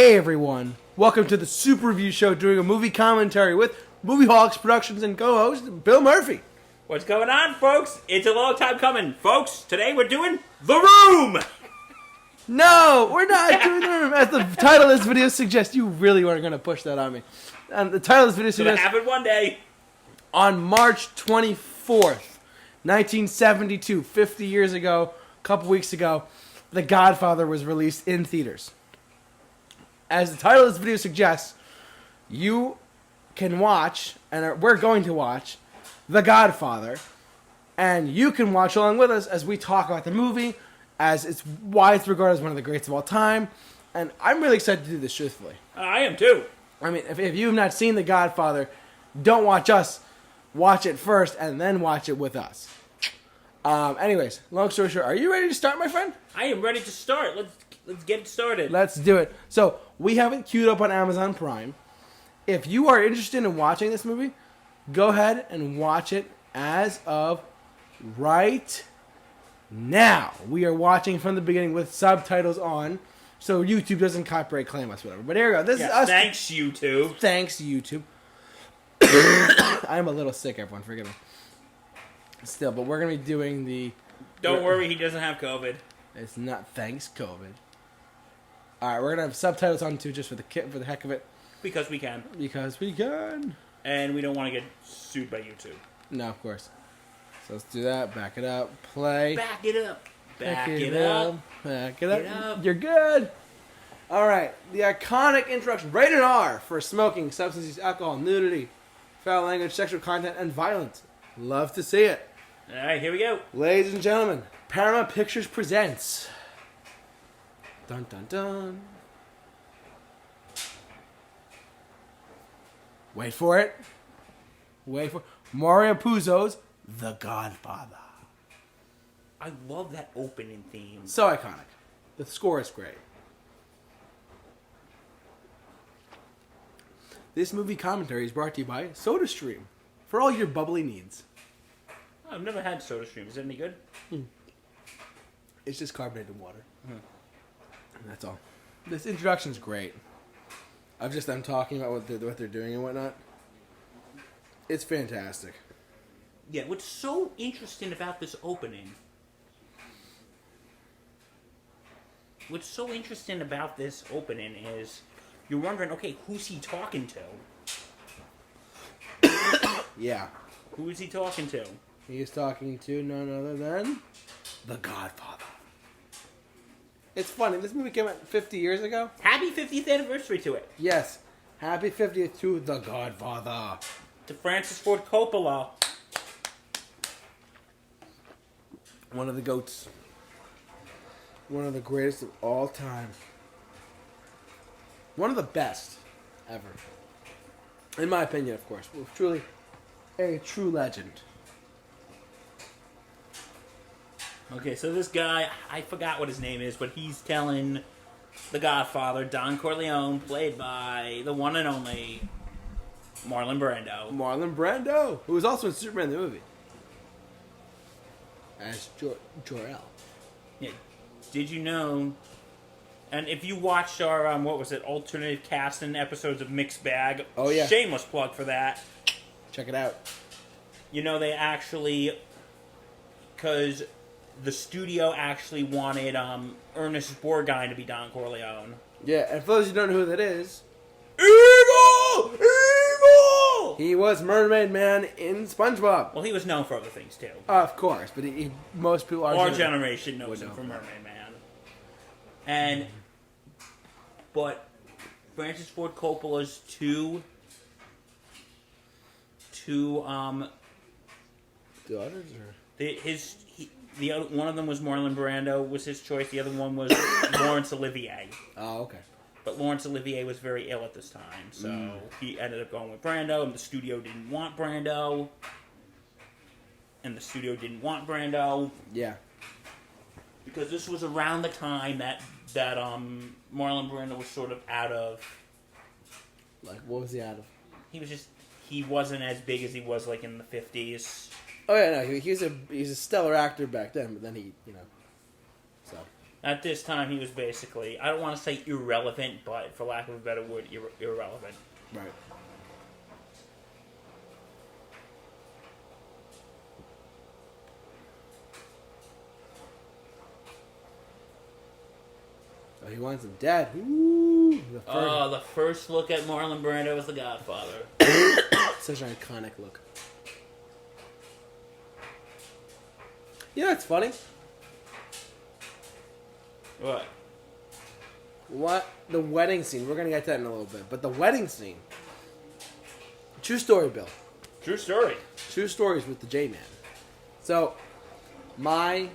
Hey everyone, welcome to the Super Review Show, doing a movie commentary with Movie Hawks Productions and co-host Bill Murphy. What's going on, folks? It's a long time coming. Folks, today we're doing The Room! No, we're not doing The Room. As the title of this video suggests, you really weren't going to push that on me. And the title of this video It's gonna suggests, happen one day. on March 24th, 1972, 50 years ago, a couple weeks ago, The Godfather was released in theaters. As the title of this video suggests, you can watch, and we're going to watch, The Godfather, and you can watch along with us as we talk about the movie, as it's why it's regarded as one of the greats of all time, and I'm really excited to do this, truthfully. I am too. I mean, if you have not seen The Godfather, don't watch us. Watch it first, and then watch it with us. Anyways, long story short, are you ready to start, my friend? I am ready to start. Let's get it started. Let's do it. So, we have it queued up on Amazon Prime. If you are interested in watching this movie, go ahead and watch it as of right now. We are watching from the beginning with subtitles on, so YouTube doesn't copyright claim us, whatever. But here we go. This is us. Thanks, YouTube. Thanks, YouTube. I'm a little sick, everyone. Forgive me. Still, but we're going to be doing the... Don't worry, he doesn't have COVID. It's not thanks, COVID. Alright, we're going to have subtitles on, too, just for the heck of it. Because we can. Because we can. And we don't want to get sued by YouTube. No, of course. So let's do that. Back it up. Play. Back it up. Back it up. up. Back it up. Get up. You're good. Alright, the iconic introduction. Rated R for smoking, substance use, alcohol, nudity, foul language, sexual content, and violence. Love to see it. Alright, here we go. Ladies and gentlemen, Paramount Pictures presents... Dun dun dun. Wait for it. Wait for it. Mario Puzo's The Godfather. I love that opening theme. So iconic. The score is great. This movie commentary is brought to you by SodaStream for all your bubbly needs. I've never had SodaStream. Is it any good? It's just carbonated water. That's all. This introduction's great. Of just them talking about what they're doing and whatnot. It's fantastic. Yeah, what's so interesting about this opening... What's so interesting about this opening is you're wondering, okay, who's he talking to? Yeah. Who is he talking to? He is talking to none other than The Godfather. It's funny, this movie came out 50 years ago. Happy 50th anniversary to it. Yes. Happy 50th to The Godfather. To Francis Ford Coppola. One of the GOATs. One of the greatest of all time. One of the best ever. In my opinion, of course. Truly a true legend. Okay, so this guy, I forgot what his name is, but he's telling the Godfather, Don Corleone, played by the one and only Marlon Brando. Marlon Brando, who was also in Superman the movie. As Jor-El. Yeah. Did you know, and if you watched our, alternative casting episodes of Mixed Bag, oh yeah, shameless plug for that. Check it out. You know, they actually, because the studio actually wanted Ernest Borgnine to be Don Corleone. Yeah, and for those who don't know who that is... Evil! Evil! He was Mermaid Man in SpongeBob. Well, he was known for other things, too. Of course, but most people... Our generation knows him for Mermaid Man. And... But... Francis Ford Coppola's daughters, or... one of them was Marlon Brando, was his choice. The other one was Laurence Olivier. Oh, okay. But Laurence Olivier was very ill at this time, so he ended up going with Brando, and the studio didn't want Brando. Yeah. Because this was around the time that Marlon Brando was sort of out of... Like, what was he out of? He wasn't as big as he was, like, in the 50s. Oh, yeah, no, he's a stellar actor back then, but then he, so... At this time, he was basically, I don't want to say irrelevant, but for lack of a better word, irrelevant. Right. Oh, he wants him dead. Ooh, The first look at Marlon Brando as the Godfather. Such an iconic look. You know, it's funny. What? The wedding scene. We're gonna get to that in a little bit, but the wedding scene. True story, Bill. True story. True stories with the J-Man. So, my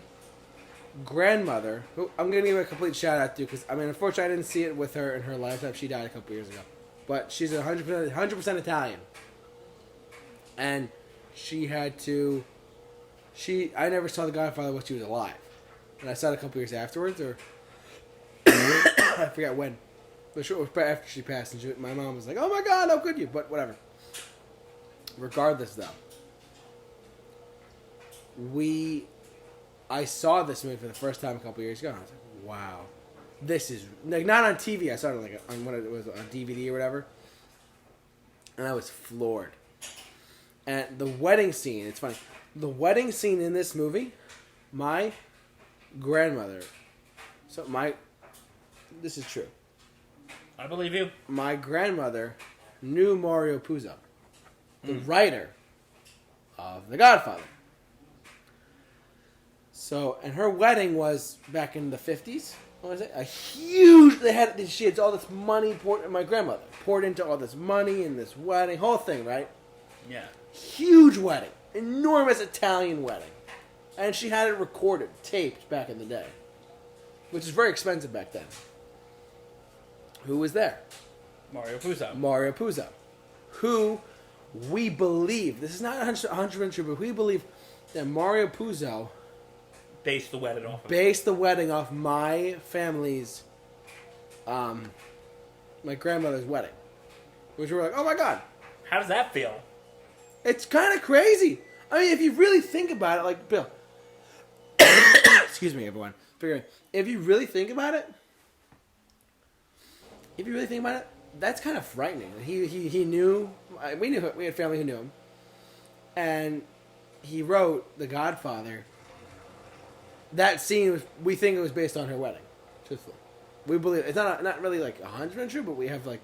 grandmother, who I'm gonna give a complete shout out to, because I mean, unfortunately, I didn't see it with her in her lifetime. She died a couple years ago, but she's 100% Italian, and she had to. I never saw The Godfather while she was alive, and I saw it a couple years afterwards, or I forget when. But sure, it was after she passed, and my mom was like, "Oh my God, how could you?" But whatever. Regardless, though, I saw this movie for the first time a couple years ago, and I was like, "Wow, this is like not on TV. I saw it like on what it was on DVD or whatever." And I was floored. And the wedding scene, it's funny. The wedding scene in this movie, my grandmother, this is true. I believe you. My grandmother knew Mario Puzo, the writer of The Godfather. So, and her wedding was back in the 50s. What was it? A huge, she had all this money my grandmother poured into all this money in this wedding, whole thing, right? Yeah. Huge wedding. Enormous Italian wedding. And she had it recorded, taped back in the day. Which is very expensive back then. Who was there? Mario Puzo. Mario Puzo. Who we believe, this is not 100% true, but we believe that Mario Puzo Based the wedding off of based the wedding off my family's, my grandmother's wedding. Which we were like, oh my God. How does that feel? It's kind of crazy. I mean, if you really think about it, like, Bill. Excuse me, everyone. If you really think about it, that's kind of frightening. He knew, we had family who knew him. And he wrote The Godfather. That scene, we think it was based on her wedding. Truthfully. We believe, it's not really like 100% true, but we have like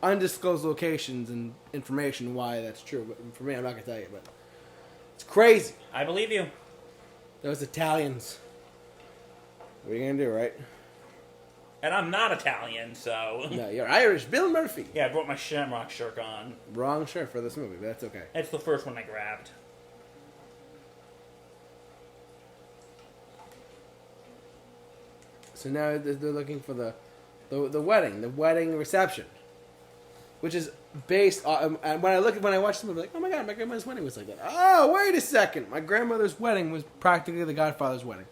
undisclosed locations and information why that's true. But for me, I'm not going to tell you, but it's crazy. I believe you. Those Italians. What are you going to do, right? And I'm not Italian, so... No, you're Irish. Bill Murphy. Yeah, I brought my Shamrock shirt on. Wrong shirt for this movie, but that's okay. It's the first one I grabbed. So now they're looking for the wedding reception, which is based on. And when I watched the movie, like, oh my God, my grandmother's wedding was like that. Oh, wait a second, my grandmother's wedding was practically The Godfather's wedding.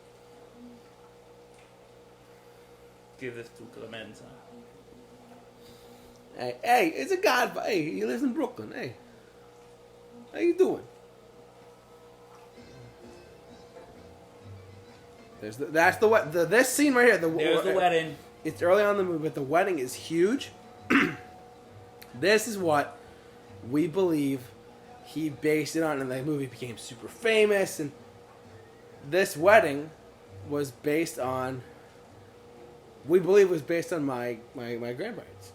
Give this to Clemenza. Hey, it's a Godfather. Hey, he lives in Brooklyn. Hey, how you doing? This scene right here. There's the wedding. It's early on in the movie, but the wedding is huge. This is what we believe he based it on, and the movie became super famous. And this wedding was based on. We believe it was based on my grandparents,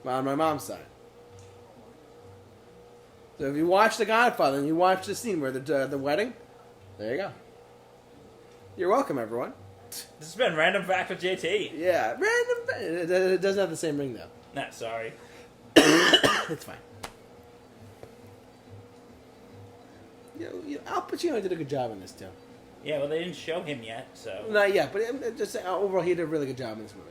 on my mom's side. So if you watch The Godfather and you watch the scene where the wedding, there you go. You're welcome, everyone. This has been Random Fact with JT. Yeah, random. It doesn't have the same ring though. Nah, sorry. It's fine. Al Pacino did a good job in this too. Yeah, well, they didn't show him yet, so... Not yet, but just overall, he did a really good job in this movie.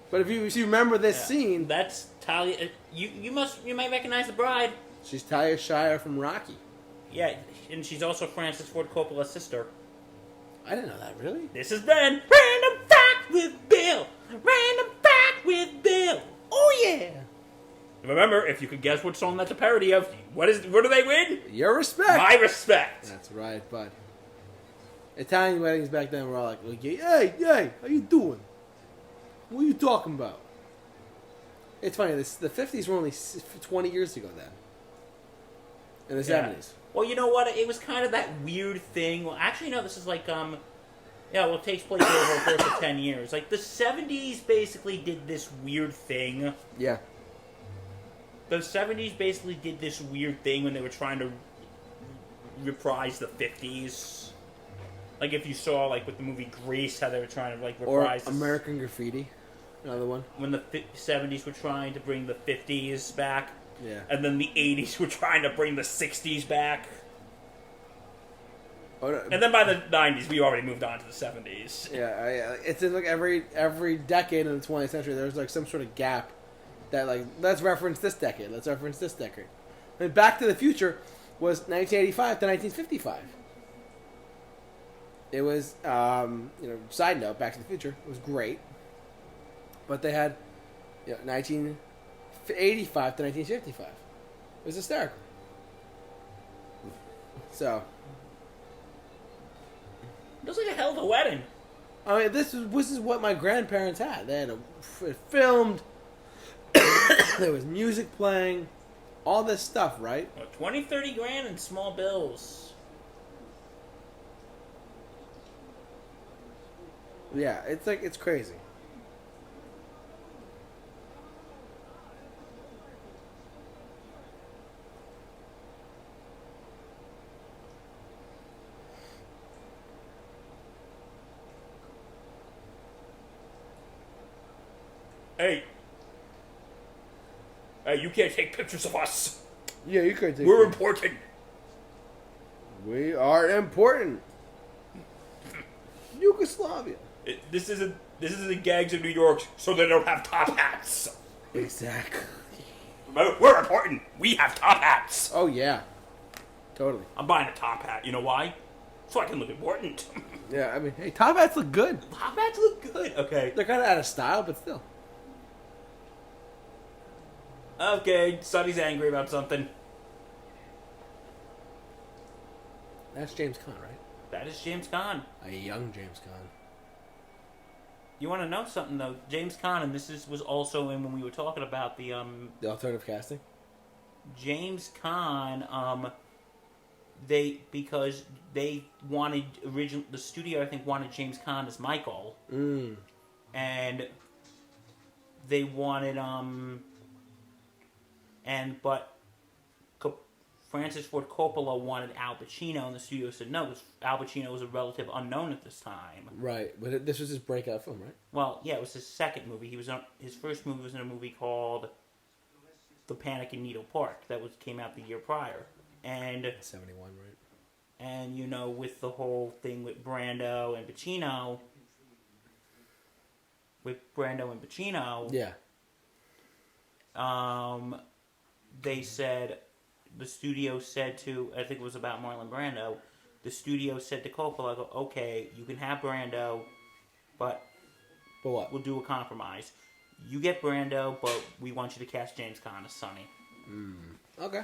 But if you remember this scene... That's Talia... You might recognize the bride. She's Talia Shire from Rocky. Yeah, and she's also Francis Ford Coppola's sister. I didn't know that, really? This has been Random Fact with Bill! Random Fact with Bill! Oh, yeah! Remember, if you could guess what song that's a parody of, what do they win? Your respect! My respect! That's right, bud. Italian weddings back then were all like hey, how you doing? What are you talking about? It's funny. The 50s were only 20 years ago then. In the 70s. Well, you know what? It was kind of that weird thing. Well, actually, no. This is like it takes place over the course of 10 years. Like the 70s basically did this weird thing. Yeah. The 70s basically did this weird thing when they were trying to reprise the 50s. Like if you saw like with the movie Grease, how they were trying to like reprise American Graffiti, another one. When the 70s were trying to bring the 50s back. Yeah. And then the 80s were trying to bring the 60s back. Oh, no. And then by the 90s, we already moved on to the 70s. Yeah, it's in like every decade in the 20th century, there's like some sort of gap that like, let's reference this decade, let's reference this decade. And Back to the Future was 1985 to 1955. It was, side note, Back to the Future was great. But they had, 1985 to 1955. It was hysterical. So, it was like a hell of a wedding. I mean, this is what my grandparents had. They had it filmed. There was music playing. All this stuff, right? 20, 30 grand in small bills. Yeah, it's crazy. Hey, you can't take pictures of us. Yeah, you could take We're important. We are important. Yugoslavia. This isn't the gangs of New York, so they don't have top hats. Exactly. We're important. We have top hats. Oh yeah, totally. I'm buying a top hat. You know why? So I can look important. Yeah, I mean, hey, top hats look good. Top hats look good. Okay. They're kind of out of style, but still. Okay, Sonny's angry about something. That's James Caan, right? That is James Caan. A young James Caan. You want to know something though? James Caan, and was also in when we were talking about the alternative casting. James Caan, because they wanted the studio I think wanted James Caan as Michael, and they wanted but Francis Ford Coppola wanted Al Pacino, and the studio said no, because Al Pacino was a relative unknown at this time. Right, but this was his breakout film, right? Well, yeah, it was his second movie. His first movie was in a movie called The Panic in Needle Park that came out the year prior, and 71, right? And with the whole thing with Brando and Pacino, yeah. They said, the studio said to, I think it was about Marlon Brando, the studio said to Coppola, okay, you can have Brando, but what? We'll do a compromise. You get Brando, but we want you to cast James Caan as Sonny. Okay.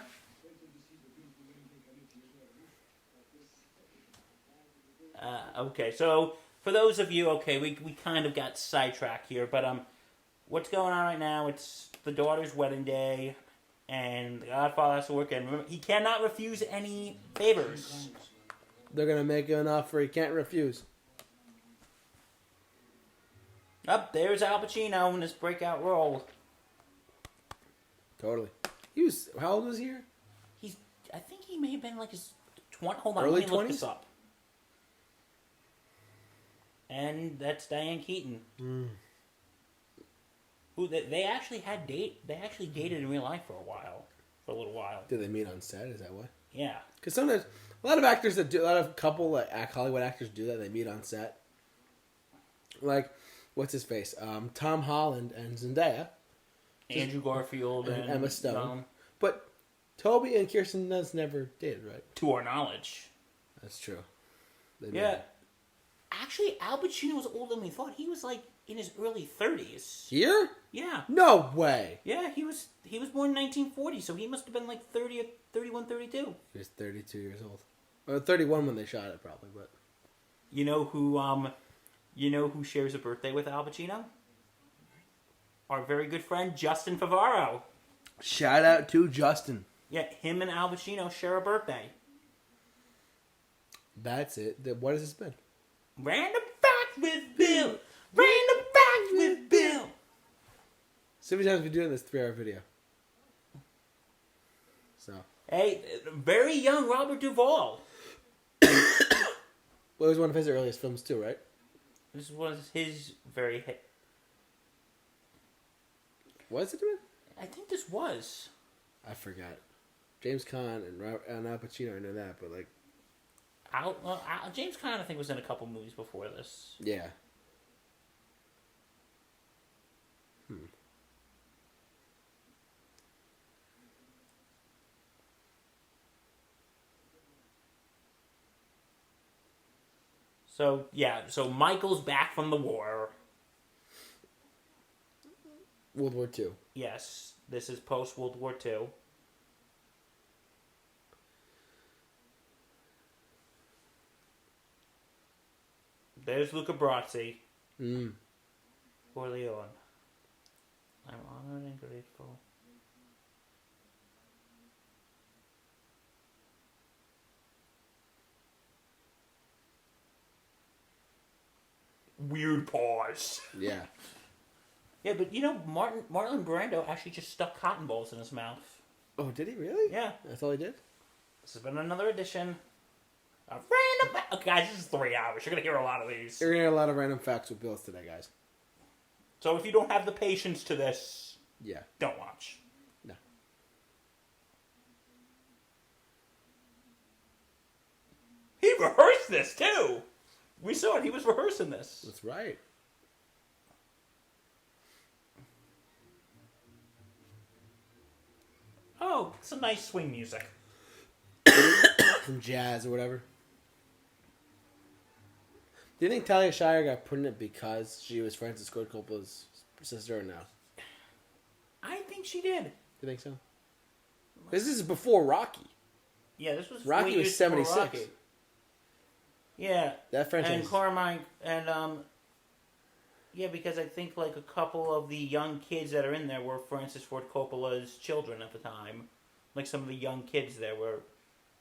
Okay, so for those of you, we kind of got sidetracked here, but what's going on right now? It's the daughter's wedding day, and the Godfather has to work, and remember, he cannot refuse any favors. They're gonna make an offer he can't refuse. There's Al Pacino in his breakout role. Totally. How old was he here? I think he may have been like his 20. Hold on, early let me look 20s? this up. And that's Diane Keaton. Who they actually they dated in real life for a little while. Did they meet on set? Is that what? Yeah. Because sometimes a lot of Hollywood actors do that. They meet on set. Like, what's his face? Tom Holland and Zendaya. Andrew Garfield and Emma Stone. But Toby and Kirsten Dunst never did, right? To our knowledge. That's true. Yeah. Actually, Al Pacino was older than we thought. He was like in his early 30s. Here? Yeah. No way. Yeah, he was born in 1940, so he must have been like 30 or 31, 32. He was 32 years old. Or 31 when they shot it, probably, but... You know who shares a birthday with Al Pacino? Our very good friend Justin Favaro. Shout out to Justin. Yeah, him and Al Pacino share a birthday. That's it. What has this been? Random facts with Bill. Random facts with Bill. So many times we doing this 3-hour video. So. Hey, very young Robert Duvall. Well, it was one of his earliest films too, right? This was his very... Was it even? I think this was. I forgot. James Caan and Al Pacino, I know that, but like... James Caan, I think, was in a couple movies before this. Yeah. So, yeah, so Michael's back from the war. World War II. Yes, this is post-World War II. There's Luca Brasi. Corleone. I'm honored and grateful. Weird pause. Yeah. Yeah, but you know, Marlon Brando actually just stuck cotton balls in his mouth. Oh, did he really? Yeah. That's all he did? This has been another edition of Random... Okay, guys, this is 3 hours. You're going to hear a lot of these. You're going to hear a lot of random facts with Bills today, guys. So if you don't have the patience to this, Yeah. don't watch. No. He rehearsed this, too! We saw it. He was rehearsing this. That's right. Oh, some nice swing music. Some jazz or whatever. Do you think Talia Shire got put in it because she was Francis Ford Coppola's sister or no? I think she did. You think so? Because this is before Rocky. Yeah, this was... Rocky way was years before 76. Rocky. Yeah. That franchise... And Carmine... And, yeah, because I think, like, a couple of the young kids that are in there were Francis Ford Coppola's children at the time. Like, some of the young kids there were...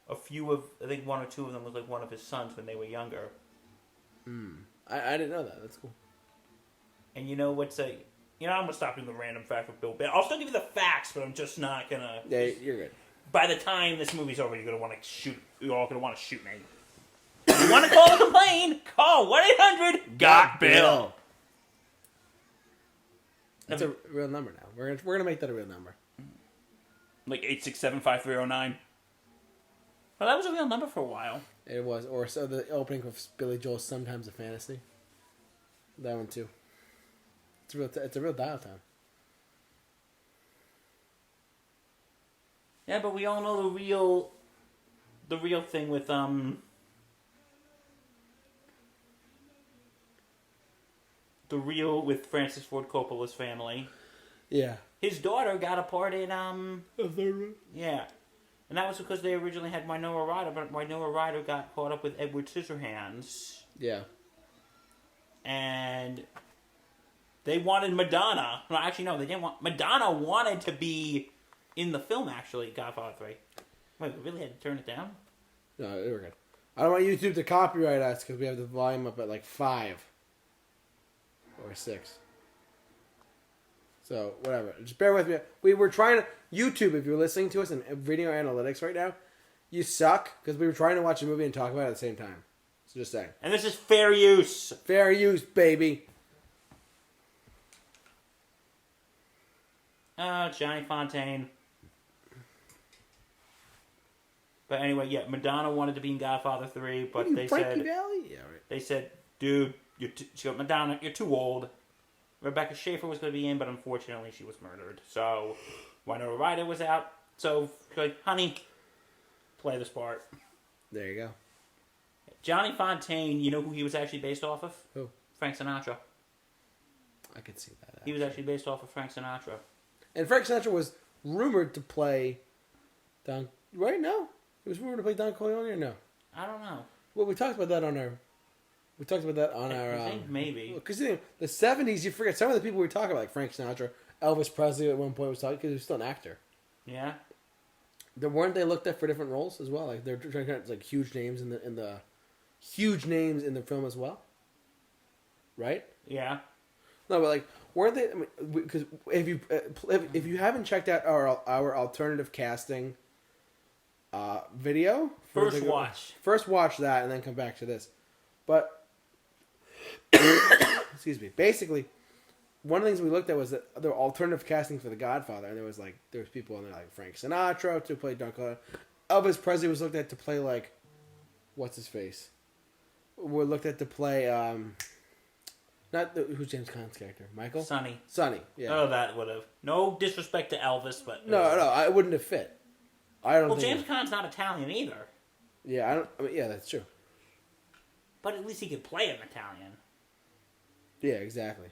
A few of... I think 1 or 2 of them was, like, one of his sons when they were younger. I didn't know that. That's cool. And you know what's a... You know, I'm going to stop doing the random fact with Bill Bale. I'll still give you the facts, but I'm just not going to... Yeah, you're good. By the time this movie's over, you're going to want to shoot... You're all going to want to shoot me. If you want to call a complaint, call 1-800-GOT-BILL. That's a real number now. We're gonna make that a real number. Like 8675309. Well, that was a real number for a while. It was. Or so the opening of Billy Joel's Sometimes a Fantasy. That one too. It's a real dial tone. Yeah, but we all know the real thing with with Francis Ford Coppola's family. Yeah. His daughter got a part in The third one. Yeah. And that was because they originally had Winona Ryder, but Winona Ryder got caught up with Edward Scissorhands. Yeah. And they wanted Madonna. No, actually, no, they didn't want... Madonna wanted to be in the film, actually, Godfather 3. Wait, we really had to turn it down? No, we're good. I don't want YouTube to copyright us because we have the volume up at like 5. Or 6. So, whatever. Just bear with me. We were trying to... YouTube, if you're listening to us in video analytics right now, you suck because we were trying to watch a movie and talk about it at the same time. So just saying. And this is fair use. Fair use, baby. Johnny Fontaine. But anyway, yeah, Madonna wanted to be in Godfather 3, but they Frankie said... Valli? Yeah, right. They said, dude, she goes, Madonna, you're too old. Rebecca Schaefer was going to be in, but unfortunately she was murdered. So, Winona Ryder was out. So, like, honey, play this part. There you go. Johnny Fontaine, you know who he was actually based off of? Who? Frank Sinatra. I could see that. He was actually based off of Frank Sinatra. And Frank Sinatra was rumored to play Don... Right? No? He was rumored to play Don Corleone or no? I don't know. Well, we talked about that on our We talked about that on our. I think maybe. Because the 70s, you forget some of the people we talk about, like Frank Sinatra, Elvis Presley at one point was talking because he was still an actor. Yeah. Weren't they looked at for different roles as well? Like they're trying to get like huge names in the huge names in the film as well. Right? Yeah. No, but like weren't they? Because if you haven't checked out our alternative casting video, First watch that and then come back to this. But excuse me. Basically, one of the things we looked at was that there were alternative casting for The Godfather, and there was people in there like Frank Sinatra to play Don Corleone. Elvis Presley was looked at to play like what's his face. We looked at to play who's James Caan's character? Michael? Sonny. Yeah. Oh, that would have no disrespect to Elvis, but no, I wouldn't have fit. I don't. Well, think James Caan's not Italian either. Yeah, yeah, that's true. But at least he could play an Italian. Yeah, exactly.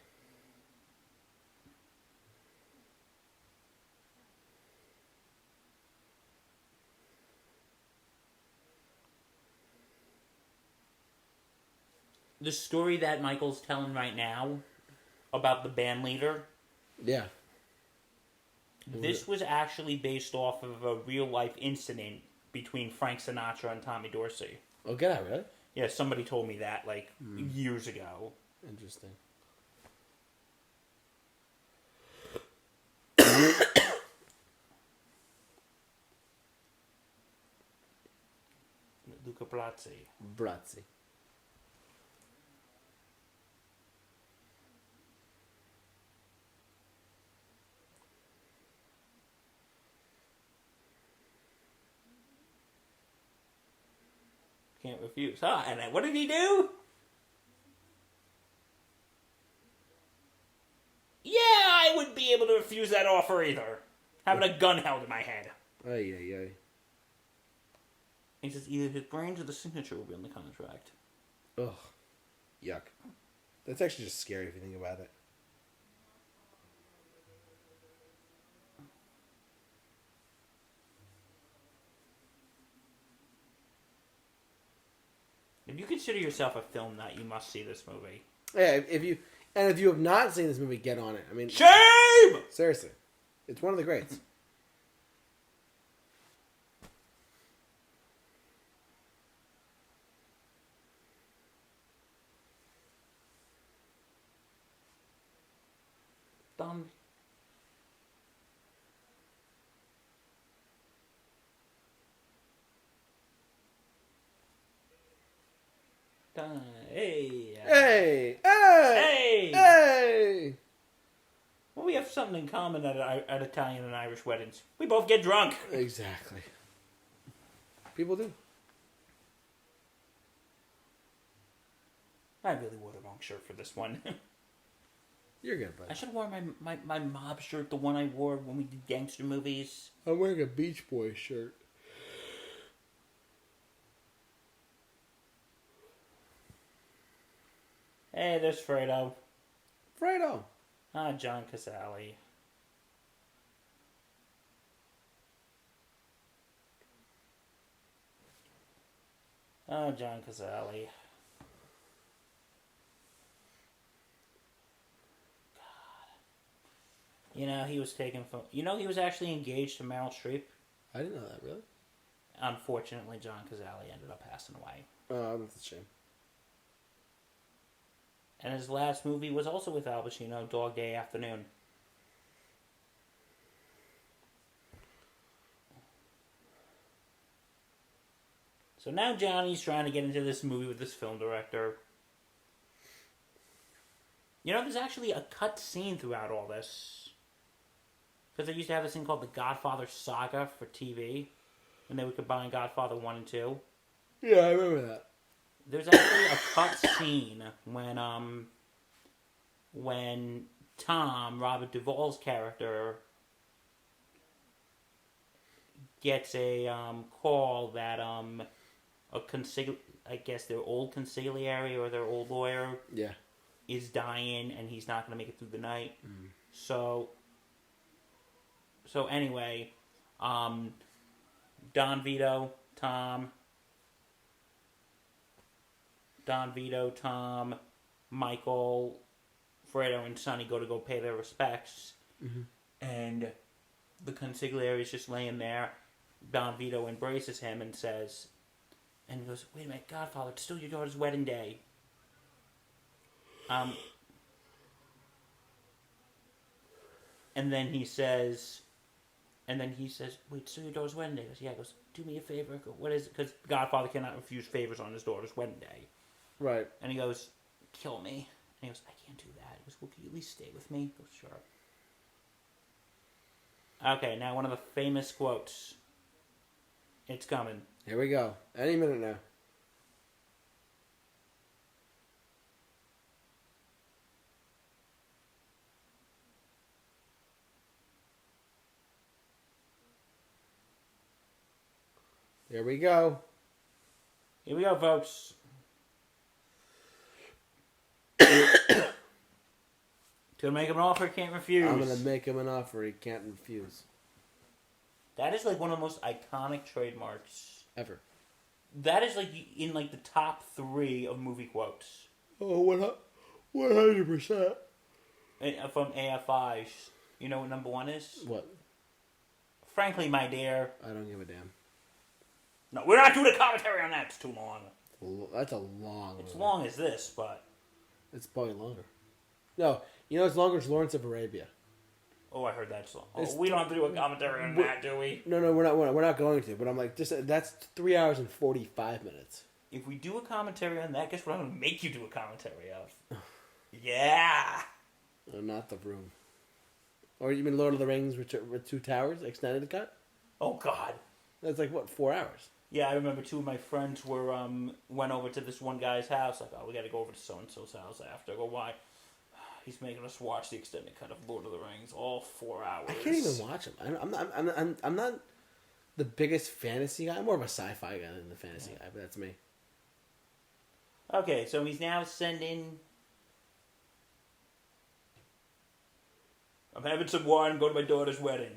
The story that Michael's telling right now about the band leader. Yeah. This was actually based off of a real life incident between Frank Sinatra and Tommy Dorsey. Oh, get out, really? Yeah, somebody told me that years ago. Interesting. Luca Brasi. Brazzi. Can't refuse. Huh? And what did he do? Yeah, I wouldn't be able to refuse that offer either. Having a gun held in my head. Ay. He says either his brains or the signature will be on the contract. Ugh. Yuck. That's actually just scary if you think about it. If you consider yourself a film nut, you must see this movie. Yeah, if you have not seen this movie, get on it. I mean, shame! Seriously, it's one of the greats. Done. Hey. Hey! Well, we have something in common at Italian and Irish weddings. We both get drunk. Exactly. People do. I really wore the wrong shirt for this one. You're good, buddy. I should have worn my mob shirt, the one I wore when we did gangster movies. I'm wearing a Beach Boys shirt. Hey, there's Fredo. Fredo. John Casale. John Casale. God. He was taken from... he was actually engaged to Meryl Streep. I didn't know that, really. Unfortunately, John Casale ended up passing away. Oh, that's a shame. And his last movie was also with Al Pacino, Dog Day Afternoon. So now Johnny's trying to get into this movie with this film director. There's actually a cut scene throughout all this. Because they used to have this thing called the Godfather Saga for TV. And they would combine Godfather 1 and 2. Yeah, I remember that. There's actually a cut scene when Tom, Robert Duvall's character, gets a call that I guess their old consigliere or their old lawyer is dying and he's not going to make it through the night. Mm. So anyway, Don Vito, Tom, Don Vito, Tom, Michael, Fredo, and Sonny go pay their respects. Mm-hmm. And the consigliere is just laying there. Don Vito embraces him and says, and he goes, "Wait a minute, Godfather, it's still your daughter's wedding day." And then he says, "Wait, it's still your daughter's wedding day?" He goes, "Yeah." He goes, "Do me a favor." I go, "What is it?" Because Godfather cannot refuse favors on his daughter's wedding day. Right. And he goes, "Kill me." And he goes, "I can't do that." He goes, "Well, can you at least stay with me?" He goes, "Sure." Okay, now one of the famous quotes. It's coming. Here we go. Any minute now. Here we go. Here we go, folks. Gonna make him an offer he can't refuse. I'm gonna make him an offer he can't refuse. That is like one of the most iconic trademarks Ever. That is like in like the top 3 of movie quotes. Oh, 100%. From AFI. You know what number 1 is? What? Frankly, my dear. I don't give a damn. No, we're not doing a commentary on that. It's too long. That's a long It's movie. long as this, but... It's probably longer. No, you know it's longer as Lawrence of Arabia. Oh, I heard that song. Oh, we don't have to do a commentary on that, do we? No, we're not going to. But I'm like, that's 3 hours and 45 minutes. If we do a commentary on that, guess what I'm going to make you do a commentary of? Yeah! Not The Room. Or you mean Lord of the Rings with 2 Towers, extended cut? Oh, God. That's like, what, 4 hours? Yeah, I remember 2 of my friends went over to this one guy's house. Like, oh, we got to go over to so-and-so's house after. I go, why? He's making us watch the extended cut of Lord of the Rings, all 4 hours. I can't even watch them. I'm not the biggest fantasy guy. I'm more of a sci-fi guy than the fantasy guy, but that's me. Okay, so he's now sending... I'm having some wine, go to my daughter's wedding.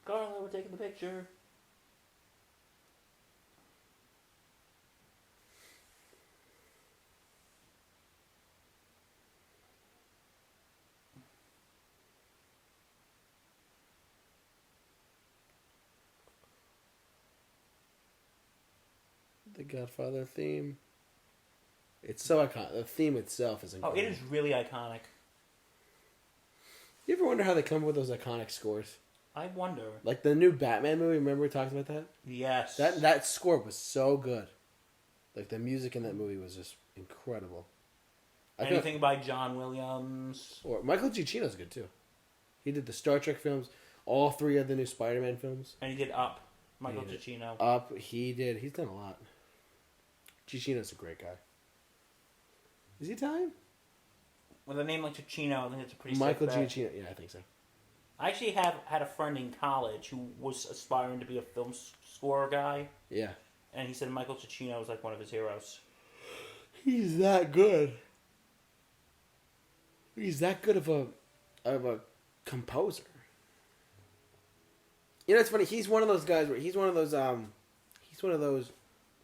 Carla, we're taking the picture. The Godfather theme. It's so iconic. The theme itself is Oh, incredible. it is really iconic. You ever wonder how they come up with those iconic scores? I wonder. Like the new Batman movie, remember we talked about that? Yes. That score was so good. Like the music in that movie was just incredible. Anything by John Williams. Or Michael Giacchino's good too. He did the Star Trek films, all 3 of the new Spider-Man films. And he did Up. Michael Giacchino. Up, he's done a lot. Giacchino's a great guy. Is he Italian? With a name like Giacchino, I think it's a pretty Michael sick bet. Giacchino, yeah, I think so. I actually had a friend in college who was aspiring to be a film score guy. Yeah. And he said Michael Giacchino was like one of his heroes. He's that good. He's that good of a composer. You know, it's funny. He's one of those guys where he's one of those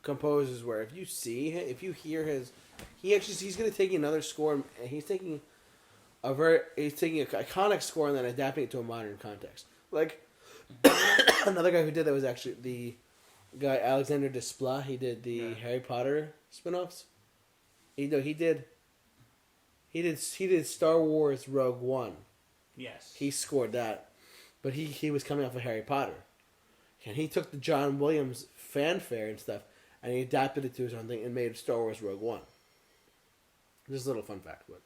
composers where if you hear his, he's going to take another score and he's taking an iconic score and then adapting it to a modern context. Like another guy who did that was actually the guy Alexander Desplat. He did the Harry Potter spin-offs. He did Star Wars Rogue One. Yes. He scored that. But he was coming off of Harry Potter. And he took the John Williams fanfare and stuff and he adapted it to his own thing and made Star Wars Rogue One. Just a little fun fact, but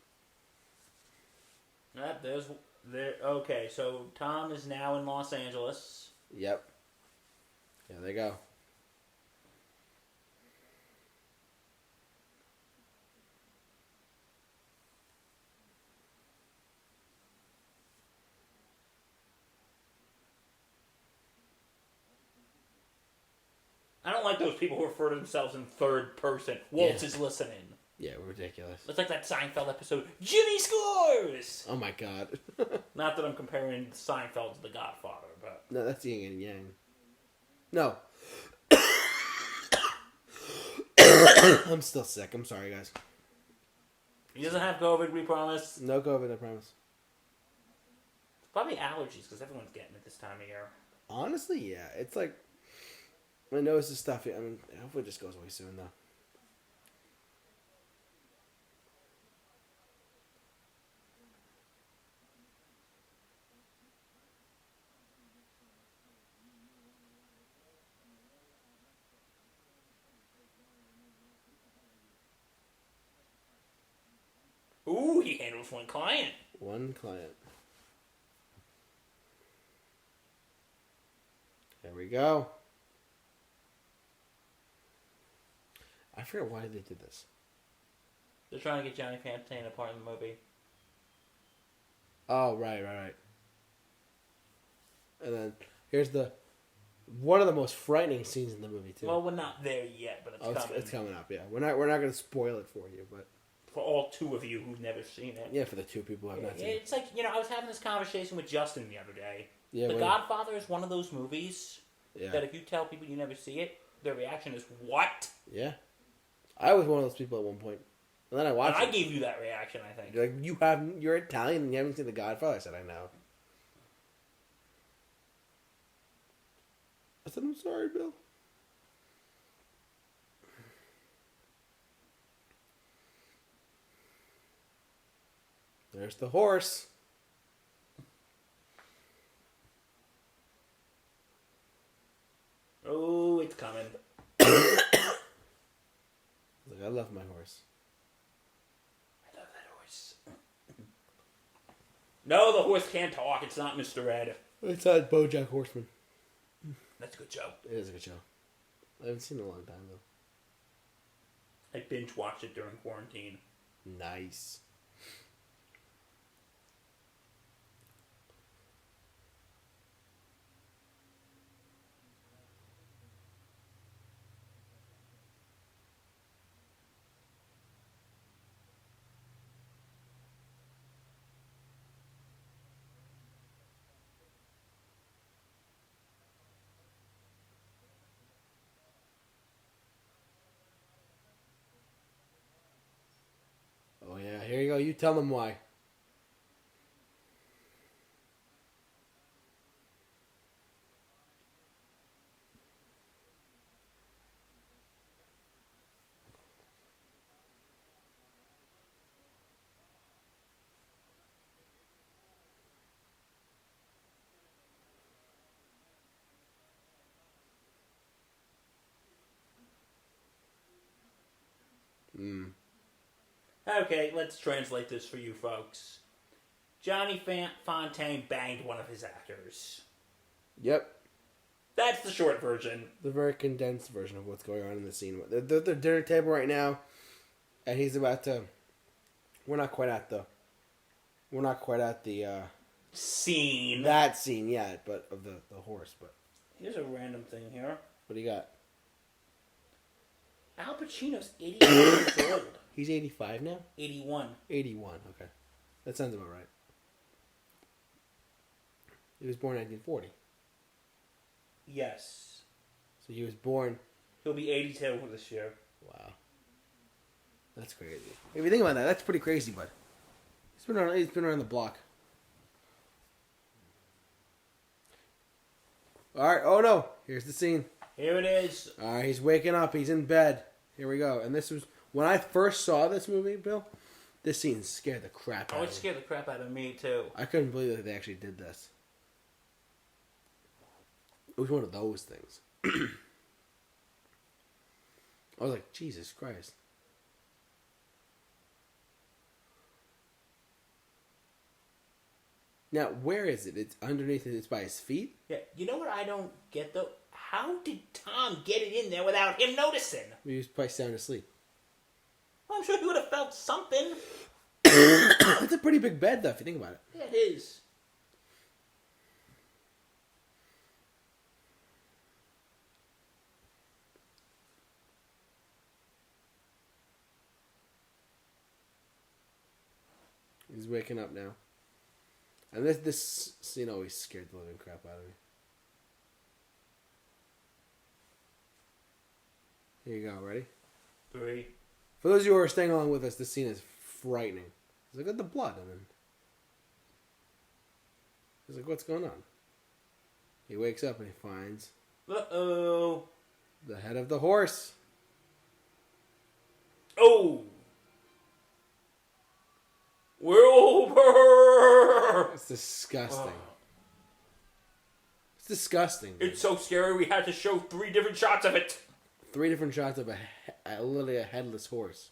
Okay, so Tom is now in Los Angeles. yep. Yeah, there you go. I don't like those people who refer to themselves in third person. Waltz is listening. Yeah, ridiculous. It's like that Seinfeld episode, Jimmy Scores! Oh my god. Not that I'm comparing Seinfeld to The Godfather, but... No, that's yin and yang. No. I'm still sick. I'm sorry, guys. He doesn't have COVID, we promise. No COVID, I promise. It's probably allergies, because everyone's getting it this time of year. Honestly, yeah. It's like, my nose is stuffy. I mean, hopefully it just goes away soon, though. Ooh, he handles one client. One client. There we go. I forget why they did this. They're trying to get Johnny Fontaine a part in the movie. Oh, right. And then here's one of the most frightening scenes in the movie too. Well, we're not there yet, but it's coming. It's coming up. Yeah, we're not going to spoil it for you, but For all two of you who've never seen it. yeah, for the two people who have not seen it. It's like, I was having this conversation with Justin the other day. Yeah, The Godfather is one of those movies that if you tell people you never see it, their reaction is, what? Yeah. I was one of those people at one point. And then I watched And it. I gave you that reaction, I think. You're like, you're Italian and you haven't seen The Godfather. I said, I know. I said, I'm sorry, Bill. There's the horse. Oh, it's coming. Look, I love my horse. I love that horse. No, the horse can't talk. It's not Mr. Ed. It's on BoJack Horseman. That's a good show. It is a good show. I haven't seen it in a long time, though. I binge watched it during quarantine. Nice. Oh, yeah. Here you go. You tell them why. Okay, let's translate this for you folks. Johnny Fontaine banged one of his actors. Yep. That's the short version. The very condensed version of what's going on in the scene. They're at the dinner table right now, and he's about to... We're not quite at the Scene. that scene yet, but of the horse. But Here's a random thing here. what do you got? Al Pacino's 81 years old. He's 85 now? 81. 81, okay. That sounds about right. He was born in 1940. Yes. So he was born... He'll be 82 this year. Wow. That's crazy. If you think about that, that's pretty crazy, bud. He's been around the block. Alright, oh no! Here's the scene. Here it is. Alright, he's waking up. He's in bed. Here we go. And this was... When I first saw this movie, Bill, this scene scared the crap out Oh, of it me. scared the crap out of me, too. I couldn't believe that they actually did this. It was one of those things. I was like, Jesus Christ. Now, where is it? It's underneath it. It's by his feet? Yeah, you know what I don't get, though? How did Tom get it in there without him noticing? He was probably sound asleep. Well, I'm sure he would have felt something. It's a pretty big bed, though, if you think about it. Yeah, it is. He's waking up now. And this scene always scared the living crap out of me. Here you go, ready? 3. For those of you who are staying along with us, this scene is frightening. Look at the blood, and then he's like, "What's going on?" He wakes up and he finds Uh-oh. the head of the horse. Oh! We're over! It's disgusting. Oh. It's disgusting. Dude. It's so scary we had to show 3 different shots of it. 3 different shots of literally a headless horse.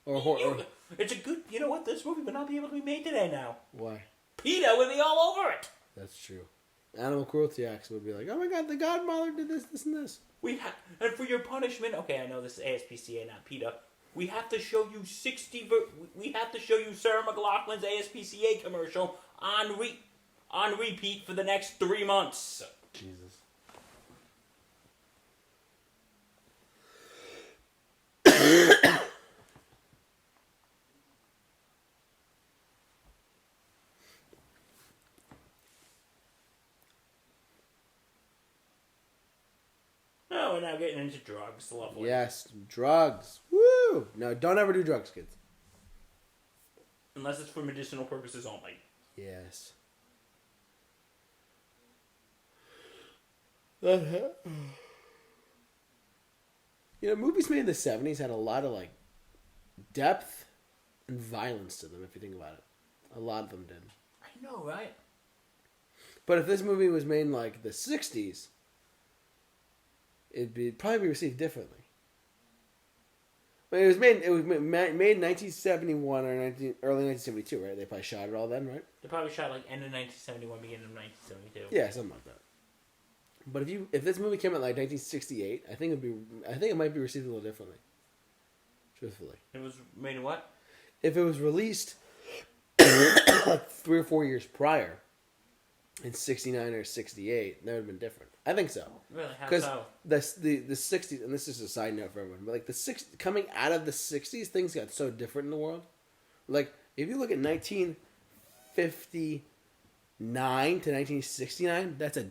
Or it's a good... You know what? This movie would not be able to be made today now. Why? PETA would be all over it. That's true. Animal cruelty acts would be like, "Oh my God, the Godfather did this, this, and this." And for your punishment... Okay, I know this is ASPCA, not PETA. We have to show you 60... We have to show you Sarah McLachlan's ASPCA commercial on repeat for the next 3 months. Jesus. Oh, we're now getting into drugs. Lovely. Yes, drugs. Woo! No, don't ever do drugs, kids. Unless it's for medicinal purposes only. Yes. Movies made in the 70s had a lot of, like, depth and violence to them, if you think about it. A lot of them did. I know, right? But if this movie was made in, like, the 60s, it'd probably be received differently. But it was made in 1971 or early 1972, right? They probably shot it all then, right? They probably shot, like, end of 1971, beginning of 1972. Yeah, something like that. But if this movie came out like 1968, I think it might be received a little differently. Truthfully, it was made in what? If it was released like 3 or 4 years prior, in 69 or 68, that would have been different. I think so. Really? How Because so? the 60s, and this is a side note for everyone, but like coming out of the 60s, things got so different in the world. Like if you look at 1959 to 1969, that's a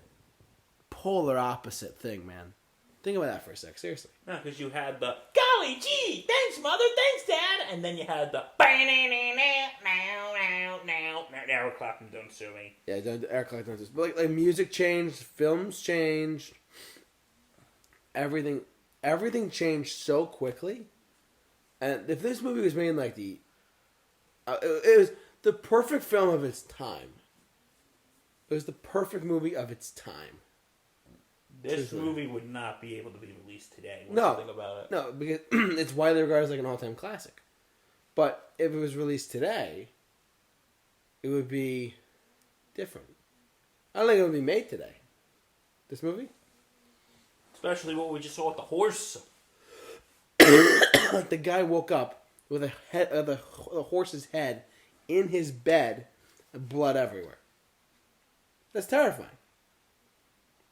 polar opposite thing, man. Think about that for a sec, seriously. No, because you had the golly gee, thanks mother, thanks dad, and then you had the Eric Clapton, don't sue me. Yeah, Eric Clapton does. But like music changed, films changed, everything changed so quickly. And if this movie was made in like it was the perfect film of its time. It was the perfect movie of its time. This movie would not be able to be released today. What do you think about it? No, because it's widely regarded as like an all-time classic. But if it was released today, it would be different. I don't think it would be made today. This movie? Especially what we just saw with the horse. Like the guy woke up with the horse's head in his bed and blood everywhere. That's terrifying.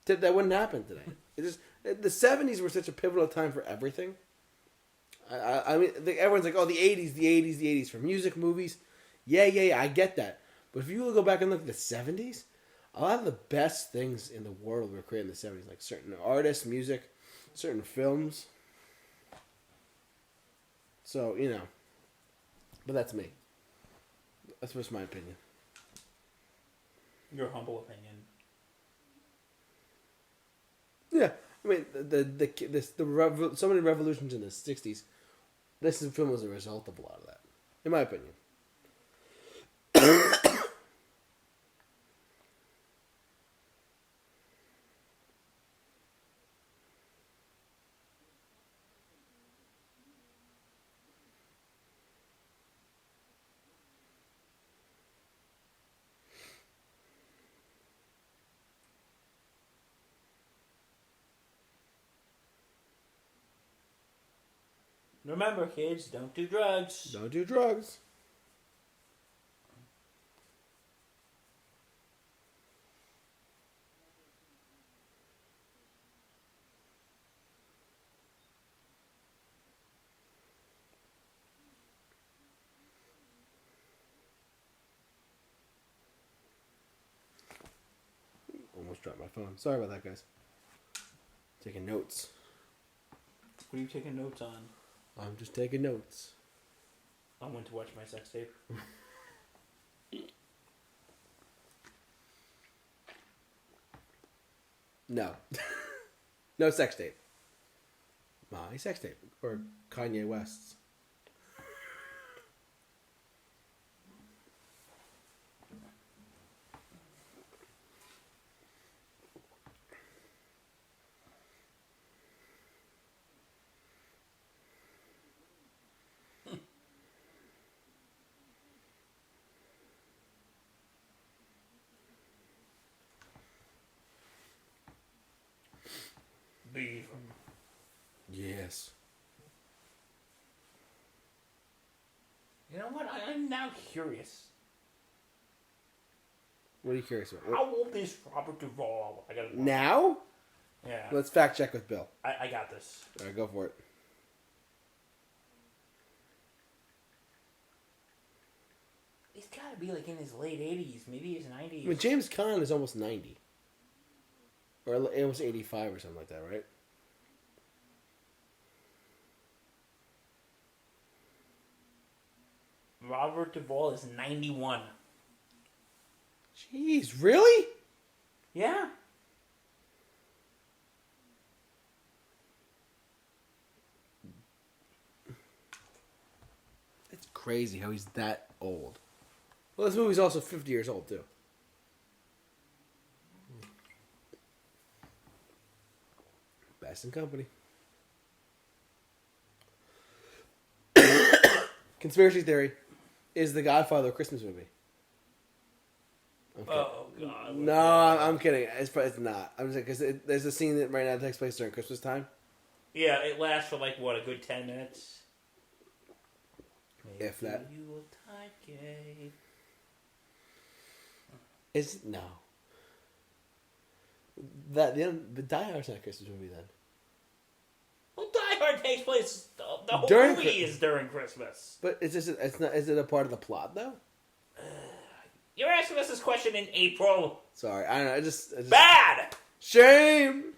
That wouldn't happen today. The 70s were such a pivotal time for everything. I mean, everyone's like, "Oh, the 80s for music, movies." Yeah, I get that. But if you go back and look at the 70s, a lot of the best things in the world were created in the 70s, like certain artists, music, certain films. So, but that's me. That's just my opinion. Your humble opinion. Yeah, I mean so many revolutions in the 60s. This film was a result of a lot of that, in my opinion. Remember, kids, don't do drugs. Don't do drugs. Almost dropped my phone. Sorry about that, guys. Taking notes. What are you taking notes on? I'm just taking notes. I went to watch my sex tape. No. No sex tape. My sex tape. Or Kanye West's. Beef. Yes. You know what? I'm now curious. What are you curious about? How old is Robert Duvall? I gotta Now? Yeah. Let's fact check with Bill. I got this. Alright, go for it. He's gotta be like in his late 80s, maybe his 90s. I mean, James Caan is almost 90. Or almost 85 or something like that, right? Robert Duvall is 91. Jeez, really? Yeah. It's crazy how he's that old. Well, this movie's also 50 years old, too. Best in Company. Conspiracy theory. Is The Godfather a Christmas movie? Oh, God. No, I'm kidding. It's not. I'm just because there's a scene that right now takes place during Christmas time. Yeah, it lasts for like, what, a good 10 minutes? If that. You will take it. Is no. That the Die Hard's not a Christmas movie then. Well, Die Hard takes place. The whole During movie is during Christmas. But it's not. Is it a part of the plot though? You're asking us this question in April. Sorry, I don't know. I just Bad. shame.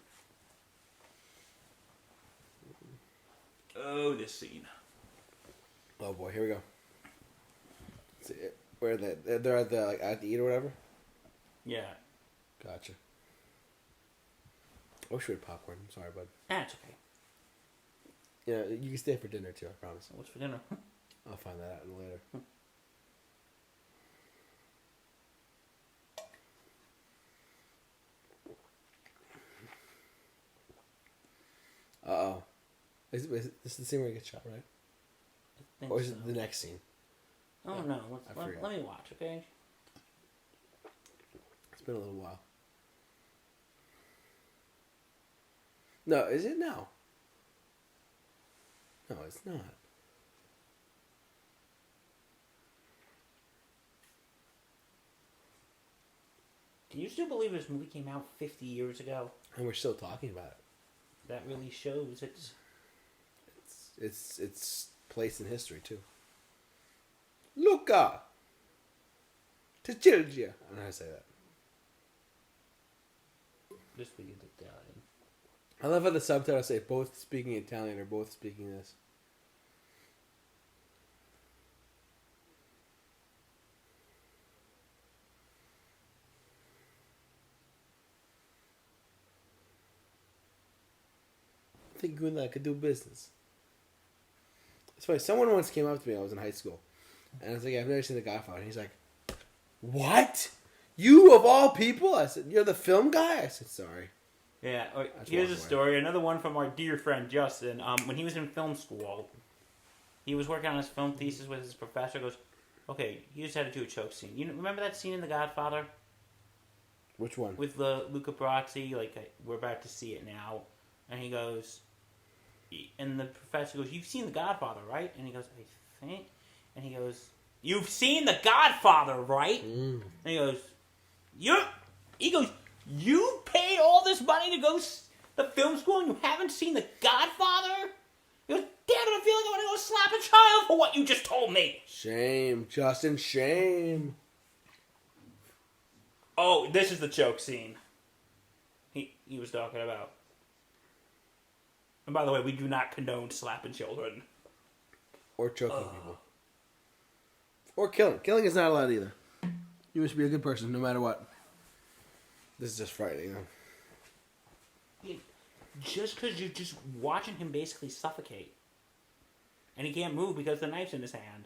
Oh, this scene. Oh boy, here we go. See, where they're at the at the eat or whatever. Yeah. Gotcha. I wish we had popcorn. I'm sorry, bud. That's okay. Yeah, you can stay for dinner too. I promise. What's for dinner? I'll find that out later. Uh-oh. Is this the scene where he gets shot, right? I think Or is so. it the next scene? Oh, no. I forget. Let me watch, okay? It's been a little while. No, is it? No. No, it's not. Can you still believe this movie came out 50 years ago? And we're still talking about it. That really shows it's... It's placed in history too. Luca! To Georgia. I don't know how to say that. This week is Italian. I love how the subtitles say both speaking Italian or both speaking this. I think Guna could do business. It's funny. Someone once came up to me. I was in high school, and I was like, "I've never seen The Godfather." And he's like, "What? You of all people?" I said, "You're the film guy." I said, "Sorry." Yeah, That's here's a one way. story. Another one from our dear friend Justin. When he was in film school, he was working on his film thesis with his professor. Goes, okay, you just had to do a choke scene. You remember that scene in The Godfather Which one? with Luca Brasi? Like we're about to see it now, and he goes, and the professor goes, "You've seen The Godfather, right?" And he goes, "I think," and he goes, "You've seen The Godfather, right?" Mm. And he goes, He goes, "You paid all this money to go to film school and you haven't seen The Godfather?" He goes, "Damn it, I feel like I want to go slap a child for what you just told me." Shame, Justin, shame. Oh, this is the choke scene he was talking about. And by the way, we do not condone slapping children. or choking people. Or killing. Killing is not allowed either. You must be a good person no matter what. This is just frightening. Huh? Yeah, just because you're just watching him basically suffocate. And he can't move because the knife's in his hand.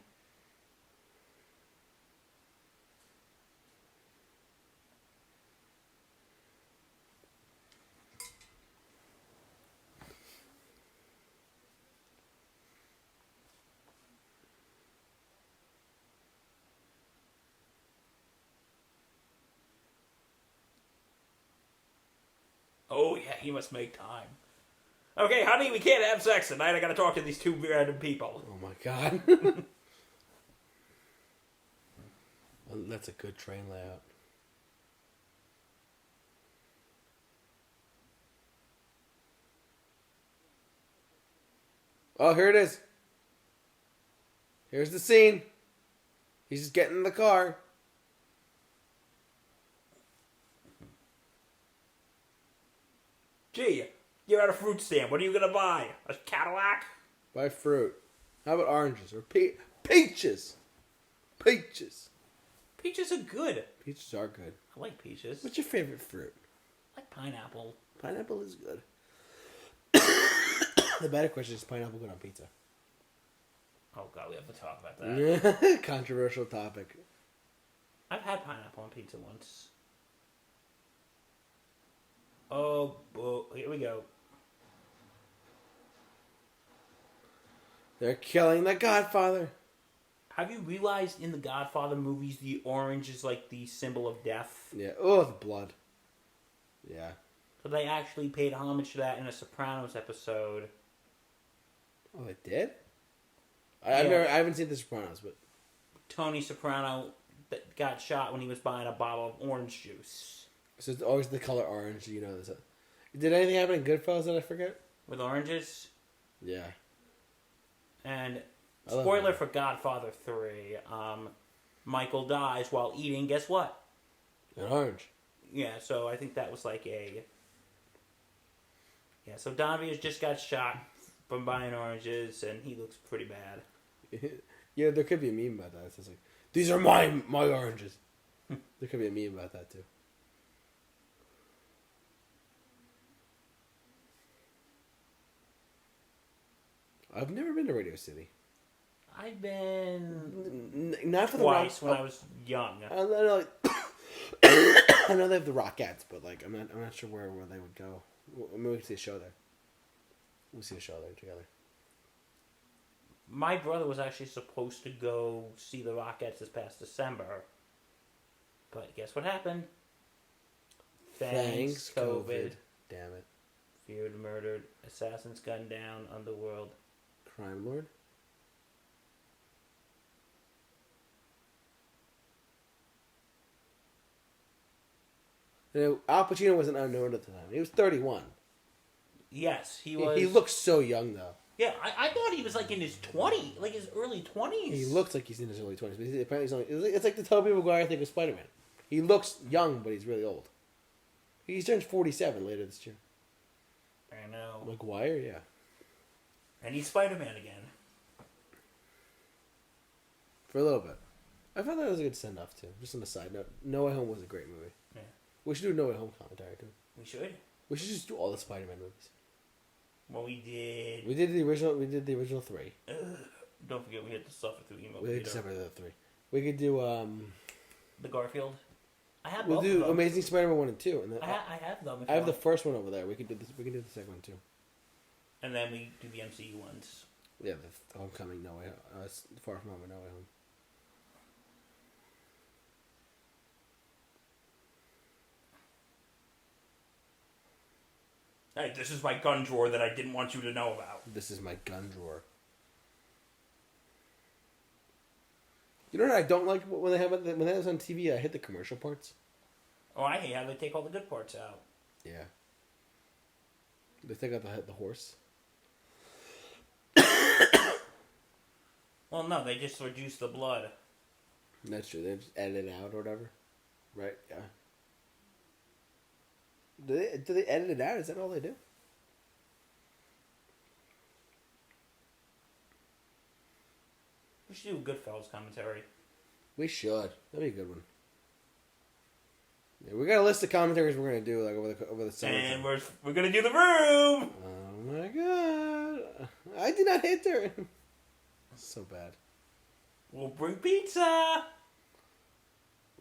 Oh, yeah, he must make time. Okay, honey, we can't have sex tonight. I gotta talk to these two random people. Oh my god. Well, that's a good train layout. Oh, here it is. Here's the scene. He's just getting in the car. Gee, you're at a fruit stand. What are you gonna buy? A Cadillac? Buy fruit. How about oranges or peaches? Peaches. Peaches are good. Peaches are good. I like peaches. What's your favorite fruit? I like pineapple. Pineapple is good. The better question is pineapple good on pizza? Oh god, we have to talk about that. Controversial topic. I've had pineapple on pizza once. Oh, here we go. They're killing the Godfather. Have you realized in the Godfather movies the orange is like the symbol of death? Yeah. Oh, the blood. Yeah. So they actually paid homage to that in a Sopranos episode. Oh, they did? Yeah. I haven't seen The Sopranos, but Tony Soprano that got shot when he was buying a bottle of orange juice. so it's always the color orange. You know this. Did anything happen in Goodfellas that I forget? With oranges? Yeah. And I love spoiler that. for Godfather 3, Michael dies while eating, guess what? An orange. Yeah, so I think that was like a... Yeah, so Donovan just got shot from buying oranges, and he looks pretty bad. Yeah, there could be a meme about that. It's just like, these are my oranges. There could be a meme about that too. I've never been to Radio City. I've been Not for the twice rock. when I was young. I know, I know they have the Rockettes, but like I'm not sure where they would go. Maybe we can see a show there. We'll see a show there together. My brother was actually supposed to go see the Rockettes this past December. But guess what happened? Thanks, COVID. Damn it. Feared, murdered, assassins gunned down, underworld. Crime Lord? You know, Al Pacino wasn't unknown at the time. He was 31. Yes, he was. He looks so young, though. Yeah, I thought he was like in his 20s, like his early 20s. He looks like he's in his early 20s, but apparently he's only... It's like the Tobey Maguire thing with Spider-Man. He looks young, but he's really old. He turns 47 later this year. I know. Maguire, yeah. And he's Spider-Man again. For a little bit. I thought that was a good send-off, too. Just on a side note, No Way Home was a great movie. Yeah. We should do a No Way Home commentary, too. We should. We should just do all the Spider-Man movies. Well, we did. We did the original 3. Don't forget, we had to suffer through emo. We did December the 3. We could do, The Garfield. I have we'll both do of them. Amazing Spider-Man 1 and 2. And then, I have them. If I you have the want. first one over there. We can do this. We can do the second one, too. And then we do the MCU ones. Yeah, the Homecoming, No Way Home. Far From Home, No Way Home. Hey, this is my gun drawer that I didn't want you to know about. This is my gun drawer. You know what I don't like when they have it when that was on TV? I hit the commercial parts. Oh, I hate how they take all the good parts out. Yeah. They take out the horse. Well, no, they just reduce the blood. That's true. They just edit it out or whatever. Right? Yeah. Do they edit it out? Is that all they do? We should do a Goodfellas commentary. We should. That'd be a good one. Yeah, we got a list of commentaries we're gonna do like over the summer. And we're gonna do The Room. Oh my god! I did not hit there. That's so bad. We'll bring pizza.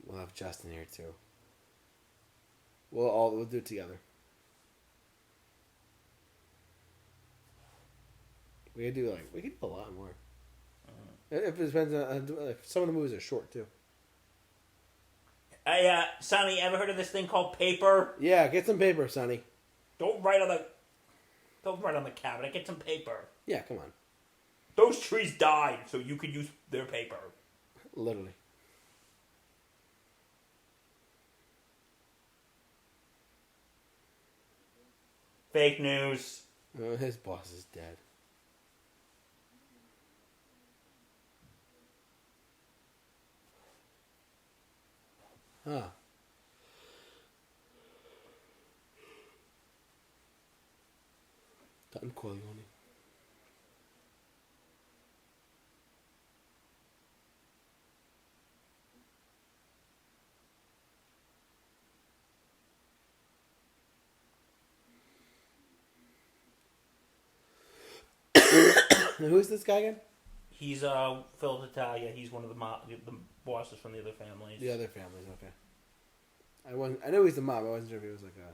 We'll have Justin here too. We'll do it together. We could do a lot more. If it depends on some of the movies are short too. Hey, Sonny, ever heard of this thing called paper? Yeah, get some paper, Sonny. Don't write on the cabinet. Get some paper. Yeah, come on. Those trees died, so you could use their paper. Literally. Fake news. His boss is dead. Huh. Don Corleone. Who is this guy again? He's Phil Italia. He's one of the bosses from the other families. The other families, okay. I know he's the mob. I wasn't sure if he was like a.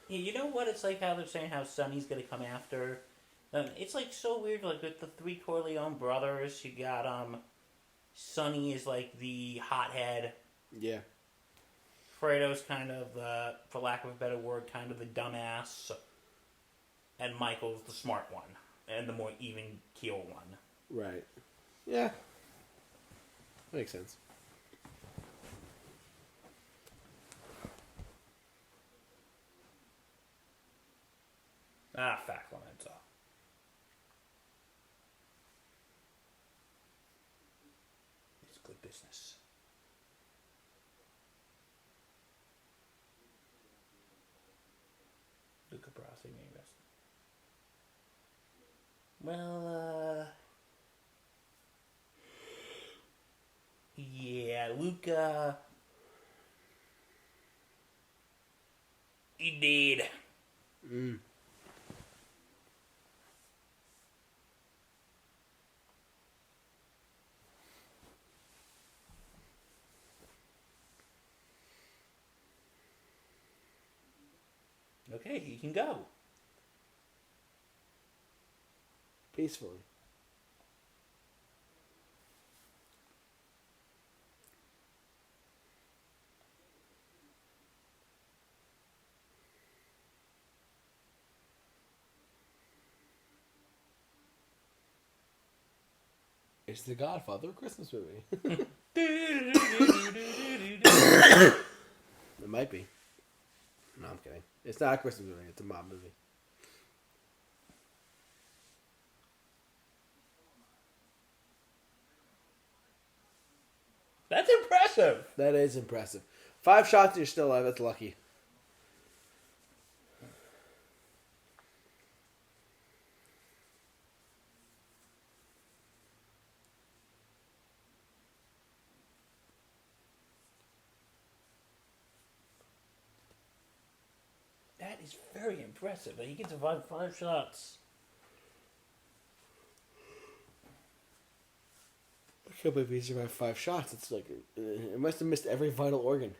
Yeah, you know what? It's like how they're saying how Sonny's gonna come after. It's like so weird. Like with the three Corleone brothers, you got Sonny is like the hothead. Yeah. Fredo's kind of for lack of a better word, kind of the dumbass, and Michael's the smart one and the more even keel one. Right. Yeah. Makes sense. Fat Clemenza. It's good business. Luca Brasi, maybe best. Well, yeah, Luca. He did. Okay, he can go. Peacefully. It's the Godfather Christmas movie. It might be. No, I'm kidding. It's not a Christmas movie. It's a mob movie. That's impressive. That is impressive. 5 shots and you're still alive. That's lucky. That is very impressive. He can survive 5 shots. I can't believe he survived 5 shots. It's like it must have missed every vital organ.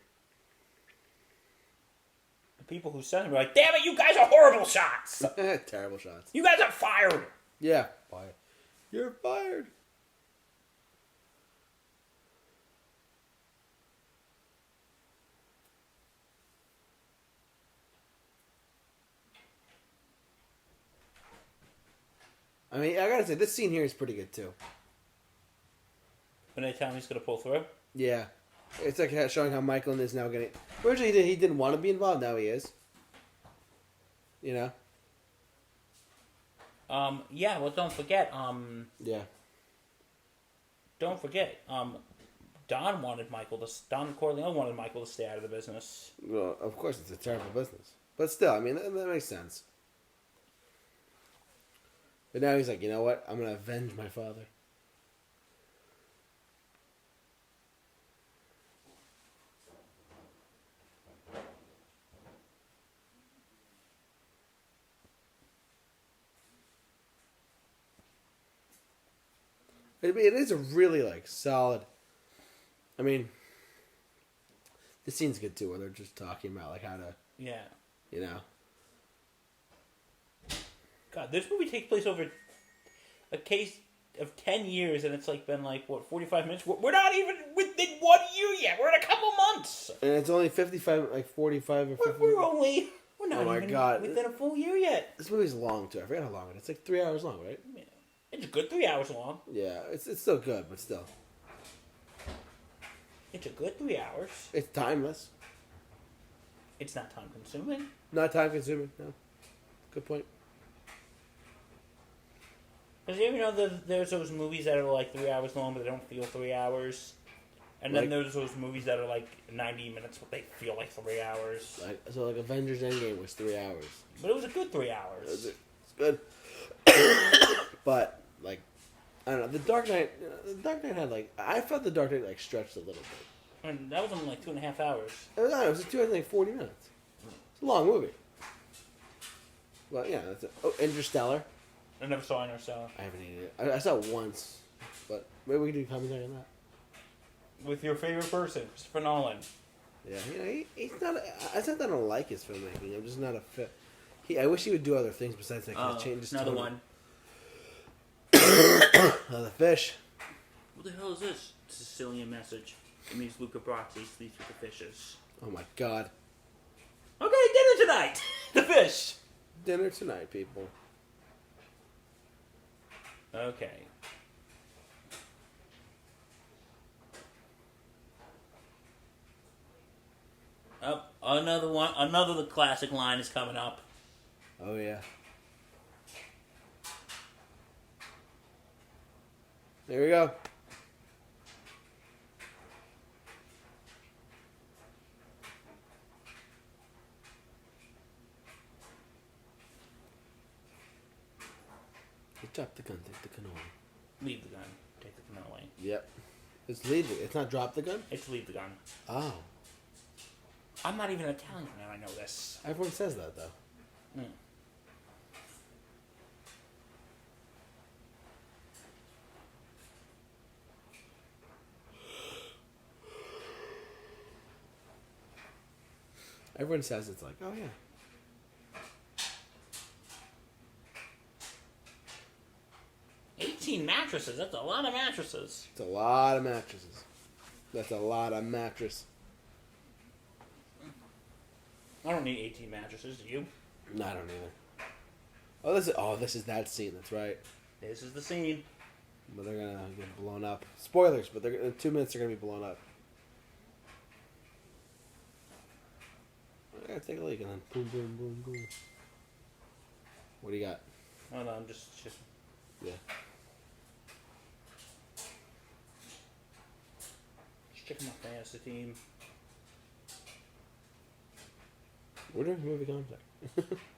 The people who sent him were like, "Damn it, you guys are horrible shots. Terrible shots. You guys are fired." Yeah. Fired. You're fired. I mean, I gotta say, this scene here is pretty good too. When they tell him he's gonna pull through. Yeah, it's like showing how Michael is now getting. Originally, he didn't want to be involved. Now he is. You know. Yeah. Well, don't forget. Yeah. don't forget, Don Corleone wanted Michael to stay out of the business. Well, of course, it's a terrible business. But still, I mean, that makes sense. But now he's like, you know what? I'm going to avenge my father. It is a really, like, solid... I mean, the scene's good, too, where they're just talking about, like, how to... Yeah. You know? God, this movie takes place over a case of 10 years, and it's, like, been, like, what, 45 minutes? We're not even within 1 year yet. We're in a couple months. And it's only 55, like, 45 or 50. We're not oh even God. within a full year yet. This movie's long, too. I forgot how long it is. It's, like, 3 hours long, right? Yeah. It's a good 3 hours long. Yeah, it's still good, but still. It's a good 3 hours. It's timeless. It's not time consuming. Not time consuming, no. Good point. Because you ever know that there's those movies that are like 3 hours long, but they don't feel 3 hours? And then there's those movies that are like 90 minutes, but they feel like 3 hours. So Avengers Endgame was 3 hours. But it was a good 3 hours. It's good. But, like, I don't know. The Dark Knight had, like... I felt The Dark Knight, like, stretched a little bit. And that was only like 2.5 hours. It was 240 minutes. It's a long movie. Well, yeah, that's it. Oh, Interstellar. I never saw Interstellar. I haven't seen it. I saw it once. But maybe we can do commentary on that. With your favorite person, Christopher Nolan. Yeah, you know, he's not... It's not that I don't like his filmmaking. I'm just not a fit. I wish he would do other things besides, like, change his another tone. one. Another fish. What the hell is this? Sicilian message. It means Luca Brasi sleeps with the fishes. Oh my god. Okay, dinner tonight! The fish! Dinner tonight, people. Okay. Oh, another one. Another classic line is coming up. Oh yeah. There we go. Drop the gun, take the cannoli. Leave the gun. Take the cannoli. Yep. It's leave the... It's not drop the gun? It's leave the gun. Oh. I'm not even Italian and I know this. Everyone says that, though. Everyone says it's like, oh, yeah. 18 mattresses. That's a lot of mattresses. It's a lot of mattresses. That's a lot of mattress. I don't need 18 mattresses. Do you? No, I don't either. This is that scene. That's right. This is the scene. But they're gonna get blown up. Spoilers, but in 2 minutes they're gonna be blown up. I gotta take a look and then boom, boom, boom, boom. What do you got? Oh no, I'm just Yeah. checking my fantasy team. We're doing movie contact.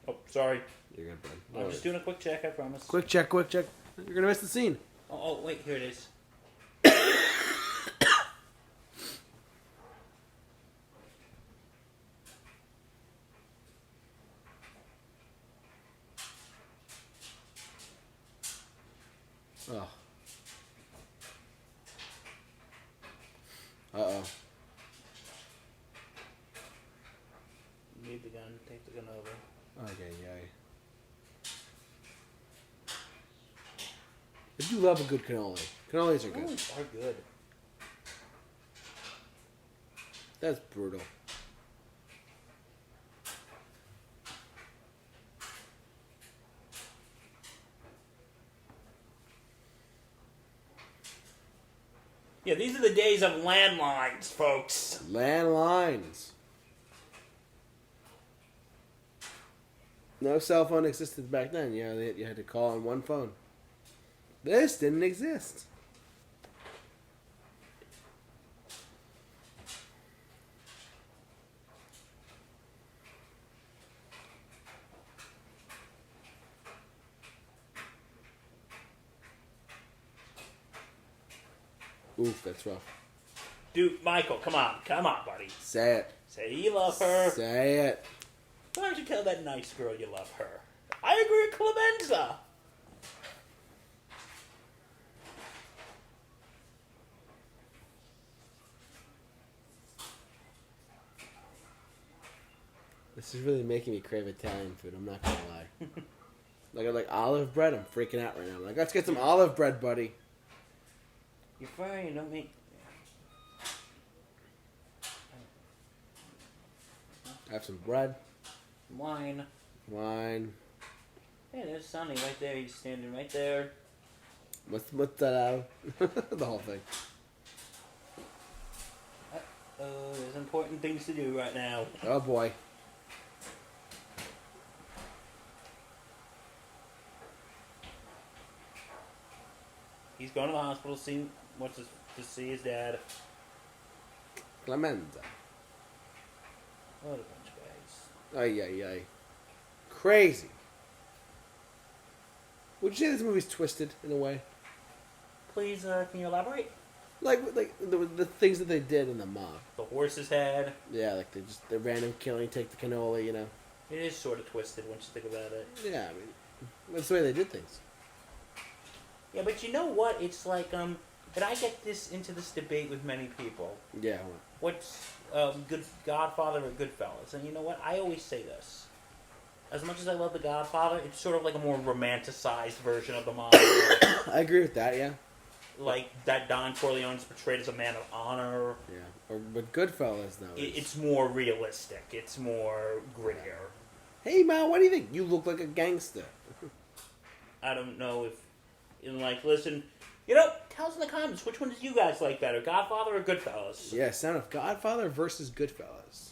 Oh, sorry. You're good, bud. I'm just doing a quick check, I promise. Quick check, quick check. You're gonna miss the scene. Oh, wait, here it is. Oh. Uh-oh. Leave the gun, take the gun over. Okay, yay. I do love a good cannoli. Cannolis are good. Cannolis are good. That's brutal. Yeah, these are the days of landlines, folks. Landlines. No cell phone existed back then. You had to call on one phone. This didn't exist. Oof, that's rough. Dude, Michael, come on, buddy. Say it. Say you love her. Say it. Why don't you tell that nice girl you love her? I agree with Clemenza. This is really making me crave Italian food. I'm not gonna lie. like olive bread. I'm freaking out right now. I'm like, let's get some olive bread, buddy. You're fine. You don't make. Have some bread. Wine. Hey, there's Sonny right there. He's standing right there. What's that? The whole thing. Oh, there's important things to do right now. Oh boy. He's going to the hospital to see his dad. Clemenza. What a bunch of guys. Ay. Crazy. Would you say this movie's twisted in a way? Please, can you elaborate? Like the things that they did in the mob. The horse's head. Yeah, like the random killing, take the cannoli, you know. It is sort of twisted once you think about it. Yeah, I mean, that's the way they did things. Yeah, but you know what? It's like, and I get into this debate with many people. Yeah. What's good Godfather or Goodfellas? And you know what? I always say this. As much as I love The Godfather, it's sort of like a more romanticized version of the mob. I agree with that, yeah. Like, that Don Corleone's portrayed as a man of honor. Yeah. But Goodfellas, though. It's more realistic. It's more grittier. Hey, man, what do you think? You look like a gangster. I don't know if... listen... tell us in the comments, which one did you guys like better, Godfather or Goodfellas? Yeah, sound of Godfather versus Goodfellas.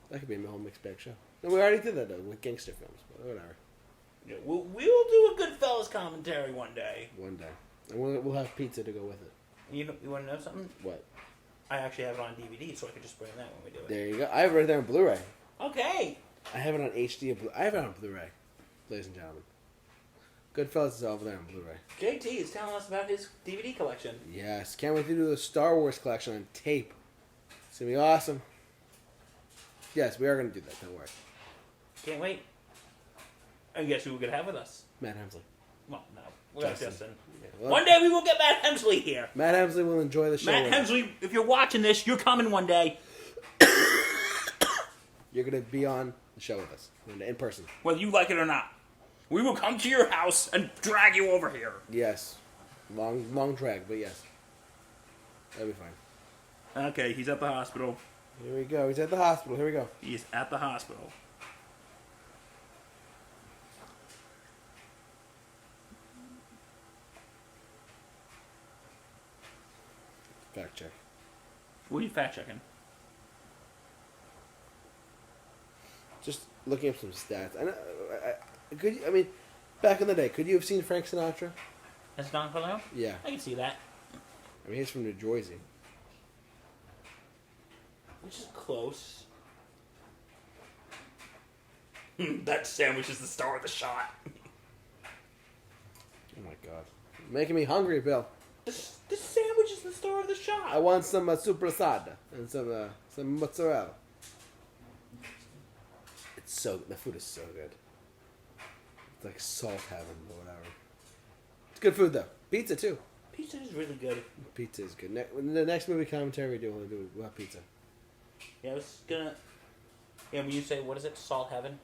That could be a whole mixed bag show. No, we already did that, though, with gangster films, but whatever. Yeah, we'll do a Goodfellas commentary one day. One day. And we'll have pizza to go with it. You want to know something? What? I actually have it on DVD, so I can just bring that when we do it. There you go. I have it right there on Blu-ray. Okay. I have it on HD. I have it on Blu-ray, ladies and gentlemen. Goodfellas is over there on Blu-ray. JT is telling us about his DVD collection. Yes. Can't wait to do the Star Wars collection on tape. It's going to be awesome. Yes, we are going to do that. Don't worry. Can't wait. And guess who we're going to have with us? Matt Hemsley. Well, no. We got Justin. Justin. Yeah, well, One day we will get Matt Hemsley here. Matt Hemsley will enjoy the show. Matt Hemsley, if you're watching this, you're coming one day. You're going to be on the show with us. In person. Whether you like it or not. We will come to your house and drag you over here. Yes. Long drag, but yes. That'll be fine. Okay, he's at the hospital. Here we go. He's at the hospital. Here we go. He's at the hospital. Fact check. What are you fact checking? Just looking up some stats. I mean, back in the day, could you have seen Frank Sinatra? That's Don Corleone? Yeah. I can see that. I mean, he's from New Jersey. Which is close. That sandwich is the star of the shot. Oh my god. Making me hungry, Bill. This sandwich is the star of the shot. I want some supersada and some mozzarella. The food is so good. It's like salt heaven or whatever. It's good food though. Pizza too. Pizza is really good. Pizza is good. The next movie commentary we do, we'll have pizza. Yeah, I was gonna... Yeah, when you say, what is it, Salt Heaven?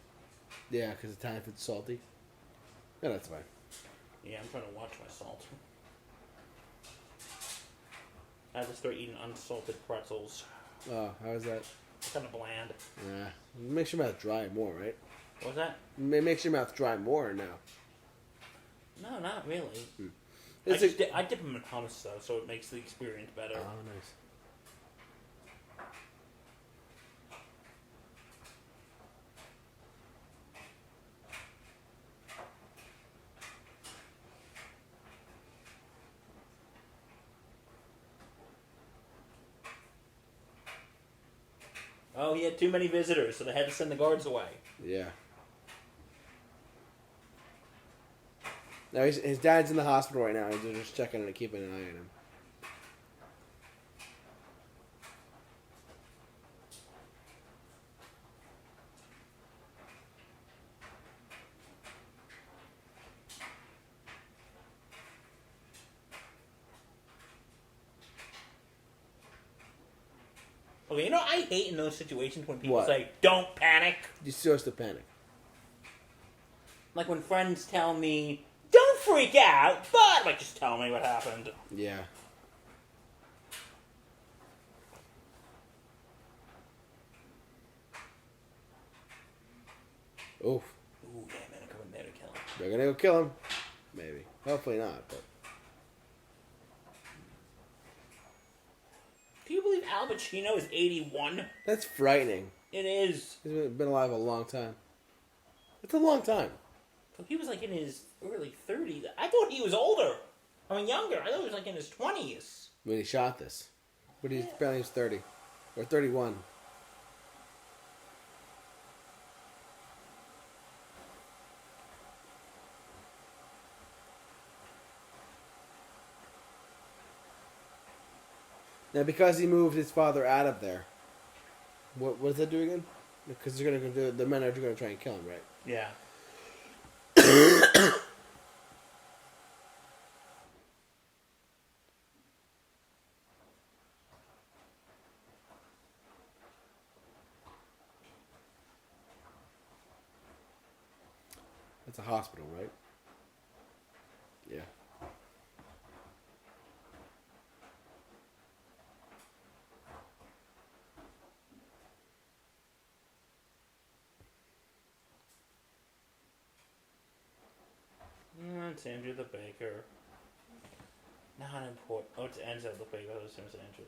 Yeah, because Italian food's salty. No, that's fine. Yeah, I'm trying to watch my salt. I have to start eating unsalted pretzels. Oh, how is that? It's kind of bland. Yeah. Makes your mouth dry more, right? What was that? It makes your mouth dry more now. No, not really. I dip them in hummus, though, so it makes the experience better. Oh, nice. Oh, he had too many visitors, so they had to send the guards away. Yeah. Now his dad's in the hospital right now. They're just checking and keeping an eye on him. Okay, I hate in those situations when people What? say, "Don't panic." You're supposed to panic. Like when friends tell me, "Don't freak out," but like just tell me what happened. Yeah. Oof. Ooh, yeah, man, I come in there to kill him. They're gonna go kill him. Maybe. Hopefully not, but. Do you believe Al Pacino is 81? That's frightening. It is. He's been alive a long time. It's a long time. So he was like in his early 30s. I thought he was older. I mean, younger. I thought he was like in his 20s. When he shot this. But he's apparently he was 30. Or 31. Now, because he moved his father out of there, what does that do again? Because they're gonna do the men are gonna try and kill him, right? Yeah. It's a hospital, right? Yeah. It's Andrew the Baker. Not important. Oh, it's Enzo the Baker. It's Andrew.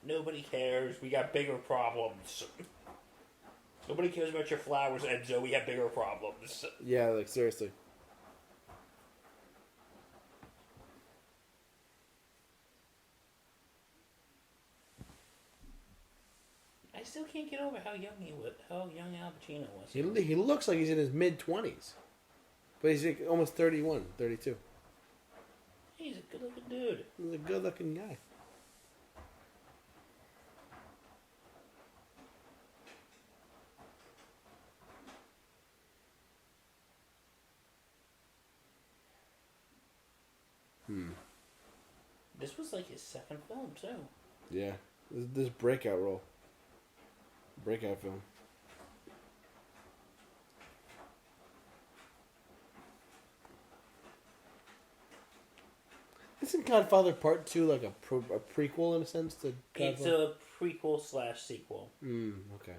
Nobody cares. We got bigger problems. Nobody cares about your flowers, Enzo. We have bigger problems. Yeah, like seriously. I still can't get over how young Al Pacino was. He looks like he's in his mid-20s. But he's like almost 31, 32. He's a good-looking dude. He's a good-looking guy. This was like his second film, too. Yeah. This breakout role. Breakout film. Isn't Godfather Part 2 like a prequel in a sense to Godfather? It's a prequel / sequel. Okay.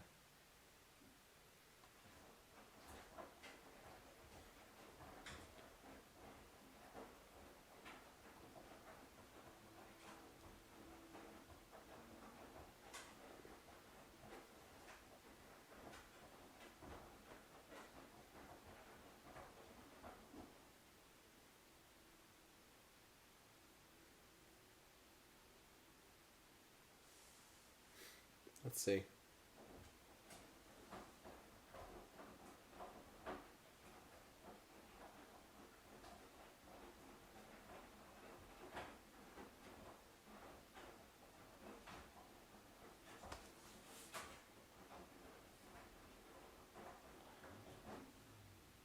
Let's see.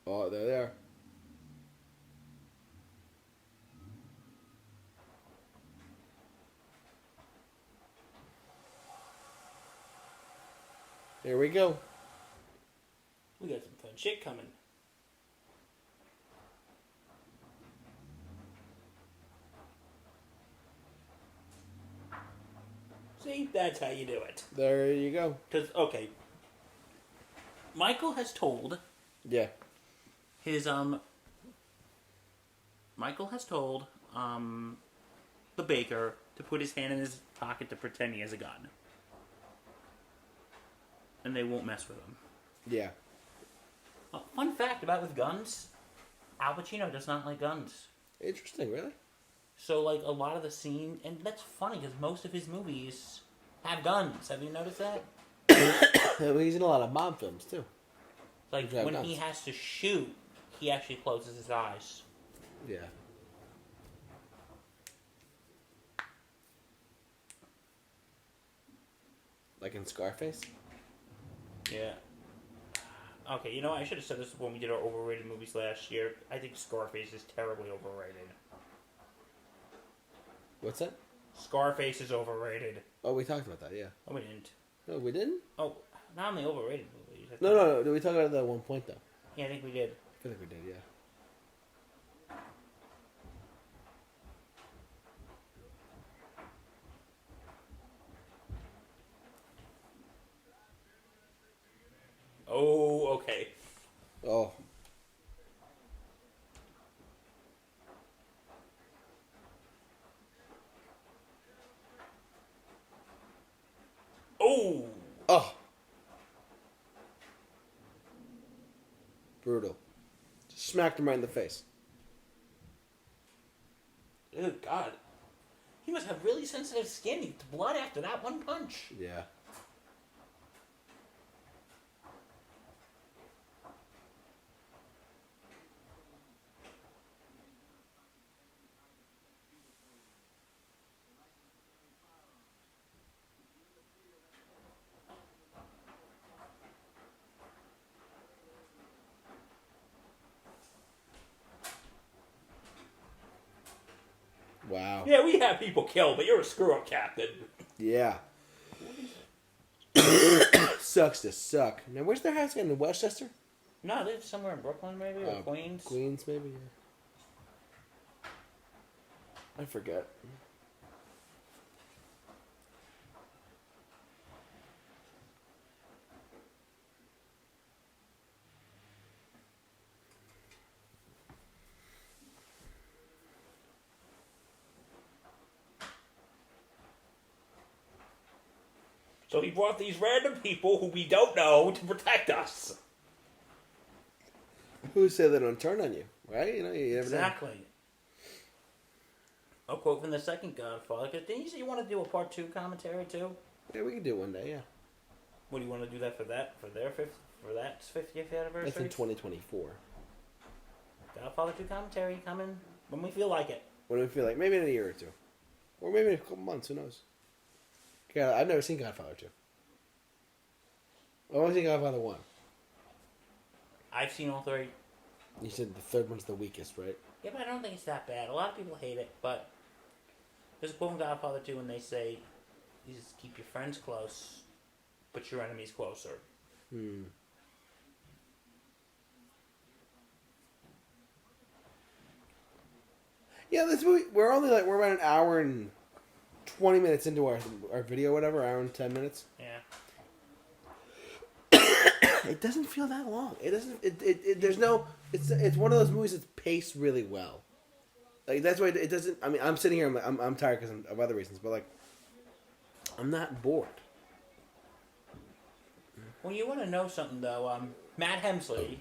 Oh, there they are. Here we go. We got some fun shit coming. See, that's how you do it. There you go. Because, okay, Michael has told Yeah. his, Michael has told, the baker to put his hand in his pocket to pretend he has a gun. And they won't mess with him. Yeah. Fun fact about with guns, Al Pacino does not like guns. Interesting, really? So, like, a lot of the scene, and that's funny because most of his movies have guns. Have you noticed that? He's in a lot of mob films, too. Like, Yeah, when guns. he has to shoot, he actually closes his eyes. Yeah. Like in Scarface? Yeah. Okay, I should have said this when we did our overrated movies last year. I think Scarface is terribly overrated. What's that? Scarface is overrated. Oh, we talked about that, yeah. Oh, we didn't. No, we didn't? Oh, not on the overrated movies. No. Did we talk about that at one point, though? Yeah, I think we did. I feel like we did, yeah. Oh, okay. Oh. Oh! Oh. Brutal. Just smacked him right in the face. Oh, God. He must have really sensitive skin. He gets blood after that one punch. Yeah. Wow. Yeah, we have people killed, but you're a screw-up captain. Yeah. Sucks to suck. Now, where's their house again? In Westchester? No, they're somewhere in Brooklyn, maybe, or Queens. Queens, maybe, yeah. I forget. So he brought these random people who we don't know to protect us. Who said they don't turn on you, right? You know, you never know. Exactly. A quote from the second Godfather. Because didn't you say you want to do a part 2 commentary too? Yeah, we can do it one day, yeah. What do you want to do that for? That 50th anniversary? That's in 2024. Godfather 2 commentary coming when we feel like it. When we feel like, maybe in a year or two. Or maybe in a couple months, who knows? Yeah, I've never seen Godfather 2. I've only seen Godfather 1. I've seen all 3. You said the third one's the weakest, right? Yeah, but I don't think it's that bad. A lot of people hate it, but there's a quote in Godfather 2 when they say, you just keep your friends close, but your enemies closer. Hmm. Yeah, this movie, we're about an hour and 20 minutes into our video, whatever, hour and 10 minutes. Yeah. It doesn't feel that long. It doesn't, there's no, it's one of those movies that's paced really well. Like, that's why it doesn't, I mean, I'm sitting here, I'm tired because of other reasons, but like, I'm not bored. Well, you want to know something though, Matt Hemsley,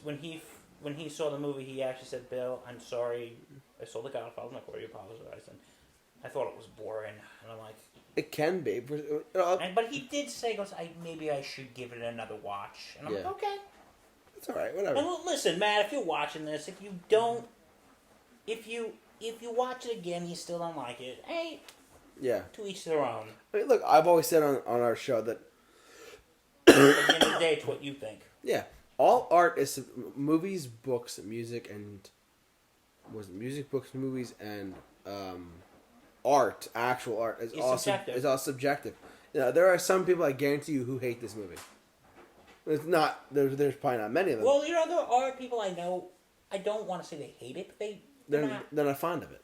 when he saw the movie, he actually said, "Bill, I'm sorry, I saw The Godfather, I'm not going to apologize, and I thought it was boring," and I'm like, it can be, but he did say, "Goes, maybe I should give it another watch," and I'm like, okay, it's all right, whatever. And listen, Matt, if you're watching this, if you don't, if you watch it again, you still don't like it, hey, yeah, to each their own. I mean, look, I've always said on our show that at the end of the day, it's what you think. Yeah. All art is movies, books, music, and music, books, movies, and art. Actual art is all subjective. You know, there are some people, I guarantee you, who hate this movie. It's not. There's probably not many of them. Well, you know, there are people I know. I don't want to say they hate it, but they're not fond of it.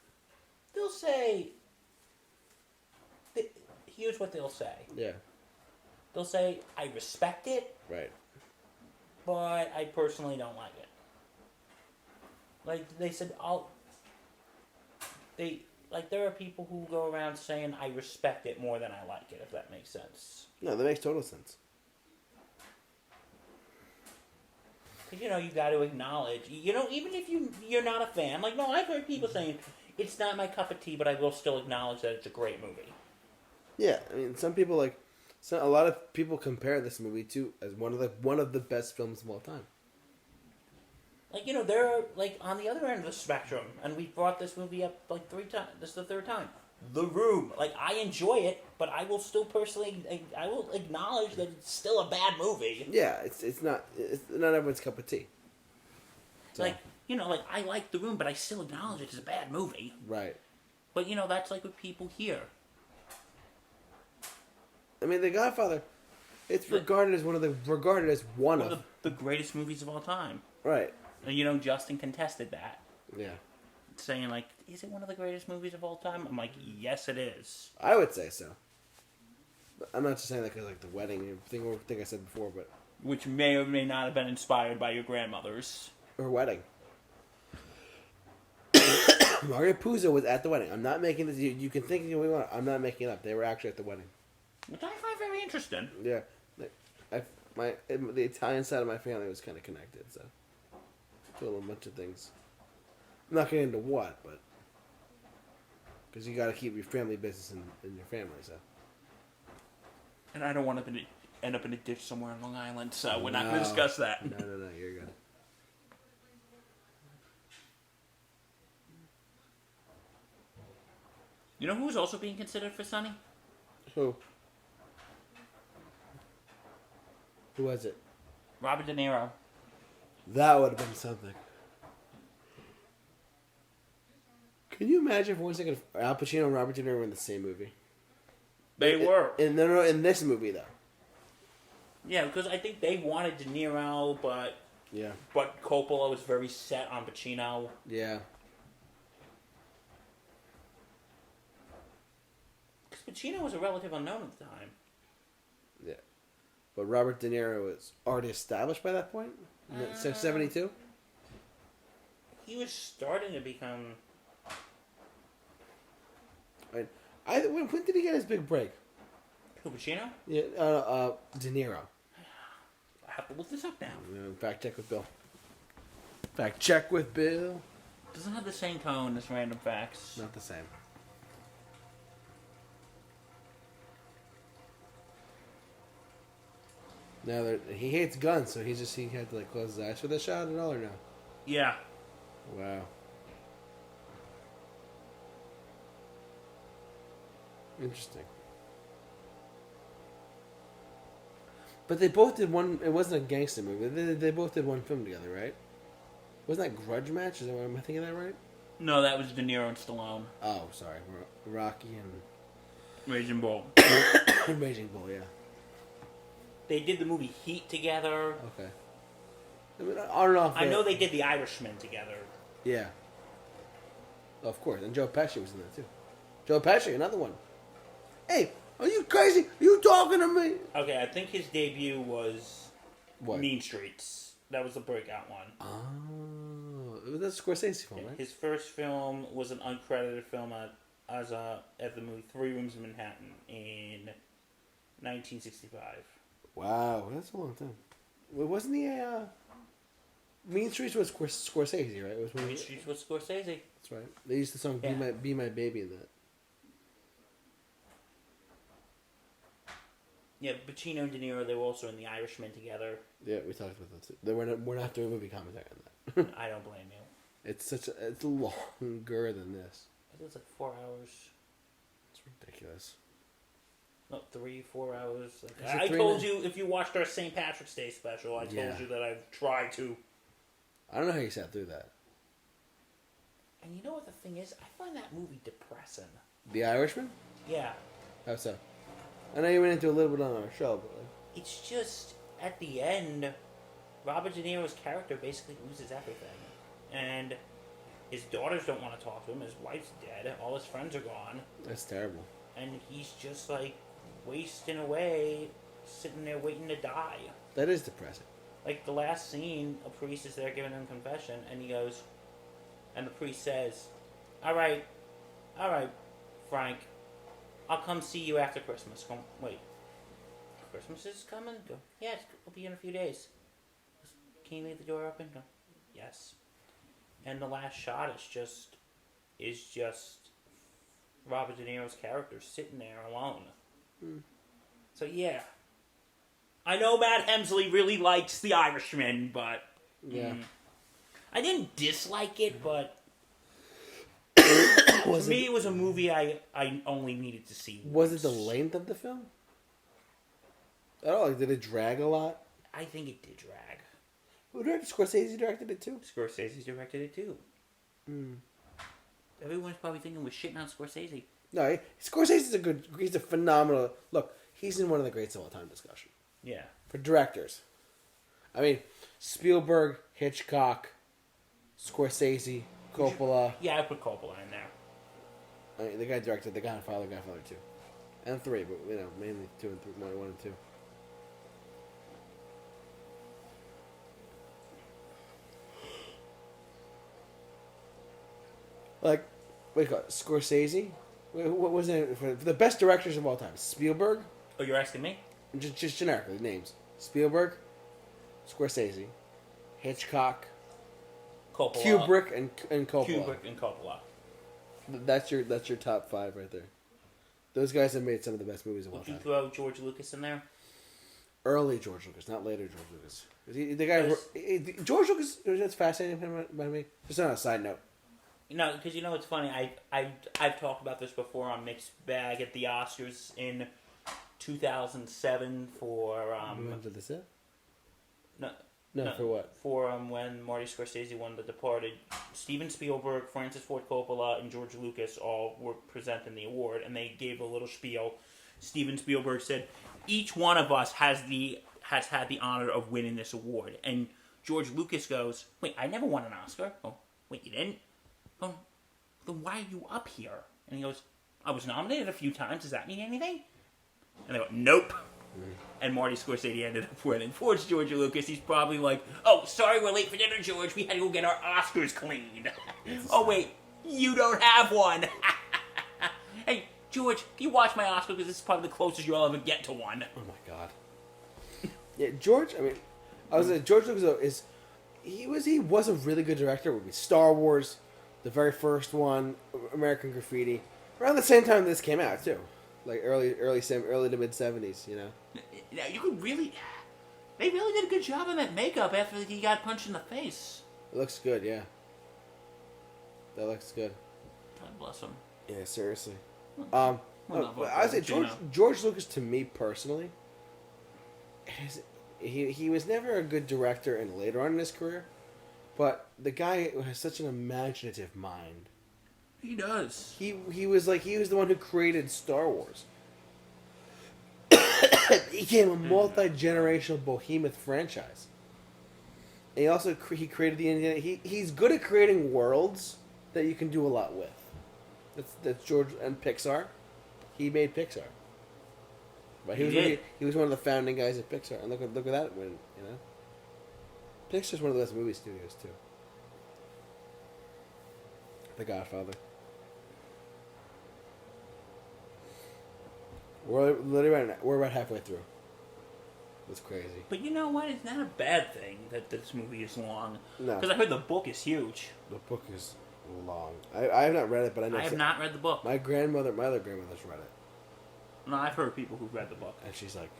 They'll say. Here's what they'll say. Yeah. They'll say, "I respect it." Right. But I personally don't like it. Like they said, there are people who go around saying I respect it more than I like it. If that makes sense. No, that makes total sense. Because you got to acknowledge, even if you're not a fan. Like, no, I've heard people saying it's not my cup of tea, but I will still acknowledge that it's a great movie. Yeah, I mean, some people a lot of people compare this movie to as one of the best films of all time. Like, they're on the other end of the spectrum, and we brought this movie up 3 times. This is the 3rd time. The Room. Like, I enjoy it, but I will still personally, I will acknowledge that it's still a bad movie. Yeah, it's not everyone's cup of tea. So. I like The Room, but I still acknowledge it as a bad movie. Right. But that's like what people hear. I mean, The Godfather, it's regarded as one of the greatest movies of all time. Right. And Justin contested that. Yeah. Saying like, is it one of the greatest movies of all time? I'm like, yes, it is. I would say so. But I'm not just saying that because like the wedding thing I said before, but Which may or may not have been inspired by your grandmother's. her wedding. Mario Puzo was at the wedding. I'm not making this. You can think what you want. I'm not making it up. They were actually at the wedding. Which I find very interesting. Yeah, the Italian side of my family was kind of connected, so to a bunch of things. I'm not getting into what, but because you got to keep your family business in your family, so. And I don't want to end up in a ditch somewhere on Long Island, so we're not going to discuss that. No, you're good. You know who's also being considered for Sonny? Who? Who was it? Robert De Niro. That would have been something. Can you imagine for one second if Al Pacino and Robert De Niro were in the same movie? They were. No, in this movie, though. Yeah, because I think they wanted De Niro, but Coppola was very set on Pacino. Yeah. Because Pacino was a relative unknown at the time. Yeah. But Robert De Niro was already established by that point? 72? He was starting to become... When did he get his big break? Who, Pacino? Yeah, De Niro. I have to look this up now. Fact check with Bill. Fact check with Bill. Doesn't have the same tone as Random Facts. Not the same. Now he hates guns, so he had to close his eyes for the shot and all, or no? Yeah. Wow. Interesting. But they both did one. It wasn't a gangster movie. They both did one film together, right? Wasn't that Grudge Match? Am I thinking that right? No, that was De Niro and Stallone. Oh, sorry. Rocky and Raging Bull. Raging Bull, yeah. They did the movie Heat together. Okay. I mean, on and off. I know they did The Irishman together. Yeah. Of course, and Joe Pesci was in that too. Joe Pesci, another one. Hey, are you crazy? Are you talking to me? Okay, I think his debut was What? Mean Streets. That was the breakout one. Oh, that's a Scorsese film, right? His first film was an uncredited film at the movie Three Rooms in Manhattan in 1965. Wow, that's a long time. Wasn't he Mean Streets was Scorsese, right? It was Mean Streets was Scorsese. That's right. They used the song "Be My Baby" in that. Yeah, Pacino and De Niro, they were also in The Irishman together. Yeah, we talked about that too. We're not doing movie commentary on that. I don't blame you. It's longer than this. It was like 4 hours. It's ridiculous. No, 3-4 hours. Is I it told you, if you watched our St. Patrick's Day special, I told Yeah. you that I've tried to. I don't know how you sat through that. And you know what the thing is? I find that movie depressing. The Irishman? Yeah. How so? I know you went into a little bit on our show, but It's just, at the end, Robert De Niro's character basically loses everything. And his daughters don't want to talk to him, his wife's dead, all his friends are gone. that's terrible. And he's just like wasting away, sitting there waiting to die. That is depressing. Like the last scene, a priest is there giving him confession, and he goes, and the priest says, all right, Frank, I'll come see you after Christmas. Go, wait, Christmas is coming? Go, yeah, it'll be in a few days. Can you leave the door open? Go, yes. And the last shot is just Robert De Niro's character sitting there alone. So yeah, I know Matt Hemsley really likes The Irishman, but Yeah. I didn't dislike it, but Was for me it was a movie I only needed to see Was once. it the length of the film? At all? Did it drag a lot? I think it did drag. Who directed? Scorsese directed it too? Scorsese directed it too. everyone's probably thinking we're shitting on Scorsese. No, Scorsese's he's a phenomenal. Look, he's in one of the greats of all time discussion. Yeah. For directors. I mean, Spielberg, Hitchcock, Scorsese, Coppola. Yeah, I put Coppola in there. I mean, the guy directed The Godfather, Godfather 2. And 3, but, mainly 2 and 3, 1 and 2. Like, what do you call it? Scorsese? What was it? For the best directors of all time? Spielberg? Oh, you're asking me? Just generically, names. Spielberg, Scorsese, Hitchcock, Coppola. Kubrick, and Coppola. Kubrick and Coppola. That's your top 5 right there. Those guys have made some of the best movies of all Would you time. throw George Lucas in there? Early George Lucas, not later George Lucas. The guy George Lucas. That's fascinating by me. Just on a side note. No, because you know what's funny. I've talked about this before on Mixed Bag at the Oscars in 2007 for When did this hit? No, for what? For when Marty Scorsese won The Departed, Steven Spielberg, Francis Ford Coppola, and George Lucas all were presenting the award, and they gave a little spiel. Steven Spielberg said, "Each one of us has had the honor of winning this award," and George Lucas goes, "Wait, I never won an Oscar." "Oh, wait, you didn't? Oh, then why are you up here?" And he goes, "I was nominated a few times. Does that mean anything?" And they go, "Nope." And Marty Scorsese ended up winning. For George Lucas, he's probably like, "Oh, sorry, we're late for dinner, George. We had to go get our Oscars cleaned." "Oh, wait, you don't have one." "Hey, George, can you watch my Oscar? Because this is probably the closest you'll ever get to one." Oh my god. Yeah, George. I mean, George Lucas he was a really good director. It would be Star Wars, the very first one, American Graffiti, around the same time this came out too, like early to mid '70s. Now, you could really... They really did a good job on that makeup after he got punched in the face. It looks good, yeah. That looks good. God bless him. Yeah, seriously. Well, I say George Lucas, to me personally, he was never a good director, and later on in his career, but the guy has such an imaginative mind. He does. He was the one who created Star Wars. He became a multi-generational behemoth franchise. And he also created the Indiana. He's good at creating worlds that you can do a lot with. That's George and Pixar. He made Pixar. But he was one of the founding guys at Pixar, and look at that win. Pixar's one of the best movie studios too. The Godfather. We're about halfway through. That's crazy. But you know what? It's not a bad thing that this movie is long. No. Because I heard the book is huge. The book is long. I have not read it, but I know. I have not read the book. My other grandmother's read it. No, I've heard people who've read the book. And she's like...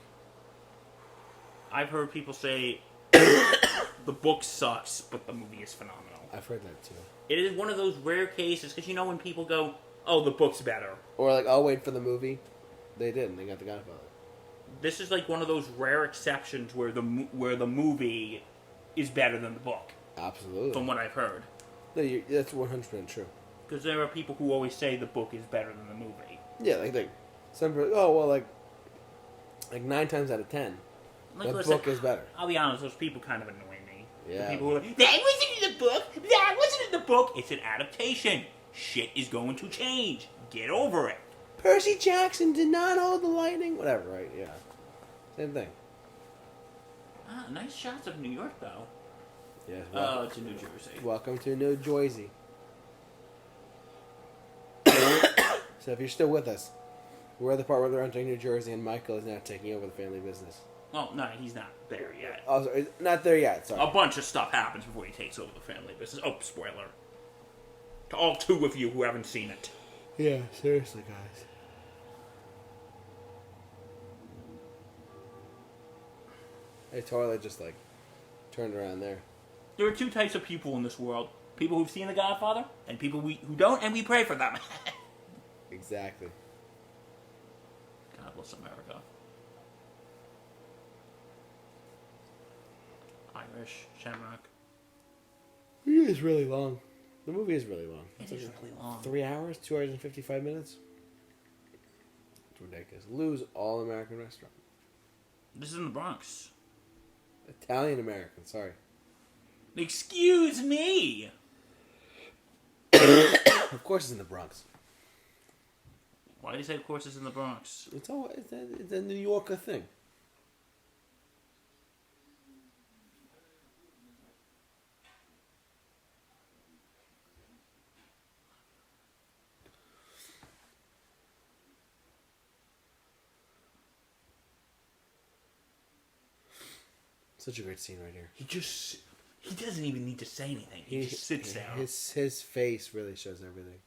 I've heard people say the book sucks, but the movie is phenomenal. I've heard that too. It is one of those rare cases, because when people go, "Oh, the book's better." Or like, I'll wait for the movie. They didn't. They got The Godfather. This is like one of those rare exceptions where the movie is better than the book. Absolutely. From what I've heard. No, that's 100% true. Because there are people who always say the book is better than the movie. Yeah, like some people, oh well, like 9 times out of 10, the book is better. I'll be honest, those people kind of annoy me. Yeah. The people who are like, "That wasn't in the book. That wasn't in the book." It's an adaptation. Shit is going to change. Get over it. Percy Jackson did not hold the lightning. Whatever, right? Yeah. Same thing. Nice shots of New York, though. Yeah. To New Jersey. Welcome to New Jersey. So if you're still with us, we're at the part where they're entering New Jersey, and Michael is now taking over the family business. Oh, no, he's not there yet. Also, not there yet. Sorry. A bunch of stuff happens before he takes over the family business. Oh, spoiler. To all 2 of you who haven't seen it. Yeah, seriously, guys. Hey, toilet just turned around there. There are 2 types of people in this world. People who've seen The Godfather, and people who don't, and we pray for them. Exactly. God bless America. Irish, Shamrock. It is really long. The movie is really long. It is really long. 3 hours, 2 hours and 55 minutes. It's ridiculous. Lou's All American Restaurant. This is in the Bronx. Italian American. Sorry. Excuse me. Of course, it's in the Bronx. Why do you say, of course, it's in the Bronx? It's a New Yorker thing. Such a great scene right here. He doesn't even need to say anything. He just sits down. His face really shows everything.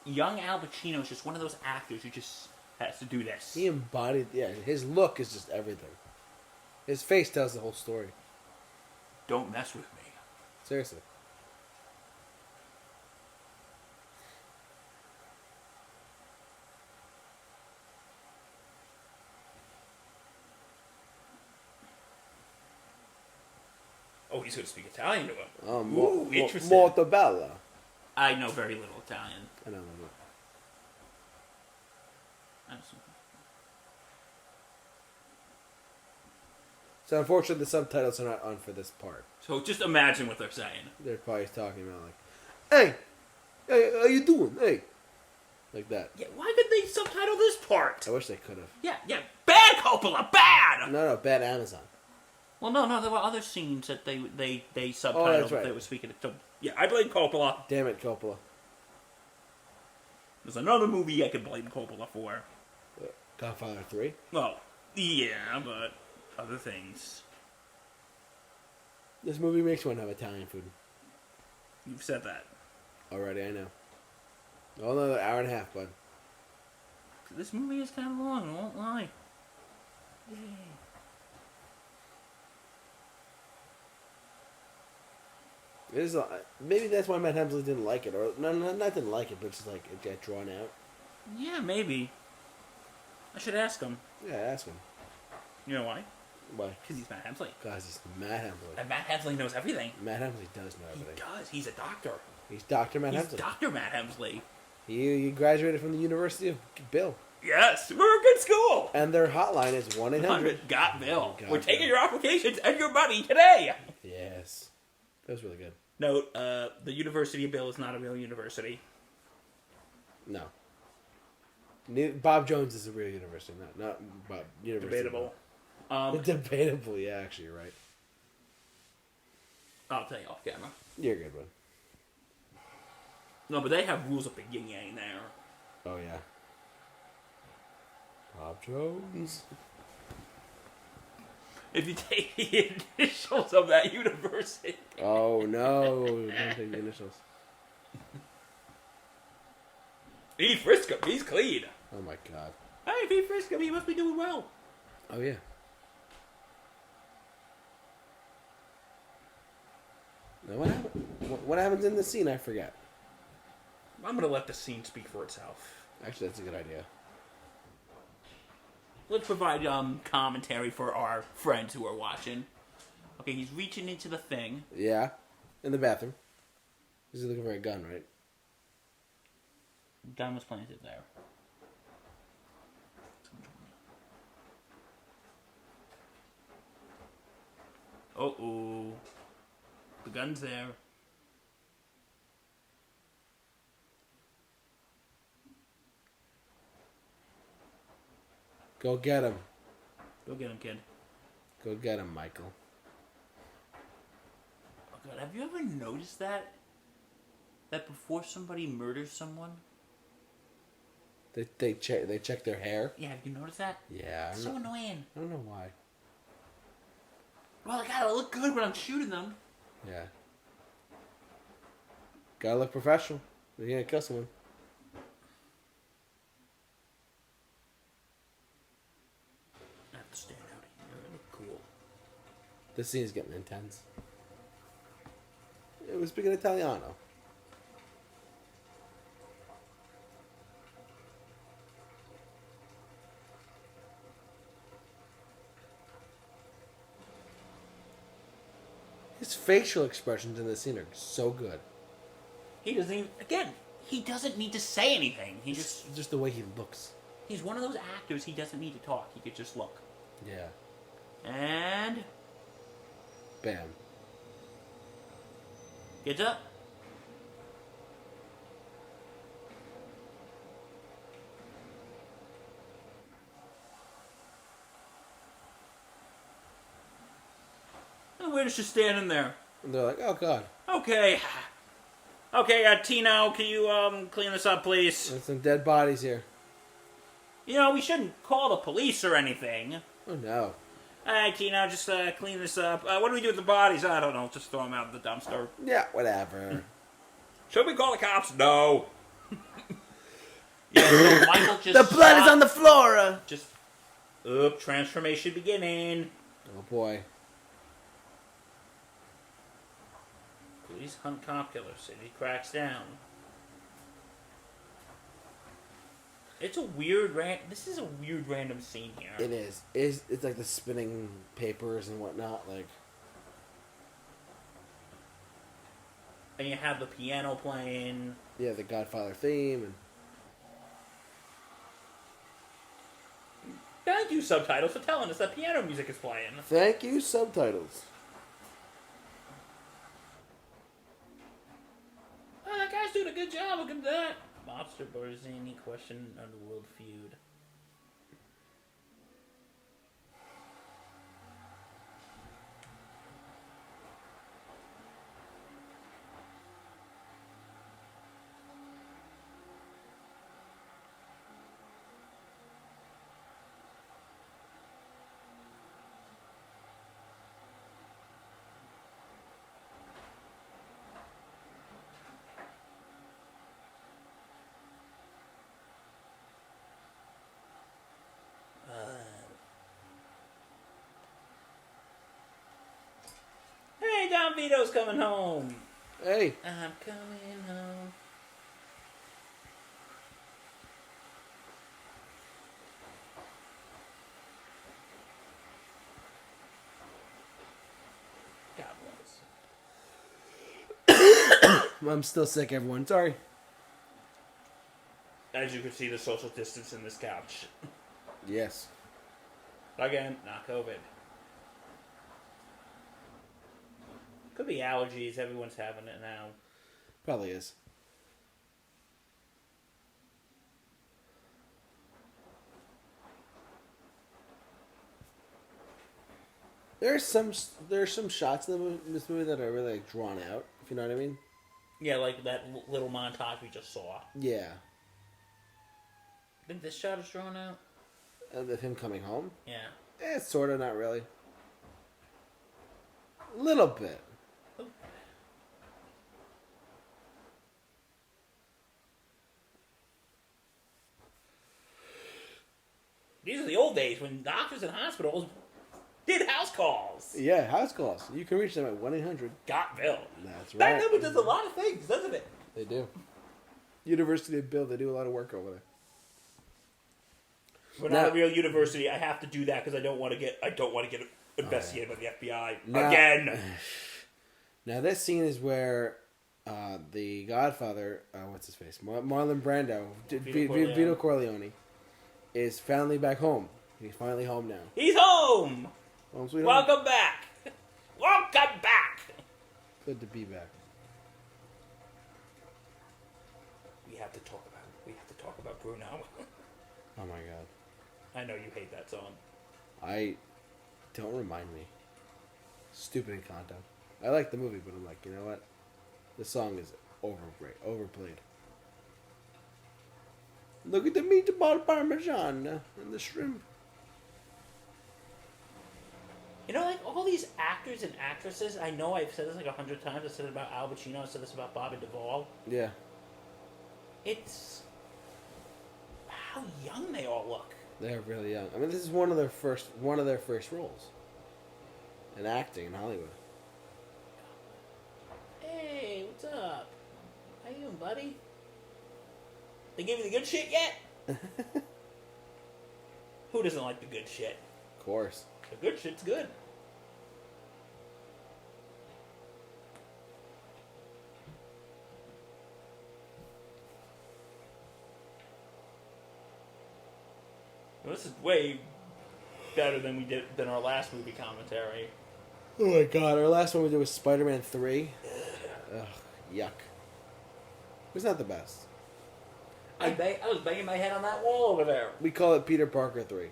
Young Al Pacino is just one of those actors who just has to do this. He embodied, his look is just everything. His face tells the whole story. Don't mess with me. Seriously. Oh, he's going to speak Italian to him. Ooh, interesting. Molto bella. I know very little Italian. I know. So unfortunately, the subtitles are not on for this part. So just imagine what they're saying. They're probably talking about like, hey, how you doing? Hey, like that. Yeah, why could they subtitle this part? I wish they could have. Yeah, bad Coppola, bad! No, bad Amazon. Well, no, there were other scenes that they subtitled. Oh, that's right. They were speaking to. Yeah, I blame Coppola. Damn it, Coppola. There's another movie I could blame Coppola for. Godfather 3? Well, yeah, but other things. This movie makes one have Italian food. You've said that. Already, I know. Oh, another hour and a half, bud. This movie is kind of long, I won't lie. Yay. Maybe that's why Matt Hemsley didn't like it. Or, no, not didn't like it, but just like it got drawn out. Yeah, maybe. I should ask him. Yeah, ask him. You know why? Why? Because he's Matt Hemsley. Because he's Matt Hemsley. And Matt Hemsley knows everything. Matt Hemsley does know everything. He does. He's a doctor. He's Dr. Matt He's Hemsley. Dr. Matt Hemsley. He graduated from the University of Bill. Yes, we're a good school. And their hotline is 1-800. Got Bill. Got We're taking Bill. your applications and your money today. Yes. That was really good. Note, the University of Bill is not a real university. No. Bob Jones is a real university, not Bob. University Debatable. Debatable, yeah, actually, you're right. I'll tell you off camera. You're a good one. No, but they have rules of the yin yang there. Oh, yeah. Bob Jones. If you take the initials of that university. Oh, no. Don't take the initials. He frisked him. He's clean. Oh, my God. Hey, if he frisked him, he must be doing well. Oh, yeah. Now, what happens in the scene? I forget. I'm going to let the scene speak for itself. Actually, that's a good idea. Let's provide commentary for our friends who are watching. Okay, he's reaching into the thing. Yeah. In the bathroom. He's looking for a gun, right? Gun was planted there. Uh-oh. The gun's there. Go get him. Go get him, kid. Go get him, Michael. Oh, God, have you ever noticed that? That before somebody murders someone? They check their hair? Yeah, have you noticed that? Yeah. It's so annoying. I don't know why. Well, I gotta look good when I'm shooting them. Yeah. Gotta look professional. You're gonna kill someone. I have to stand out here. I look cool. This scene's getting intense. It was speaking Italiano. His facial expressions in this scene are so good. He doesn't even... Again, he doesn't need to say anything. He Just the way he looks. He's one of those actors, he doesn't need to talk. He could just look. Yeah. And... Bam. Gets up. And we're just standing there. And they're like, oh, God. Okay. Okay, Tino, can you clean this up, please? There's some dead bodies here. You know, we shouldn't call the police or anything. Oh, no. Hey, Tino, just clean this up. What do we do with the bodies? I don't know. Just throw them out of the dumpster. Yeah, whatever. Should we call the cops? No. Yeah, so Michael just The blood is on the floor! Just, transformation beginning. Oh, boy. Police hunt cop killer. City cracks down. It's a weird This is a weird random scene here. It is. It's like the spinning papers and whatnot. Like, And you have the piano playing. yeah, the Godfather theme. And Thank you, subtitles, for telling us that piano music is playing. thank you, subtitles. Oh, that guy's doing a good job. Look at that. Mobster Barzini question underworld feud. Hey, Don Vito's coming home. Hey. I'm coming home. God bless. I'm still sick, everyone. Sorry. As you can see, the social distance in this couch. Yes. Again, not COVID. Could be allergies. Everyone's having it now. Probably is. There's some shots in this movie that are really like, drawn out. If you know what I mean. Yeah, like that little montage we just saw. Yeah. I think this shot is drawn out. Of him coming home. Yeah. Sort of, not really. A little bit. Oh. These are the old days when doctors and hospitals did house calls. Yeah, house calls. You can reach them at 1-800. Got Bill. That's right. That number does a lot of things, doesn't it? They do. University of Bill, they do a lot of work over there. We're not a real university. I have to do that because I don't want to get investigated by the FBI again. Now this scene is where the Godfather, what's his face, Marlon Brando, Vito Corleone, is finally back home. He's finally home now. He's home. Home sweet home. Welcome back. Welcome back. Good to be back. We have to talk about Bruno. Oh my God. I know you hate that song. Don't remind me. Stupid Encanto. I like the movie, but I'm like, you know what? The song is overplayed. Look at the meatball parmesan and the shrimp. You know, like all these actors and actresses, I know I've said this like 100 times. I said it about Al Pacino. I said this about Bobby Duvall. Yeah. It's how young they all look. They're really young. I mean, this is one of their first roles in acting in Hollywood. Hey, what's up? How you doing, buddy? They give you the good shit yet? Who doesn't like the good shit? Of course. The good shit's good. Well, this is way better than our last movie commentary. Oh my god, our last one we did was Spider-Man 3. Ugh, yuck. It was not the best. I was banging my head on that wall over there. We call it Peter Parker 3.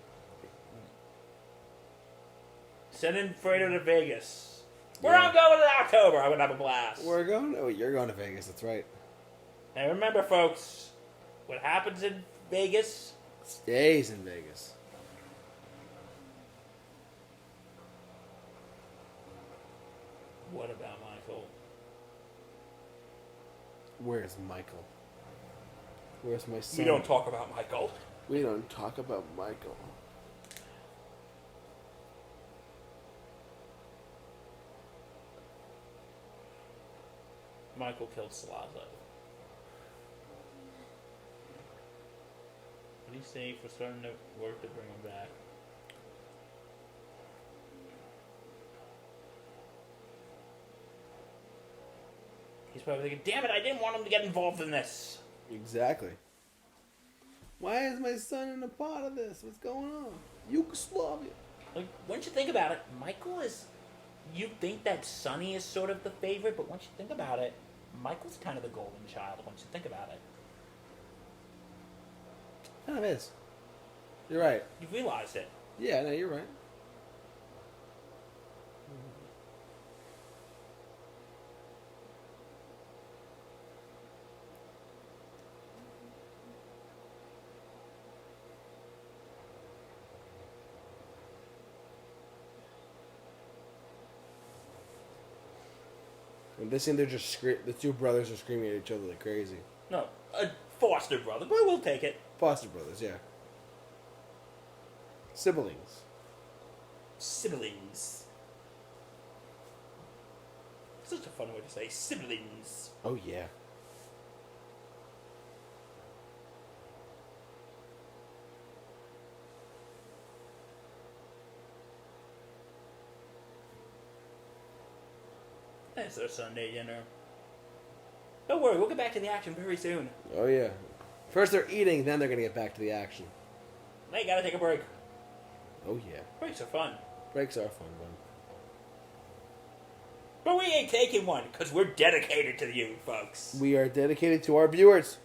Sending Fredo to Vegas. Where I'm going in October, I would have a blast. We're going? Oh, you're going to Vegas, that's right. And remember, folks, what happens in Vegas stays in Vegas. What about Michael? Where's Michael? Where's my son? We don't talk about Michael. We don't talk about Michael. Michael killed Salaza. What do you say for starting to work to bring him back? He's probably thinking, damn it, I didn't want him to get involved in this. Exactly. Why is my son in a part of this? What's going on? Yugoslavia. Like, once you think about it, Michael is... You think that Sonny is sort of the favorite, but once you think about it, Michael's kind of the golden child, once you think about it. Kind of is. You're right. You realize it. Yeah, no, you're right. And this scene, they're just the two brothers are screaming at each other like crazy. No, a foster brother, but we'll take it. Foster brothers, yeah. Siblings. Siblings. Such a fun way to say siblings. Oh, yeah. That's their Sunday dinner. Don't worry, we'll get back to the action very soon. Oh, yeah. First they're eating, then they're going to get back to the action. They gotta take a break. Oh, yeah. Breaks are fun. Breaks are fun, man. But we ain't taking one, because we're dedicated to you, folks. We are dedicated to our viewers.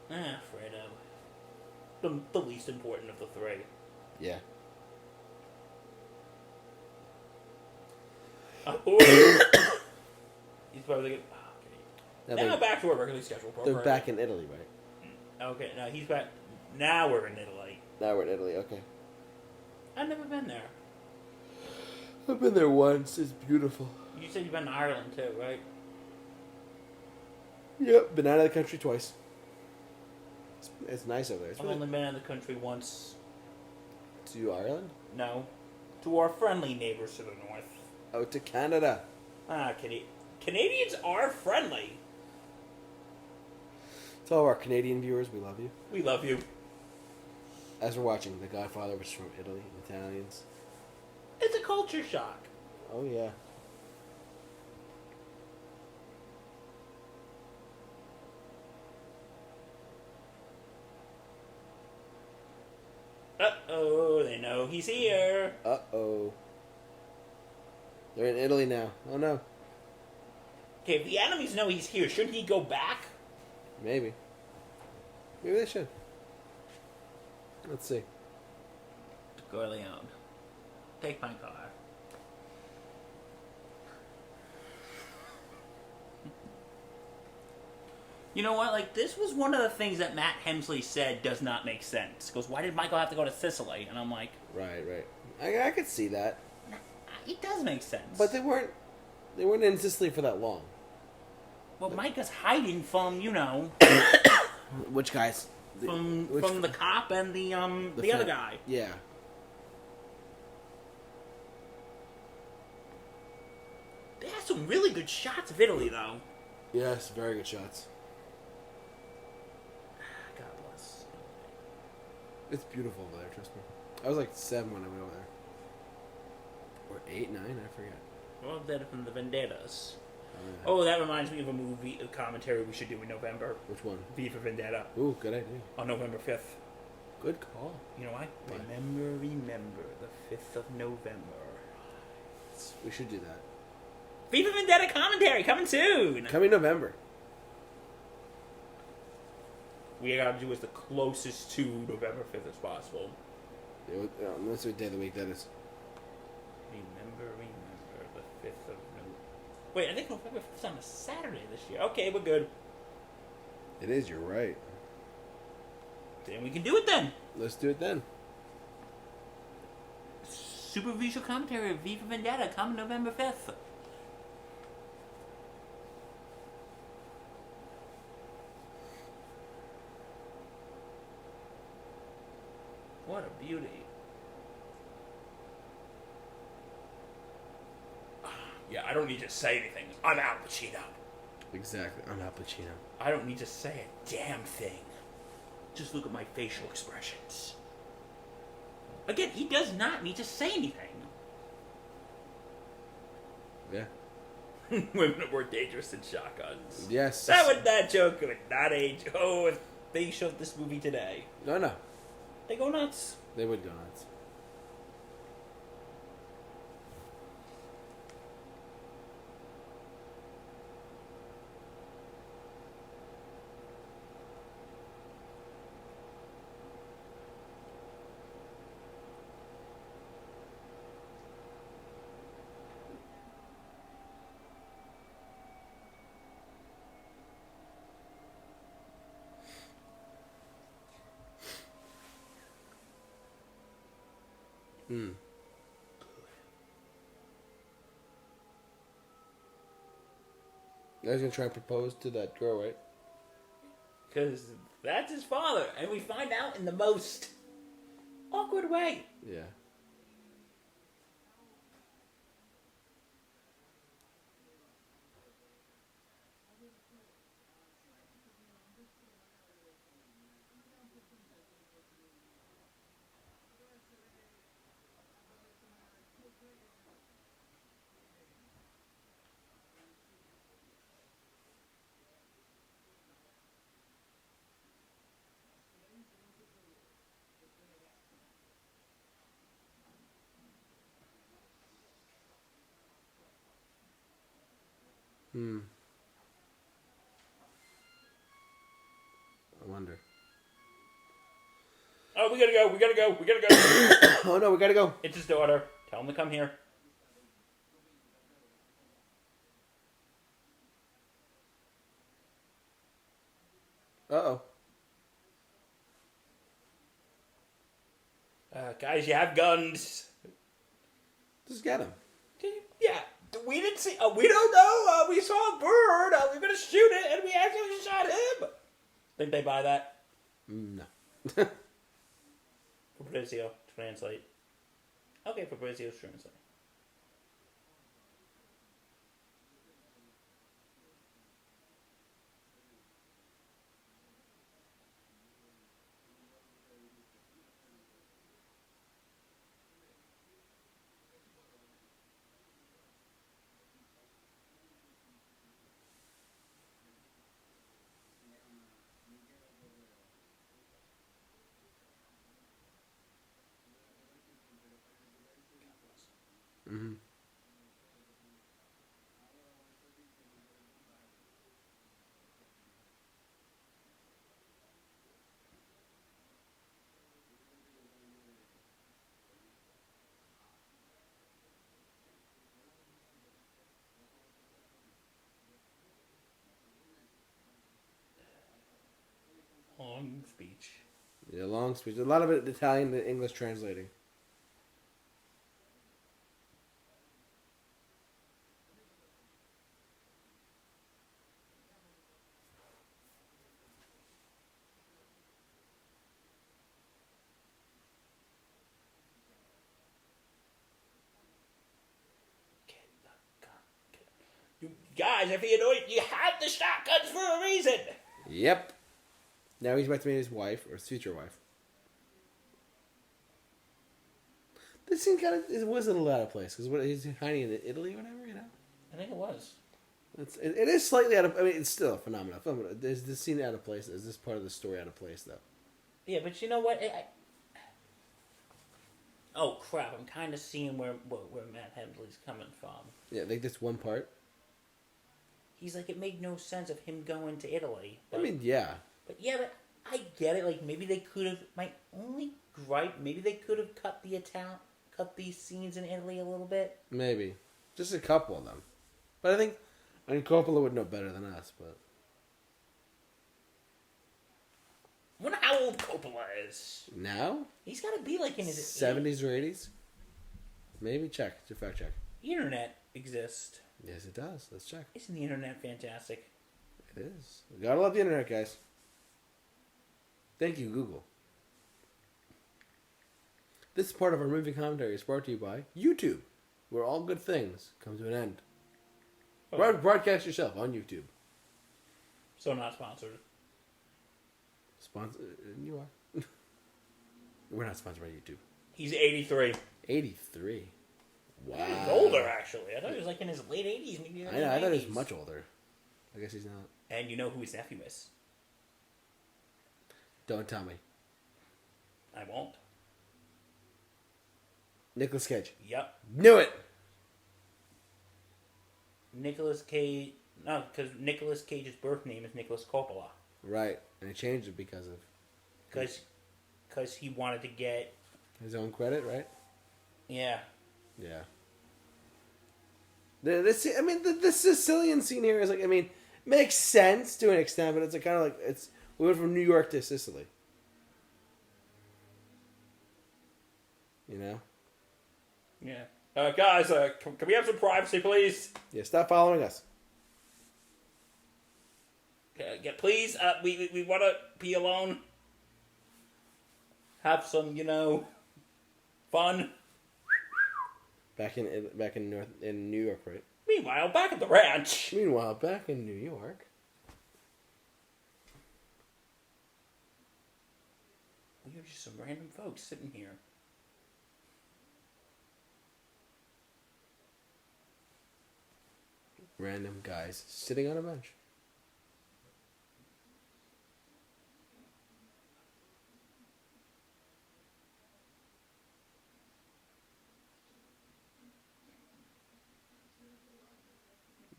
Ah, Fredo. The least important of the three. Yeah. He's probably thinking, okay. Now Now back to our regularly scheduled program. they're back in Italy, right? Okay, now he's back. Now we're in Italy. Now we're in Italy, okay. I've never been there. I've been there once. It's beautiful. You said you've been to Ireland too, right? Yep, been out of the country twice. It's nice over there. It's I've really... only been in the country once. To Ireland? No. To our friendly neighbors to the north. Oh, to Canada. Ah, Canadians are friendly. To all of our Canadian viewers, we love you. We love you. As we're watching, The Godfather, which is from Italy, Italians. It's a culture shock. Oh, yeah. Uh-oh, they know he's here. Uh-oh. They're in Italy now. Oh, no. Okay, if the enemies know he's here, shouldn't he go back? Maybe. Maybe they should. Let's see. Corleone. Take my car. You know what? Like, this was one of the things that Matt Hemsley said does not make sense. He goes, why did Michael have to go to Sicily? And I'm like... Right. I could see that. It does make sense. But they weren't in Sicily for that long. Well, Micah's hiding from, you know... Which guys? From the cop and the other guy. Yeah. They have some really good shots of Italy, though. Yes, very good shots. God bless. It's beautiful over there, trust me. I was like 7 when I went over there. Or 8, 9, I forget. Well, they're from the Vendettas. Oh, that reminds me of a movie, a commentary we should do in November. Which one? V for Vendetta. Ooh, good idea. On November 5th. Good call. You know why? Why? Remember, the 5th of November. We should do that. V for Vendetta commentary coming soon. Coming November. We gotta do as the closest to November 5th as possible. What's the day of the week that is? Remember, the 5th of November. Wait, I think November 5th is on a Saturday this year. Okay, we're good. It is, you're right. Then we can do it then. Let's do it then. Super Review commentary of V for Vendetta coming November 5th. What a beauty. Yeah, I don't need to say anything. I'm Al Pacino. Exactly. I'm Al Pacino. I don't need to say a damn thing. Just look at my facial expressions. Again, he does not need to say anything. Yeah. Women are more dangerous than shotguns. Yes. That joke would not age. Oh, if they showed this movie today, No. they go nuts. They would go nuts. Hmm. I was gonna try and propose to that girl, right? Because that's his father, and we find out in the most awkward way. Yeah. Hmm. I wonder. Oh, we gotta go. Oh no, we gotta go. It's his daughter. Tell him to come here. Uh-oh. Guys, you have guns. Just get him. Yeah, we didn't see. We don't know. We saw a bird. We're gonna shoot it, and we actually shot him. Think they buy that? No. Fabrizio, translate. Okay, Fabrizio's translate. Mm-hmm. Long speech. Yeah, long speech. A lot of it Italian to English translating. You guys, if you know it, you have the shotguns for a reason. Yep. Now he's about to meet his wife, or his future wife. This scene kind of was a little out of place, because he's hiding in Italy or whatever, you know? I think it was. It is slightly out of. I mean, it's still a phenomenal film. Is this scene out of place? Is this part of the story out of place though? Yeah, but you know what? Oh crap! I'm kind of seeing where Matt Hemsley's coming from. Yeah, I think this one part. He's like, it made no sense of him going to Italy. I mean, yeah. But I get it. Like maybe they could have. My only gripe, maybe they could have cut these scenes in Italy a little bit. Maybe just a couple of them, but I mean, Coppola would know better than us. But I wonder how old Coppola is. now He's got to be like in his 70s or 80s. Maybe check. Do a fact check. The internet exists. Yes, it does. Let's check. Isn't the internet fantastic? It is. We gotta love the internet, guys. Thank you, Google. This part of our movie commentary is brought to you by YouTube, where all good things come to an end. Oh. Broadcast yourself on YouTube. So not sponsored. Sponsor? You are. We're not sponsored by YouTube. He's 83. 83. Wow. He's older, actually. I thought he was like in his late 80s, maybe early 90s. I thought he was much older. I guess he's not. And you know who his nephew is? Don't tell me. I won't. Nicolas Cage. Yep. Knew it! Nicolas Cage... No, because Nicolas Cage's birth name is Nicolas Coppola. Right. And he changed it because of... Because he wanted to get... his own credit, right? Yeah. Yeah. The Sicilian scene here is like, I mean, makes sense to an extent, but it's like kind of like we went from New York to Sicily. You know? Yeah. Guys, can we have some privacy, please? Yeah, stop following us. Please, we want to be alone. Have some, fun. Back in New York, right? Meanwhile, back at the ranch. Meanwhile, back in New York. We are just some random folks sitting here. Random guys sitting on a bench.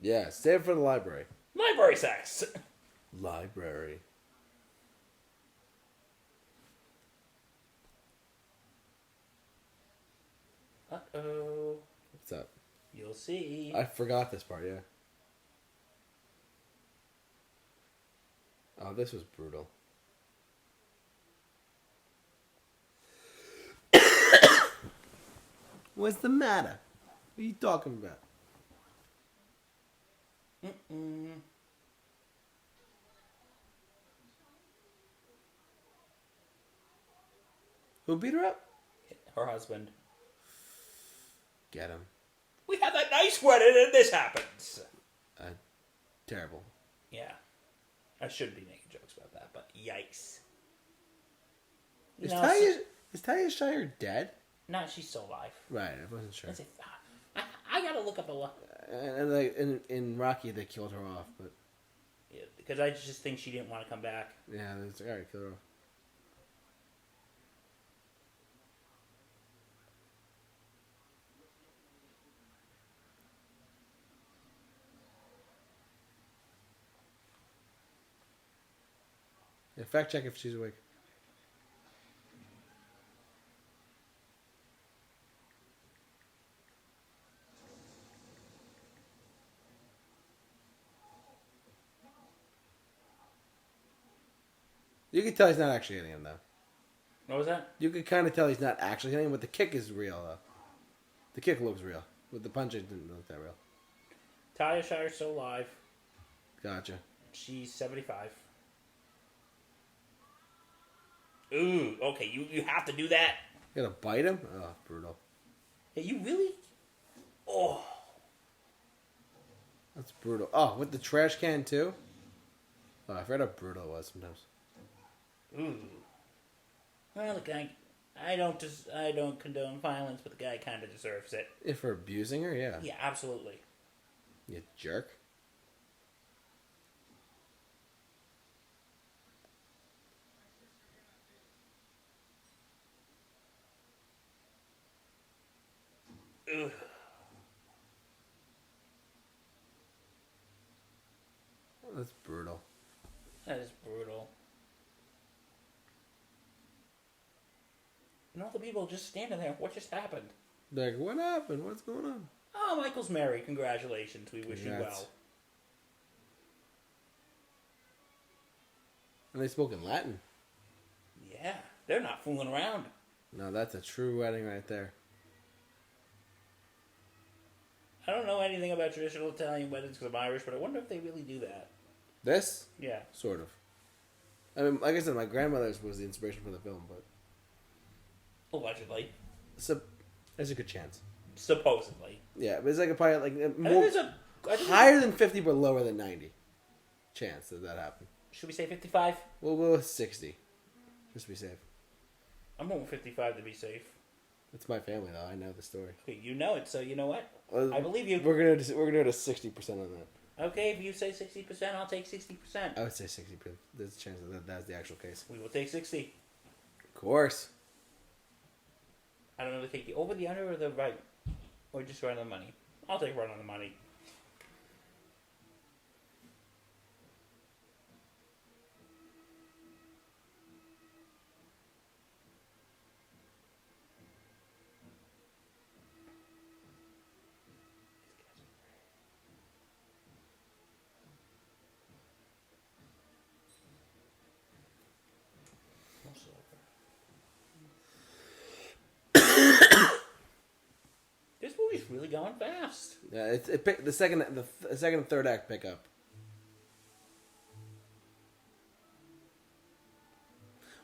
Yeah, save it for the library. Library sex. Library. Uh-oh. What's up? You'll see. I forgot this part, yeah. Oh, this was brutal. What's the matter? What are you talking about? Who beat her up? Her husband. Get him. We had that nice wedding and this happens. Terrible. Yeah. I shouldn't be making jokes about that, but yikes. Is Talia Shire dead? No, she's still alive. Right, I wasn't sure. I gotta look up a lot. And like in Rocky, they killed her off, but Yeah, because I just think she didn't want to come back. yeah, it's like, all right, kill her off. Yeah, fact check if she's awake. You can tell he's not actually hitting him, though. What was that? You can kind of tell he's not actually hitting him, but the kick is real, though. The kick looks real. But the punch didn't look that real. Talia Shire's still alive. Gotcha. She's 75. Ooh, okay, you have to do that. You gotta bite him? Oh, brutal. Hey, you really? Oh. That's brutal. Oh, with the trash can, too? Oh, I forgot how brutal it was sometimes. Ooh. Well, the guy... I don't condone violence, but the guy kind of deserves it. If for abusing her, yeah. Yeah, absolutely. You jerk. Ugh. That's brutal. That is brutal. And all the people just standing there. What just happened? Like, what happened? What's going on? Oh, Michael's married. Congratulations. We wish you Congrats. well. And they spoke in Latin. Yeah, they're not fooling around. No, that's a true wedding right there. I don't know anything about traditional Italian weddings because I'm Irish, but I wonder if they really do that. This? Yeah. Sort of. I mean, like I said, my grandmother's was the inspiration for the film, but... Allegedly. So, there's a good chance. Supposedly. Yeah, but it's like probably like I more, think there's higher than 50, but lower than 90 chance that happen. Should we say 55? We'll go with 60, just to be safe. I'm going with 55 to be safe. It's my family, though. I know the story. Okay, you know it, so you know what? Well, I believe you. We're gonna do it a 60% on that. Okay, if you say 60%, I'll take 60%. I would say 60%. There's a chance that that's the actual case. We will take 60. Of course. I don't know if we take the over, the under, or the right. Or just right on the money. I'll take right on the money. This movie's really going fast. Yeah, it pick, the second and third act pick up.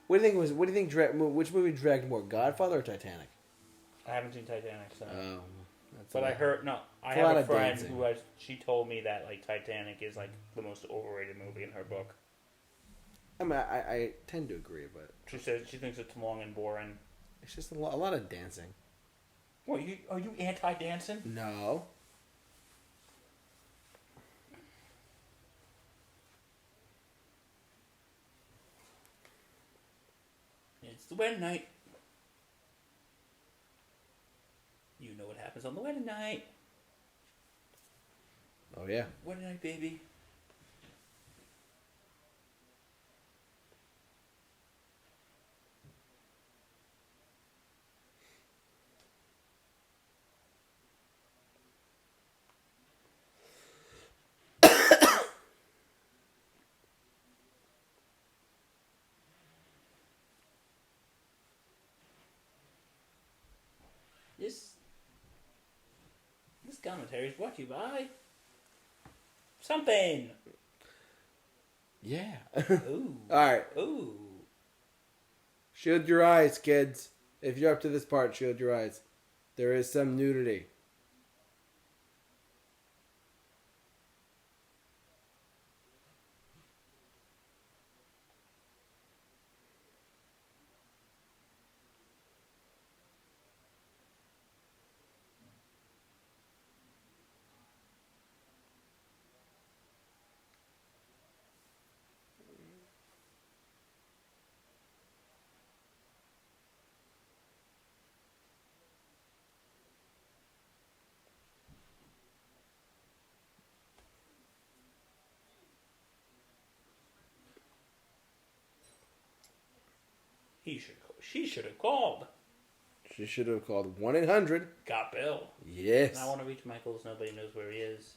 What do you think which movie dragged more, Godfather or Titanic? I haven't seen Titanic, so. That's But a- I heard I a lot have a of friend dancing. who she told me that like Titanic is like the most overrated movie in her book. I mean, I tend to agree, but She says she thinks it's long and boring. it's just a lot of dancing. What are you anti-dancing? No. It's the wedding night. You know what happens on the wedding night. Oh yeah. Wedding night, baby. This commentary is brought to you by something. Yeah. Ooh. All right. Ooh. Shield your eyes, kids. If you're up to this part, shield your eyes. There is some nudity. She should have called. She should have called 1-800. Got Bill. Yes. And I want to reach Michaels. Nobody knows where he is.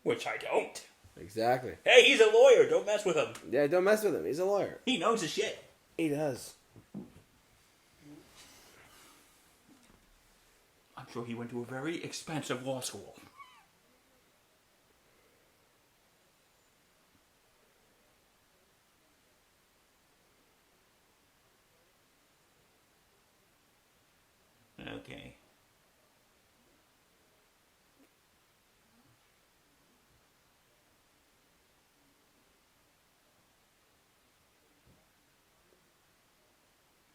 Which I don't. Exactly. Hey, he's a lawyer. Don't mess with him. Yeah, don't mess with him. He's a lawyer. He knows his shit. He does. I'm sure he went to a very expensive law school. Okay.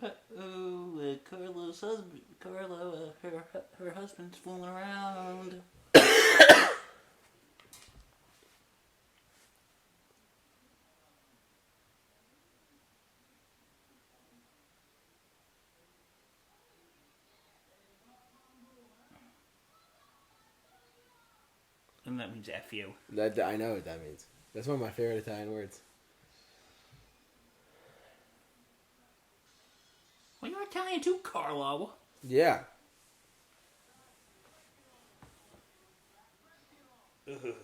But her husband's fooling around. And that means F you. I know what that means. That's one of my favorite Italian words. Well, you're Italian too, Carlo. Yeah. Ugh.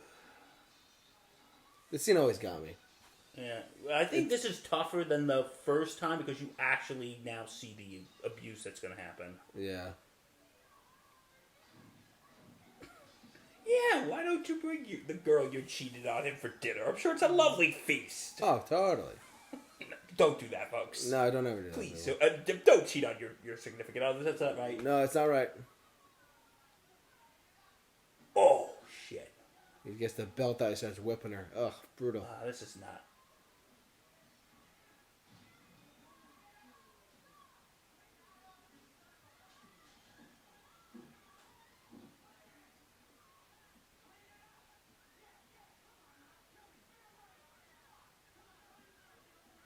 This scene always got me. Yeah, I think this is tougher than the first time because you actually now see the abuse that's going to happen. Yeah. Yeah, why don't you bring the girl you cheated on him for dinner? I'm sure it's a lovely feast. Oh, totally. Don't do that, folks. No, I don't ever do that. Please, don't cheat on your significant other. That's not right. No, it's not right. Oh, shit. He gets the belt out and starts whipping her. Ugh, brutal. This is not...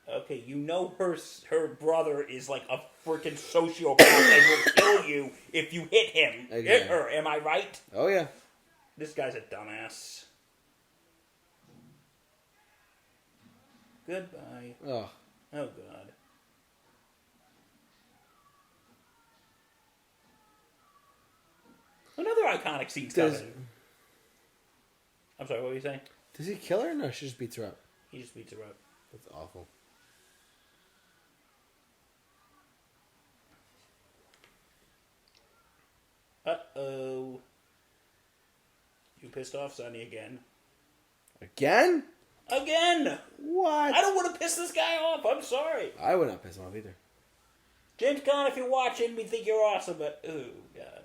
Okay, you know her brother is like a freaking sociopath and will kill you if you hit him. Exactly. Hit her, am I right? Oh, yeah. This guy's a dumbass. Goodbye. Oh. Oh, God. Another iconic scene's coming. I'm sorry, what were you saying? Does he kill her? No, she just beats her up. He just beats her up. That's awful. Uh-oh. You pissed off Sonny again. Again? Again! What? I don't want to piss this guy off. I'm sorry. I would not piss him off either. James Caan, if you're watching, we think you're awesome, but ooh, God.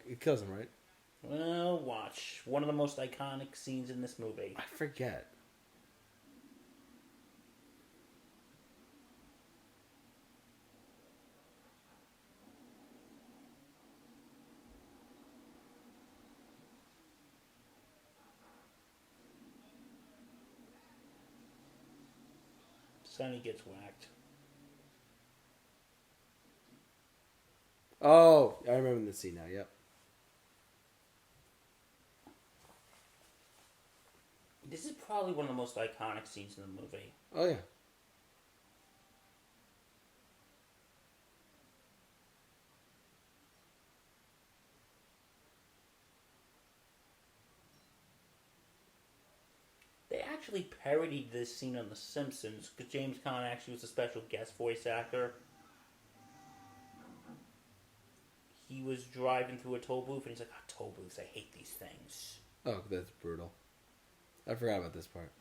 It kills him, right? Well, watch. One of the most iconic scenes in this movie. I forget. Sonny gets whacked. Oh, I remember the scene now, yep. This is probably one of the most iconic scenes in the movie. Oh, yeah. They actually parodied this scene on The Simpsons because James Caan actually was a special guest voice actor. He was driving through a toll booth and he's like, "Oh, toll booths, I hate these things." Oh, that's brutal. I forgot about this part.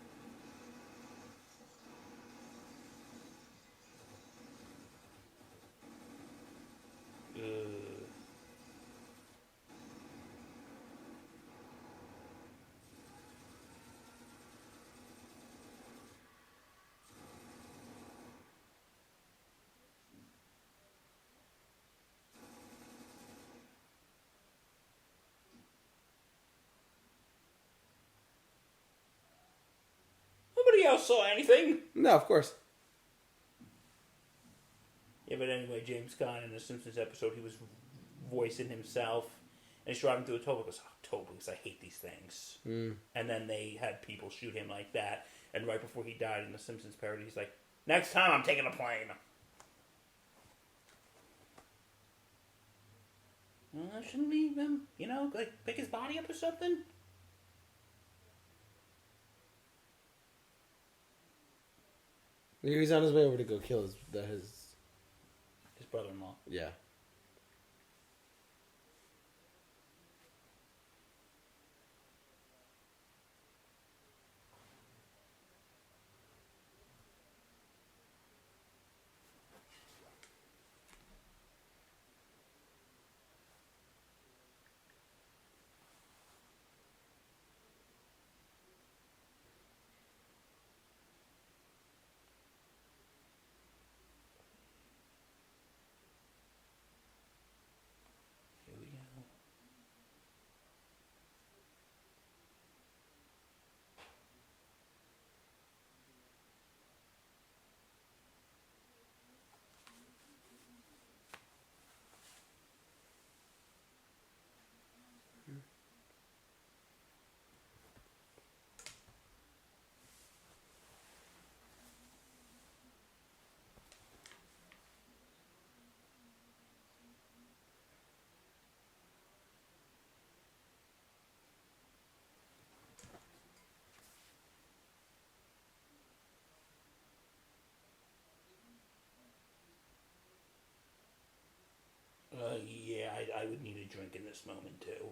Nobody else saw anything. No, of course. Yeah, but anyway, James Caan in the Simpsons episode, he was voicing himself, and he's driving through a toll booth. Goes, "Oh, toll booths, I hate these things." And then they had people shoot him like that. And right before he died in the Simpsons parody, he's like, "Next time, I'm taking a plane." Shouldn't we, like pick his body up or something? He was on his way over to go kill his brother-in-law. Yeah. this moment too.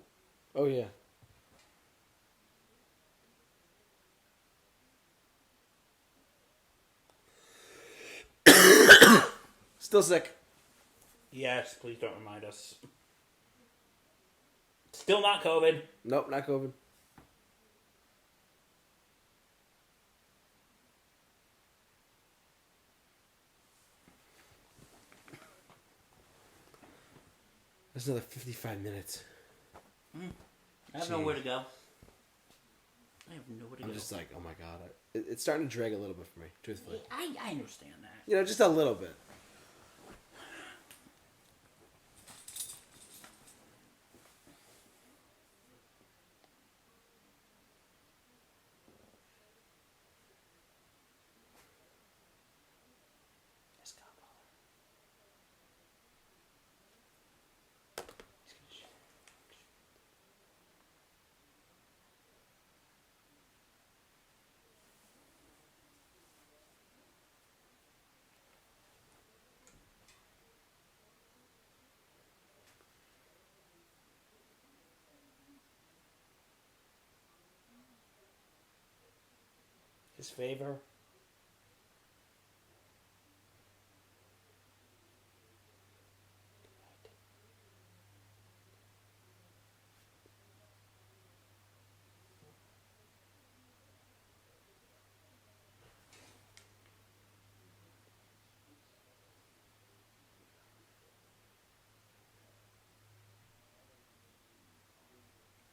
Oh yeah. Still sick. Yes, please don't remind us. Still not COVID. Nope, not COVID. That's another 55 minutes. I have nowhere to go. I have nowhere to go. I'm just like, oh my god. It's starting to drag a little bit for me, truthfully. I understand that. You know, just a little bit. This Godfather. He's gonna shoot. His favor.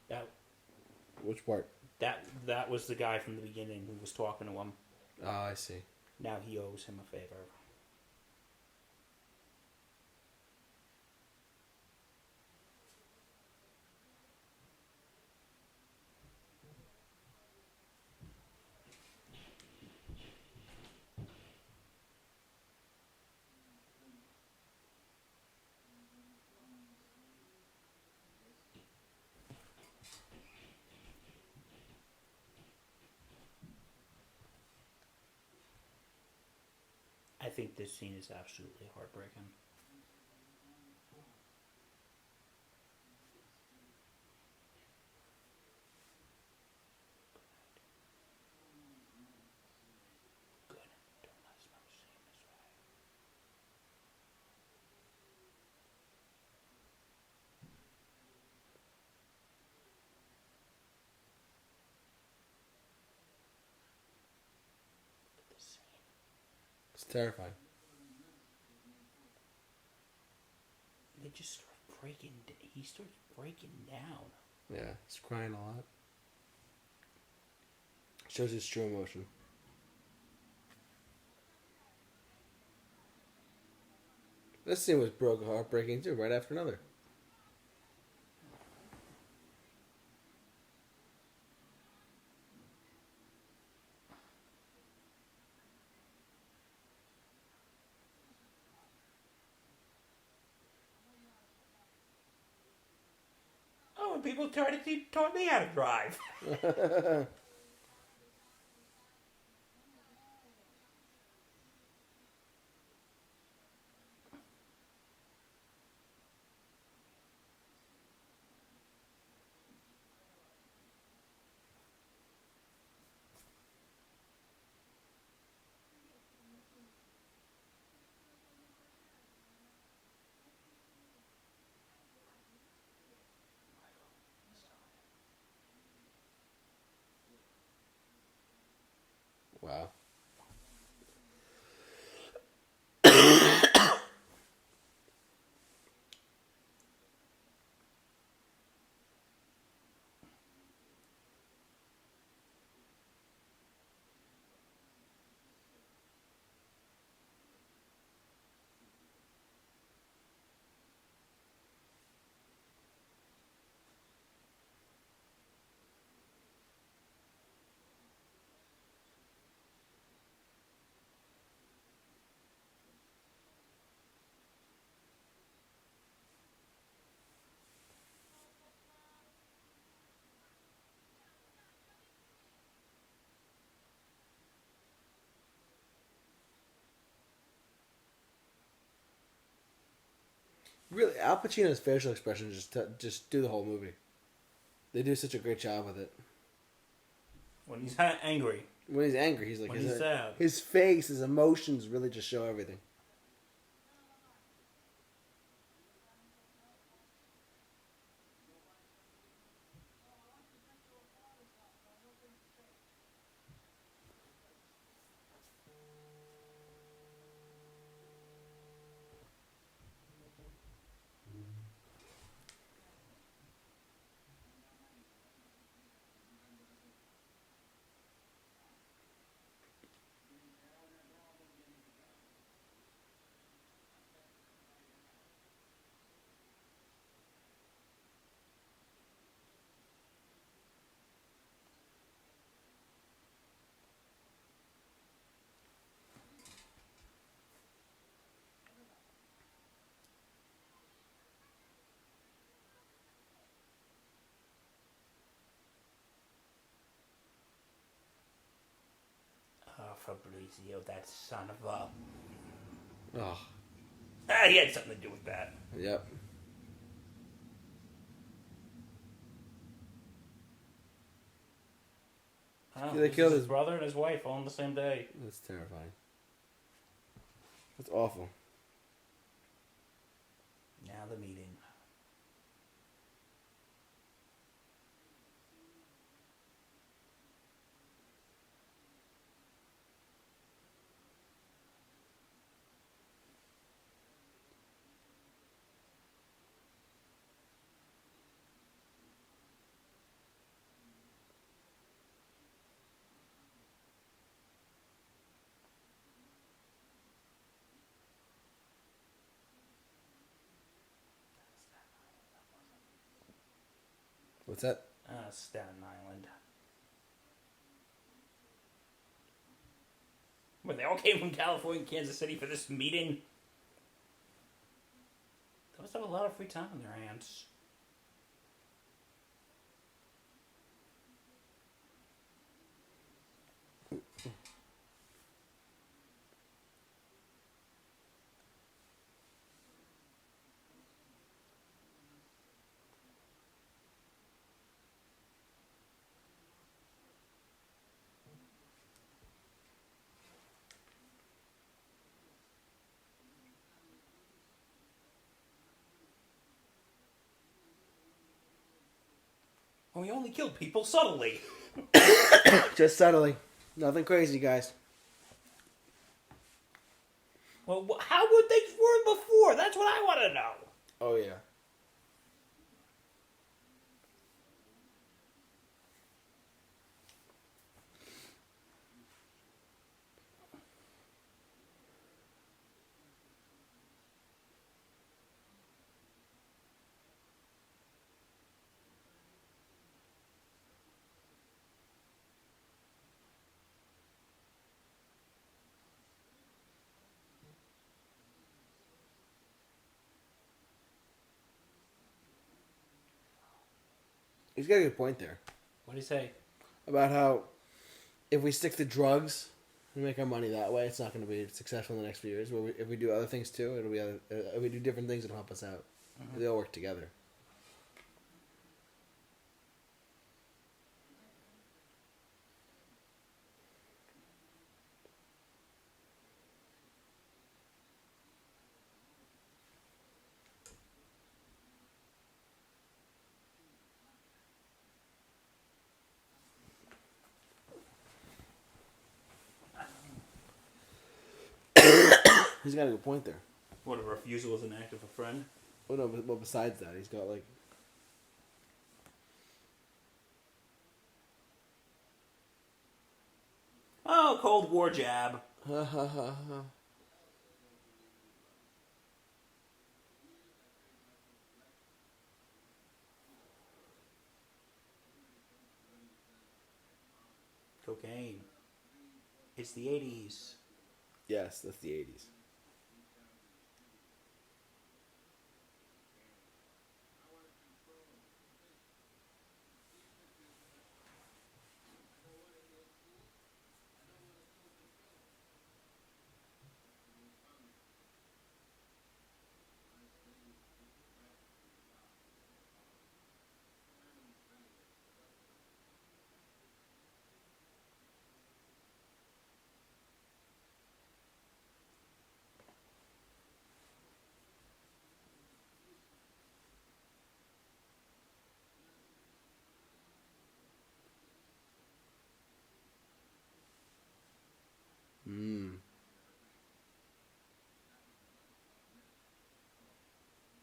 That Which part? that was the guy from the beginning who was talking to him. Oh, I see. Now he owes him a favor. I think this scene is absolutely heartbreaking. Good. Don't let us know seeing this way. Look at this scene. It's terrifying. They just start breaking. He starts breaking down. Yeah, he's crying a lot. Shows his true emotion. This scene was heartbreaking too, right after another. Oh, and people taught me how to drive. Wow. Really, Al Pacino's facial expressions just do the whole movie. They do such a great job with it. When he's angry. When he's angry, he's like When he's sad. His face, his emotions really just show everything. Oh, Fabrizio, that son of a... Oh, He had something to do with that. yep. Oh, Yeah, they killed his his- brother and his wife all on the same day. That's terrifying. That's awful. Now the meeting. What's that? Staten Island. When they all came from California and Kansas City for this meeting. They must have a lot of free time on their hands. Well, we only killed people subtly. Just subtly. Nothing crazy, guys. Well, how would they were before? That's what I want to know. Oh, yeah. He's got a good point there. What do you say? About how if we stick to drugs and make our money that way, it's not going to be successful in the next few years. But if we do other things too, it'll be if we do different things, it'll help us out. They all work together. He's got a good point there. What, a refusal is an act of a friend? Oh no, but besides that, he's got like... Oh, Cold War jab. Ha ha ha ha. Cocaine. It's the 80s. Yes, that's the 80s.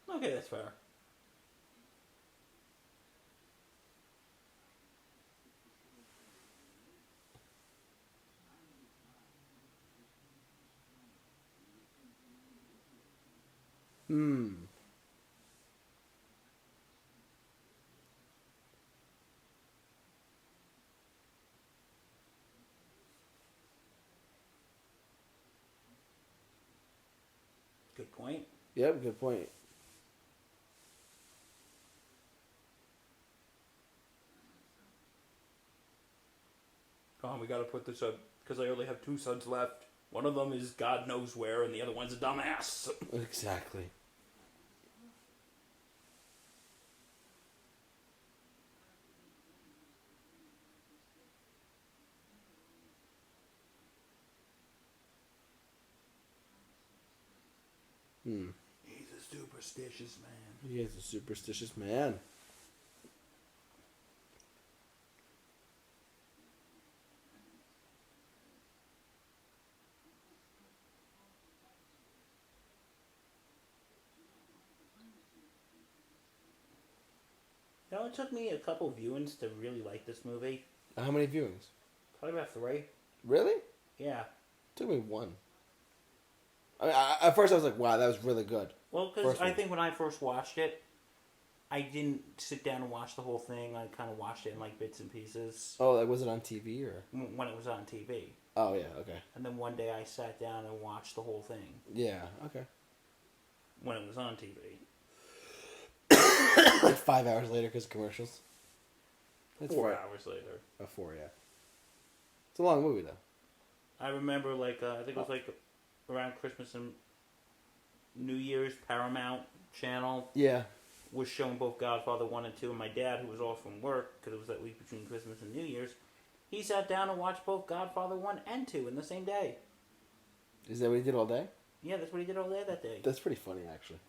Okay, that's fair. Good point. Yep, good point. Come on, we gotta put this up because I only have 2 sons left. One of them is God knows where, and the other one's a dumbass. Exactly. He's a superstitious man. He is a superstitious man. You know, it took me a couple viewings to really like this movie. How many viewings? Probably about 3. Really? Yeah. Took me 1. I mean, at first I was like, wow, that was really good. Well, because First I one. think when I first watched it, I didn't sit down and watch the whole thing. I kind of watched it in like bits and pieces Oh, like, was it on TV or? when it was on TV. Oh, yeah, okay. And then one day I sat down and watched the whole thing Yeah, okay. when it was on TV. Like 5 hours later because commercials. That's 4 right. hours later. 4, yeah. It's a long movie, though. I remember, like, I think it was like around Christmas and New Year's, Paramount Channel Yeah. was showing both Godfather 1 and 2, and my dad, who was off from work, because it was that week between Christmas and New Year's, he sat down and watched both Godfather 1 and 2 in the same day. Is that what he did all day? Yeah, that's what he did all day that day. That's pretty funny, actually.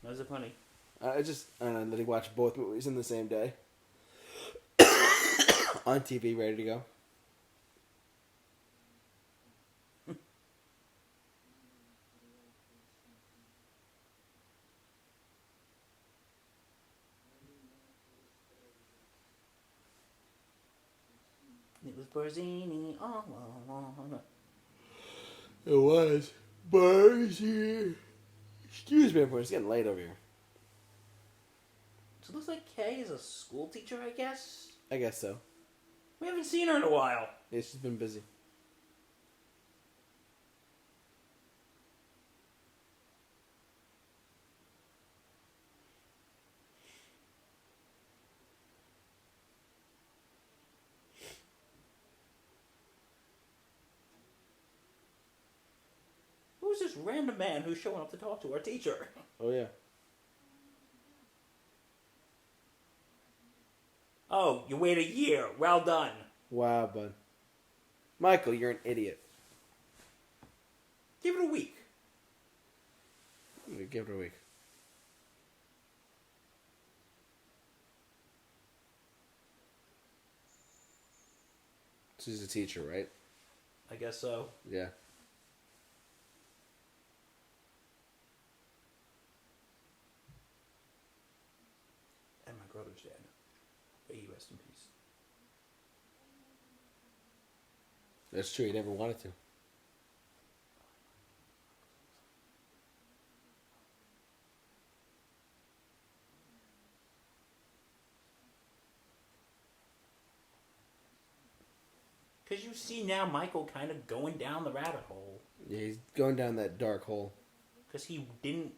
That was funny. I don't know, that he watched both movies in the same day. On TV, ready to go. It was Barzini all along. It was. Barcy. Excuse me, everyone. It's getting late over here. So it looks like Kay is a school teacher, I guess? I guess so. We haven't seen her in a while. Yeah, she's been busy. Who's this random man who's showing up to talk to our teacher? Oh, yeah. Oh, you wait a year. Well done. Wow, bud. Michael, you're an idiot. Give it a week. Give it a week. She's a teacher, right? I guess so. Yeah. And my brother's dead. May he rest in peace. That's true. He never wanted to. Because you see now Michael kind of going down the rabbit hole. Yeah, he's going down that dark hole. Because he didn't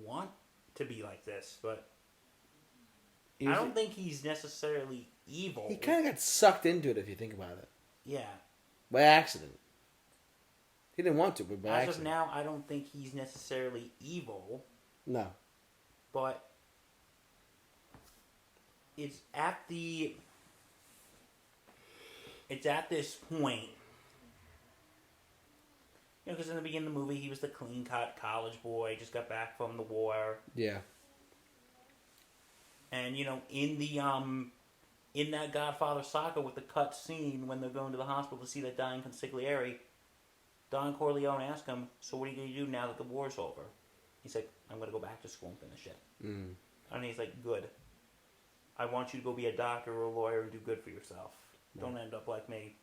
want to be like this, but He I was- don't think he's necessarily evil. He kind of got sucked into it, if you think about it. Yeah. By accident. He didn't want to, but by As accident. of now, I don't think he's necessarily evil, No. but it's at this point, you know, because in the beginning of the movie, he was the clean-cut college boy, just got back from the war, Yeah. and you know, in that Godfather saga with the cut scene when they're going to the hospital to see that dying consigliere, Don Corleone asked him, "So what are you going to do now that the war's over?" He's like, "I'm going to go back to school and finish it." Mm. And he's like, "Good. I want you to go be a doctor or a lawyer and do good for yourself. Don't end up like me."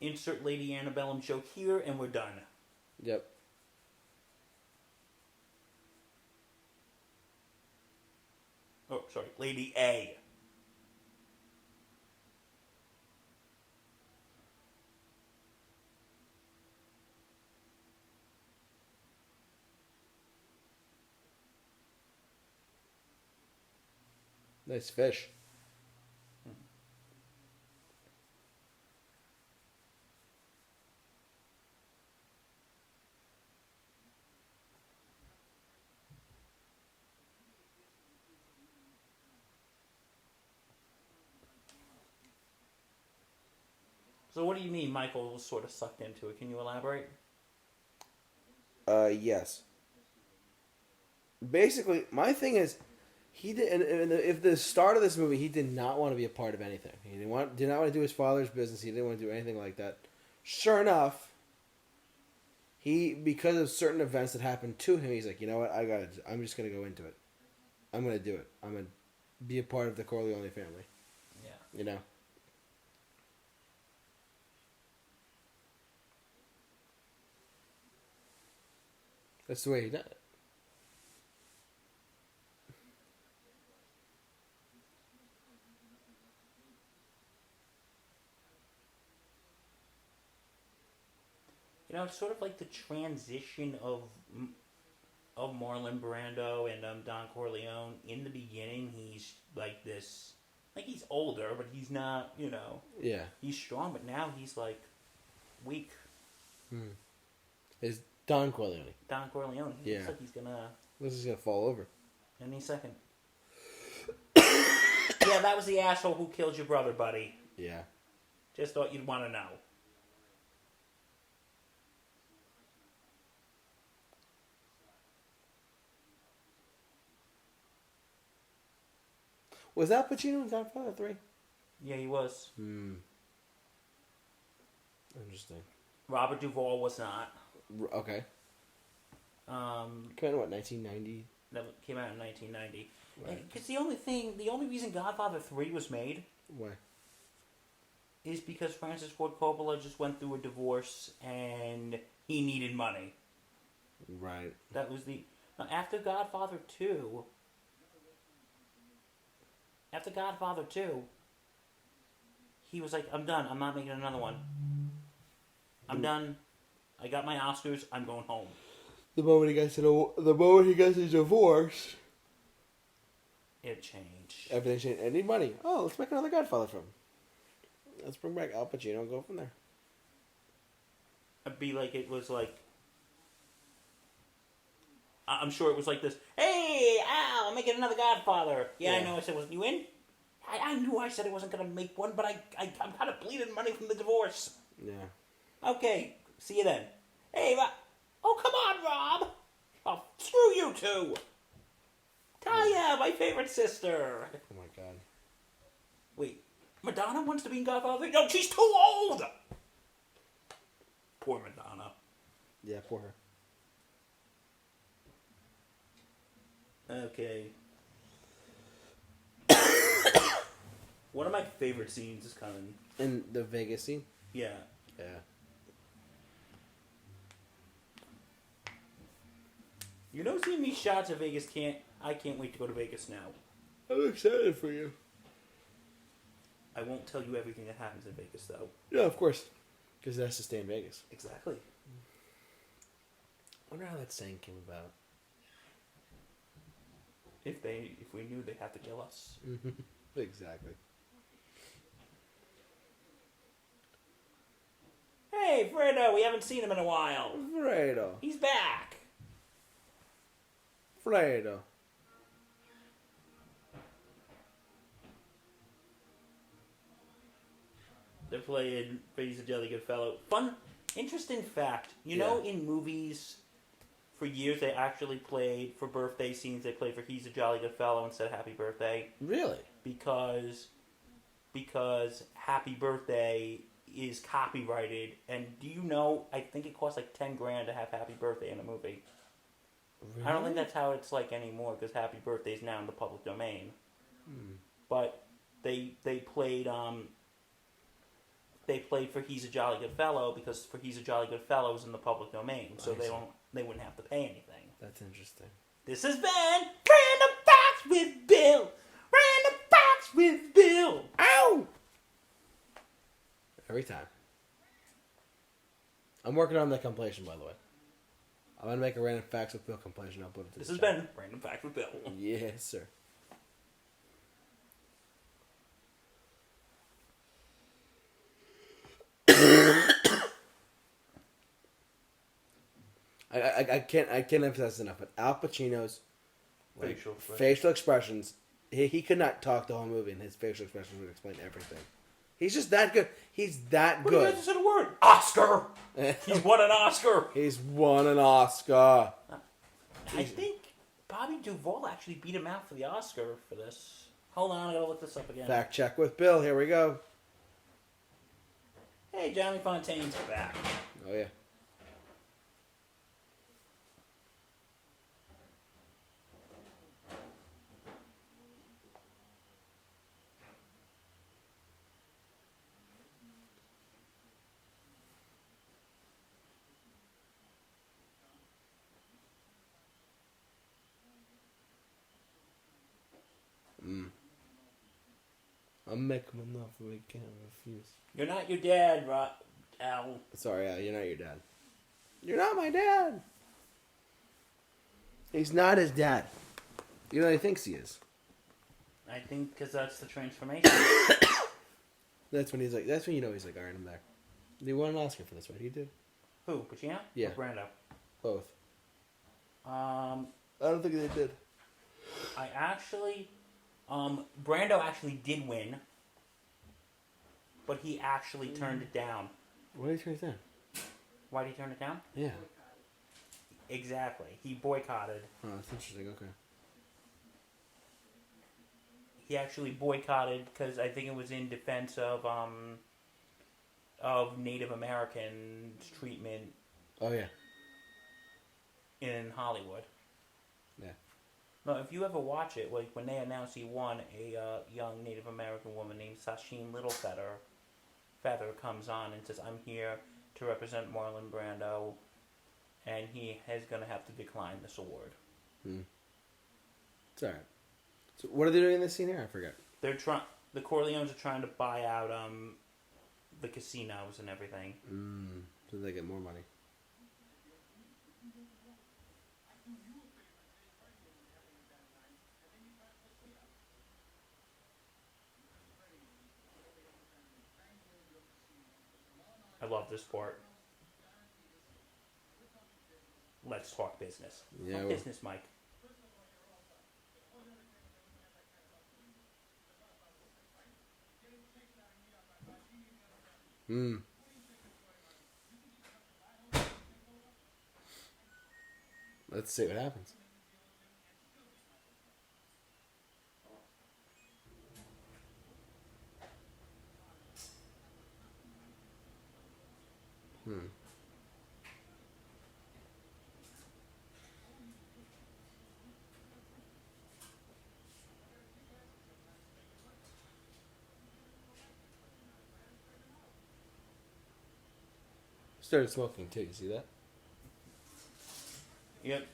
Insert Lady Antebellum joke here, and we're done. Yep. Oh, sorry, Lady A. Nice fish. So what do you mean Michael was sort of sucked into it? Can you elaborate? Yes. Basically, my thing is, he did. And if the start of this movie, he did not want to be a part of anything. He did not want to do his father's business. He didn't want to do anything like that. Sure enough, because of certain events that happened to him, he's like, you know what, I'm just gonna go into it. I'm gonna do it. I'm gonna be a part of the Corleone family. Yeah. You know. That's the way he did it. You know, it's sort of like the transition of Marlon Brando and Don Corleone. In the beginning, he's like this, like he's older, but he's not, you know. Yeah. He's strong, but now he's like weak. Is Don Corleone. Don Corleone. He looks Yeah. like he's gonna This is gonna fall over. any second. Yeah, that was the asshole who killed your brother, buddy. Yeah. Just thought you'd want to know. Was that Pacino in Godfather 3? Yeah, he was. Interesting. Robert Duvall was not. Okay. Came out in what, 1990? That came out in 1990. Right. Because the only reason Godfather 3 was made Why? is because Francis Ford Coppola just went through a divorce and he needed money. Right. That was now, after Godfather 2, he was like, "I'm done. I'm not making another one. I'm done. I got my Oscars. I'm going home." The moment he gets a divorce, It changed. everything changed. I need money. Oh, let's make another Godfather film. Let's bring back Al Pacino and go from there. It'd be like, it was like, I'm sure it was like this. "Hey, Al, I'm making another Godfather." Yeah, I know. I said, "Wasn't you in?" I knew I said I wasn't going to make one, but I'm kind of bleeding money from the divorce. Yeah. Okay, see you then. "Hey, oh, come on, Rob. Oh, screw you two. Talia, my favorite sister." Oh my God. Wait, Madonna wants to be in Godfather? No, she's too old. Poor Madonna. Yeah, poor her. Okay. One of my favorite scenes is coming. In the Vegas scene? Yeah. Yeah. You know, seeing these shots of Vegas I can't wait to go to Vegas now. I'm excited for you. I won't tell you everything that happens in Vegas, though. Yeah, of course. Because it has to stay in Vegas. Exactly. I wonder how that saying came about. If we knew, they'd have to kill us. Exactly. Hey, Fredo, we haven't seen him in a while. Fredo. He's back. Fredo. They're playing for He's a Jolly Good Fellow. Fun, interesting fact. You know, in movies, for years they actually played, for birthday scenes, they played for He's a Jolly Good Fellow instead of Happy Birthday. Really? Because Happy Birthday is copyrighted. And do you know, I think it costs like $10,000 to have Happy Birthday in a movie. Really? I don't think that's how it's like anymore, because Happy Birthday is now in the public domain. But they played for He's a Jolly Good Fellow because for He's a Jolly Good Fellow is in the public domain, so they wouldn't have to pay anything. That's interesting. This has been Random Facts with Bill. Random Facts with Bill. Ow! Every time. I'm working on that compilation, by the way. I'm gonna make a Random Facts with Bill compilation. I'll put it to This the has chat. been Random Facts with Bill. Yes, sir. I can't emphasize enough, but Al Pacino's facial expressions, he could not talk the whole movie, and his facial expressions would explain everything. He's just that good. He's that What good. do you guys said a word? Oscar. He's won an Oscar. He's won an Oscar. I think Bobby Duvall actually beat him out for the Oscar for this. Hold on, I gotta look this up again. Fact check with Bill. Here we go. Hey, Johnny Fontaine's back. Oh yeah. I'll make him enough so he can't refuse. You're not your dad, Al. Sorry, Al, you're not your dad. You're not my dad. He's not his dad. You know, he thinks he is. I think because that's the transformation. That's when he's like. That's when you know he's like, all right, I'm back. He won an Oscar for this, right? He did. Who? Pacino? Yeah. Or Brando? Both. I I don't think they did. Brando actually did win, but he actually turned it down. Why did he turn it down? Why did he turn it down? Yeah. Exactly. He boycotted. Oh, that's interesting. Okay. He actually boycotted because I think it was in defense of Native Americans' treatment Oh yeah. in Hollywood. Yeah. No, if you ever watch it, like when they announced he won, a young Native American woman named Sasheen Feather comes on and says, "I'm here to represent Marlon Brando, and he is going to have to decline this award." It's alright. So what are they doing in this scene here? I forgot. The Corleones are trying to buy out the casinos and everything. So they get more money. I love this part. Let's talk business. Yeah, Talk well- business, Mike. Let's see what happens. Started smoking too. You see that? Yep.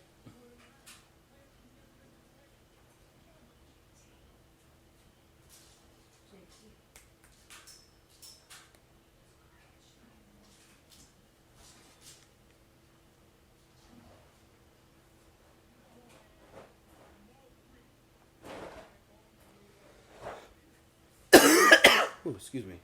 Ooh, excuse me.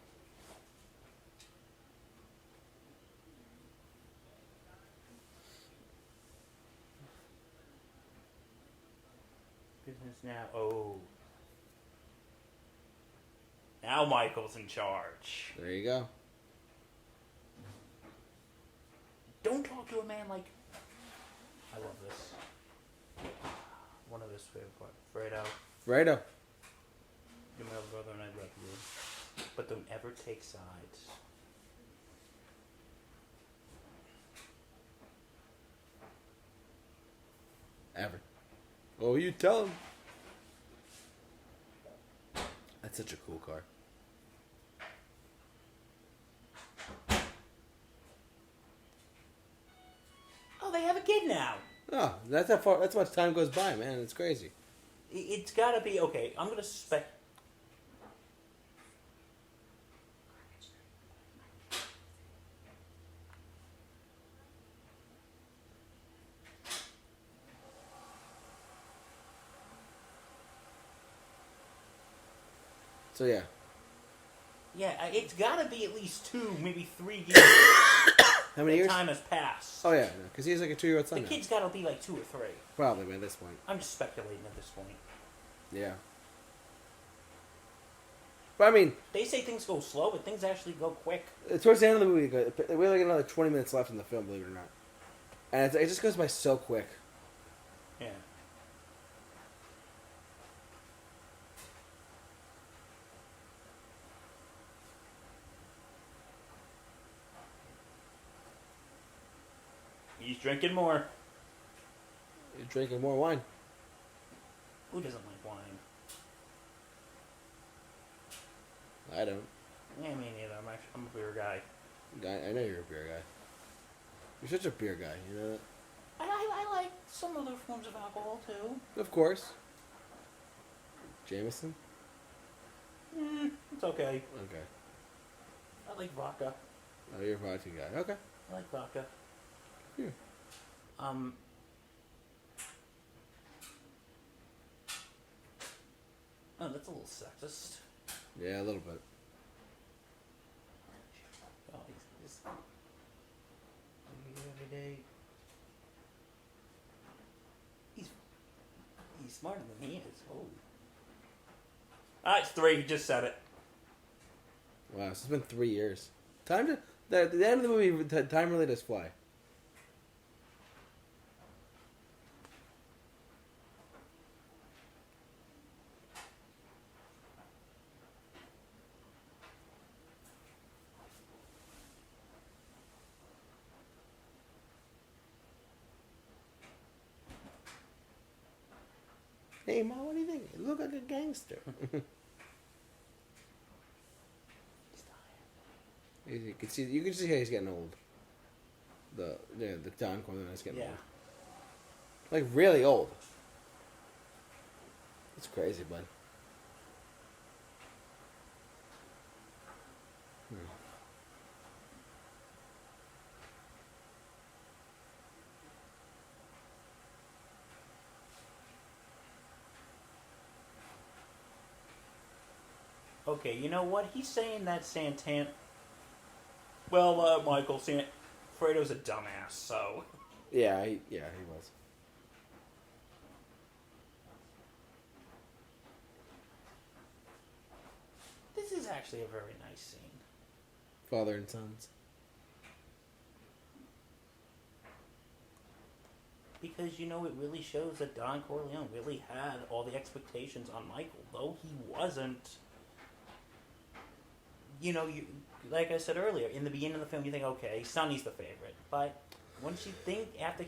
Business now. Oh. Now Michael's in charge. There you go. Don't talk to a man like... I love this. One of his favorite parts. Fredo. Fredo. You're my brother and I love you. But don't ever take sides. Ever. Oh, you tell him. That's such a cool car. Oh, they have a kid now. Oh, that's how far. That's how much time goes by, man. It's crazy. It's gotta be... Okay, I'm gonna suspect... So yeah. Yeah, it's gotta be at least 2, maybe 3 years. How many years? Time has passed. Oh yeah, because he's like a 2-year-old son. The kid's gotta be like 2 or 3. Probably by this point. I'm just speculating at this point. Yeah. But I mean, They say things go slow, but things actually go quick. towards the end of the movie, we only got another 20 minutes left in the film, believe it or not, and it just goes by so quick. Yeah. He's drinking more. You're drinking more wine. Who doesn't like wine? I don't. Yeah, me neither. I'm a beer guy. I know you're a beer guy. You're such a beer guy, you know that? I like some other forms of alcohol too. Of course. Jameson? It's okay. Okay. I like vodka. Oh, you're a vodka guy. Okay. I like vodka. Yeah. Oh, that's a little sexist. Yeah, a little bit. Oh, he's every day. He's smarter than he is. Oh. It's 3. He just said it. Wow, so it's been 3 years. Time to... At the end of the movie, time really does fly. Hey, Ma, what do you think? You look like a gangster. You can see how he's getting old. The Don Corleone is getting old. Like really old. It's crazy, bud. Okay, you know what? He's saying that Santan... Well, Michael, Fredo's a dumbass, so... Yeah, he was. This is actually a very nice scene. Father and sons. Because, you know, it really shows that Don Corleone really had all the expectations on Michael, though he wasn't... You know, like I said earlier, in the beginning of the film, you think, okay, Sonny's the favorite. But once you think, after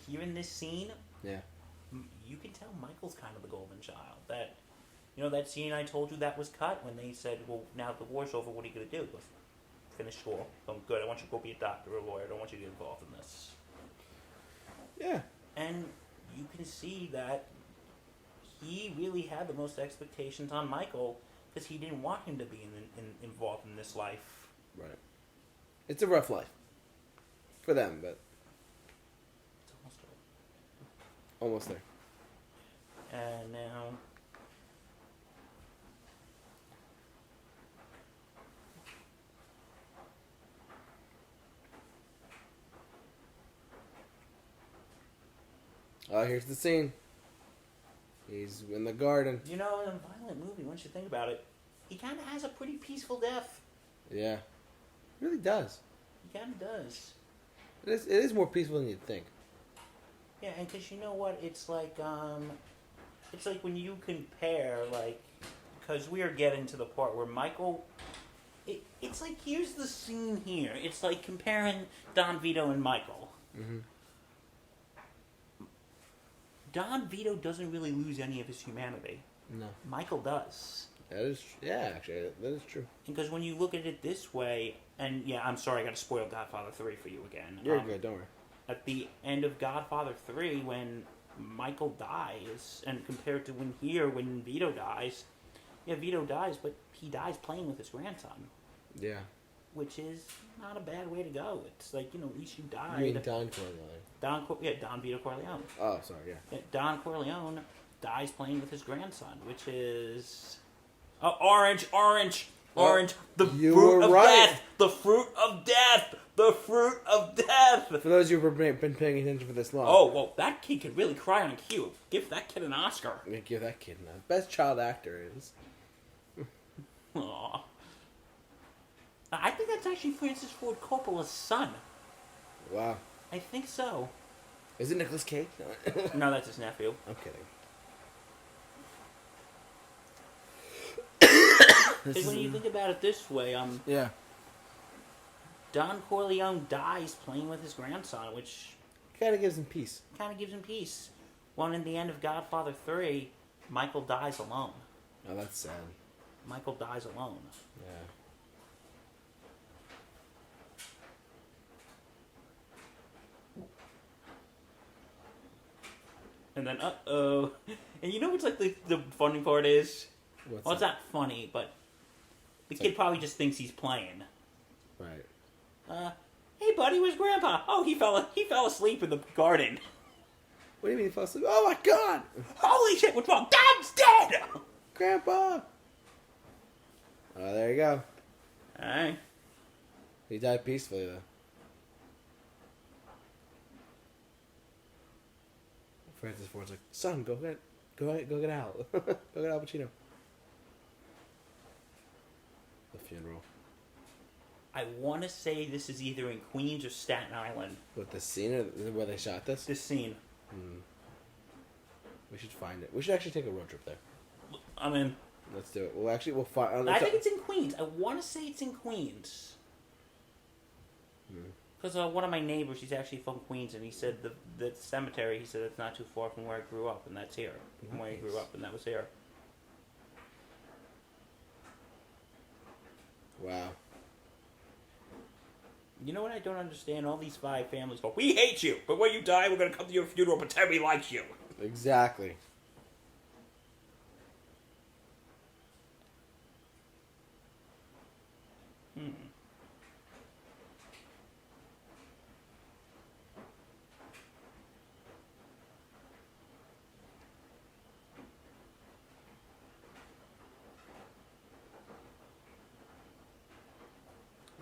hearing this scene, yeah, you can tell Michael's kind of the golden child. That, you know, that scene I told you that was cut when they said, well, now that the war's over, what are you going to do? He goes, finish school. I'm good. I want you to go be a doctor or a lawyer. I don't want you to get involved in this. Yeah. And you can see that he really had the most expectations on Michael because he didn't want him to be involved in this life. Right. It's a rough life. For them, but... It's almost over. Almost there. And now... Oh, here's the scene. He's in the garden. You know, and silent movie, once you think about it, he kind of has a pretty peaceful death. Yeah. It really does. He kind of does. It is more peaceful than you'd think. Yeah, and because you know what? It's like when you compare, like, because we are getting to the part where Michael... It's like, here's the scene here. It's like comparing Don Vito and Michael. Mm-hmm. Don Vito doesn't really lose any of his humanity. No. Michael does. Actually, that is true. Because when you look at it this way, and yeah, I'm sorry, I got to spoil Godfather 3 for you again. You're good, don't worry. At the end of Godfather 3, when Michael dies, and compared to when Vito dies, yeah, Vito dies, but he dies playing with his grandson. Yeah. Which is not a bad way to go. It's like, at least you died. You mean Don Corleone? Don Vito Corleone. Oh, sorry, yeah. Don Corleone dies playing with his grandson, which is... Orange! The fruit of death! The fruit of death! The fruit of death! For those of you who've been paying attention for this long. Oh, well, that kid could really cry on cue. Give that kid an Oscar. I'm going to give that kid an Oscar. Best child actor is... Aww. I think that's actually Francis Ford Coppola's son. Wow. I think so. Is it Nicolas Cage? No, that's his nephew. I'm kidding. Because when you think about it this way, yeah, Don Corleone dies playing with his grandson, which kind of gives him peace. One in the end of Godfather 3, Michael dies alone. Oh, that's sad. Michael dies alone. Yeah. And then, and you know what's like the funny part is? What's it's not funny, but the kid probably just thinks he's playing. Right. Hey buddy, where's Grandpa? Oh, he fell asleep in the garden. What do you mean he fell asleep? Oh my God! Holy shit, what's wrong? Dad's dead! Grandpa! Oh, there you go. Alright. He died peacefully, though. Francis Ford's like, son, go get Al. Go get Al Pacino. The funeral. I want to say this is either in Queens or Staten Island. What, the scene where they shot this? This scene. We should find it. We should actually take a road trip there. I'm in. Let's do it. We'll find... I think it's in Queens. I want to say it's in Queens. Because one of my neighbors, he's actually from Queens, and he said the cemetery, he said it's not too far from where I grew up, and that's here. From where he grew up, and that was here. Wow. You know what I don't understand? All these 5 families go, we hate you, but when you die, we're going to come to your funeral and pretend we like you. Exactly.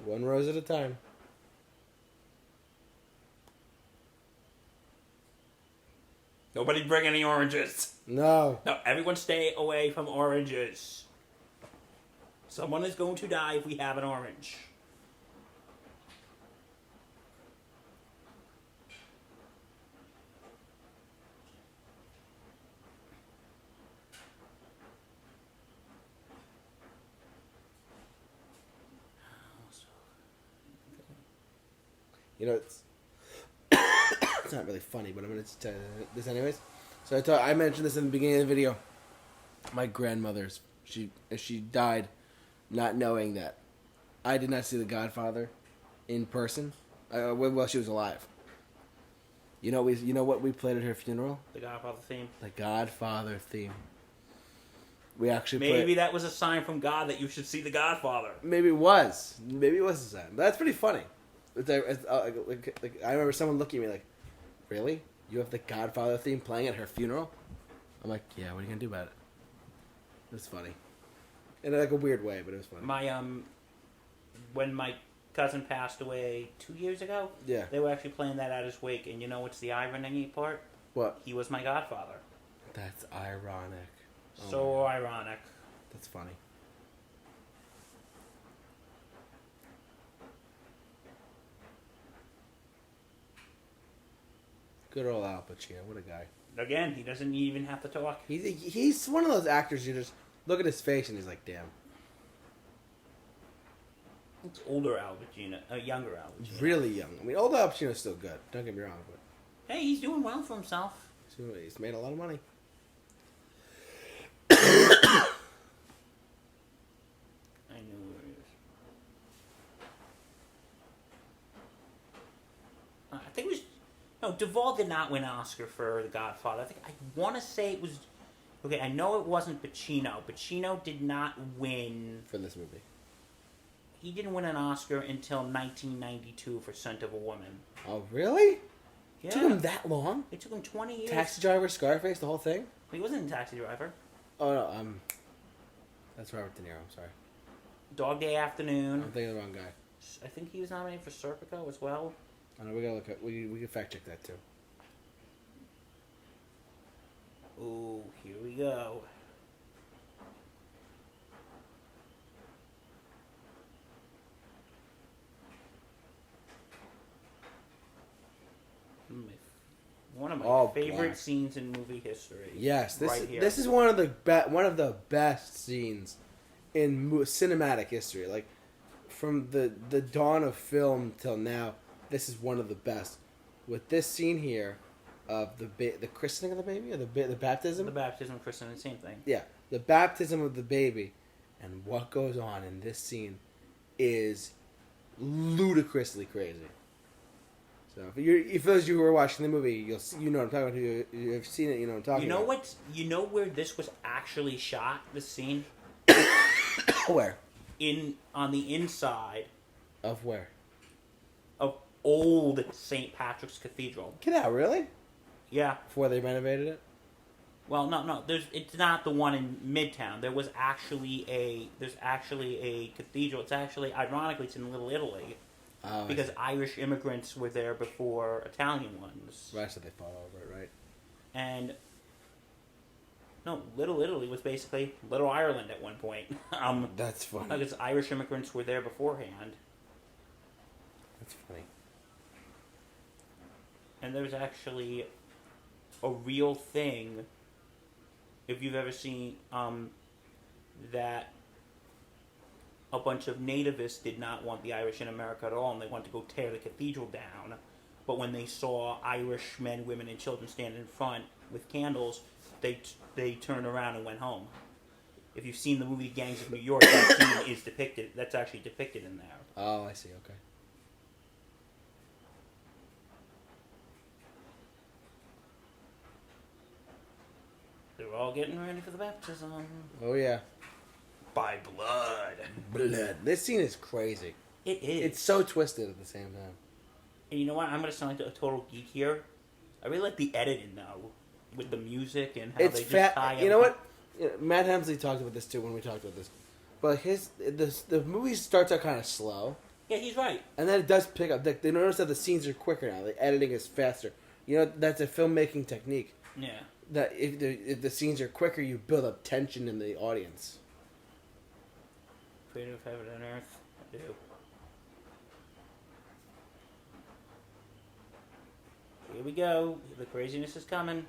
One rose at a time. Nobody bring any oranges. No. No, everyone stay away from oranges. Someone is going to die if we have an orange. You know, it's not really funny, but I'm going to tell you this anyways. So I mentioned this in the beginning of the video. My grandmother's, she died not knowing that I did not see The Godfather in person while she was alive. You know what we played at her funeral? The Godfather theme. The Godfather theme. We actually Maybe that was a sign from God that you should see The Godfather. Maybe it was. Maybe it was a sign. But that's pretty funny. I remember someone looking at me like, really? You have the Godfather theme playing at her funeral? I'm like, yeah, what are you going to do about it? It was funny. In like a weird way, but it was funny. When my cousin passed away 2 years ago, yeah, they were actually playing that at his wake, and you know what's the irony part? What? He was my godfather. That's ironic. So ironic. That's funny. Good old Al Pacino. What a guy. Again, he doesn't even have to talk. He's one of those actors you just look at his face and he's like, damn. It's older Al Pacino, younger Al Pacino. Really young. I mean, old Al Pacino's still good. Don't get me wrong, but Hey, he's doing well for himself. he's made a lot of money. I knew where he is. I think it was. No, Duvall did not win an Oscar for The Godfather. I want to say it was. Okay, I know it wasn't Pacino. Pacino did not win. For this movie. He didn't win an Oscar until 1992 for Scent of a Woman. Oh, really? Yeah. Took him that long? It took him 20 years. Taxi Driver, Scarface, the whole thing? He wasn't a Taxi Driver. Oh, no, that's Robert De Niro, I'm sorry. Dog Day Afternoon. I'm thinking of the wrong guy. I think he was nominated for Serpico as well. I know, we gotta look at, we can fact check that too. Ooh, here we go. One of my favorite scenes in movie history. Yes, this right here. this is one of the best scenes in cinematic history. Like from the dawn of film till now, this is one of the best. With this scene here of the christening of the baby or the baptism. The baptism, christening, same thing. Yeah, the baptism of the baby, and what goes on in this scene is ludicrously crazy. So if those of you who are watching the movie, you know what I'm talking about. You've seen it, you know what I'm talking about. You know where this was actually shot? This scene. Where? On the inside. Of where? Of old St. Patrick's Cathedral. Get out, really? Yeah. Before they renovated it. Well, no. It's not the one in Midtown. There's actually a cathedral. It's actually, ironically, it's in Little Italy. Oh, because Irish immigrants were there before Italian ones. Right, so they fought over it, right? And no, Little Italy was basically Little Ireland at one point. That's funny. Because Irish immigrants were there beforehand. That's funny. And there's actually a real thing. If you've ever seen that. A bunch of nativists did not want the Irish in America at all, and they wanted to go tear the cathedral down. But when they saw Irish men, women, and children standing in front with candles, they turned around and went home. If you've seen the movie Gangs of New York, that scene is depicted. That's actually depicted in there. Oh, I see. Okay. They're all getting ready for the baptism. Oh yeah. By blood. Blood. This scene is crazy. It is. It's so twisted at the same time. And you know what? I'm going to sound like a total geek here. I really like the editing, though, with the music and how they just tie You know what? Matt Hemsley talked about this, too, when we talked about this. But the movie starts out kind of slow. Yeah, he's right. And then it does pick up. They notice that the scenes are quicker now. The editing is faster. You know, that's a filmmaking technique. Yeah. That if the scenes are quicker, you build up tension in the audience. Creator of heaven and earth. I do. Here we go. The craziness is coming.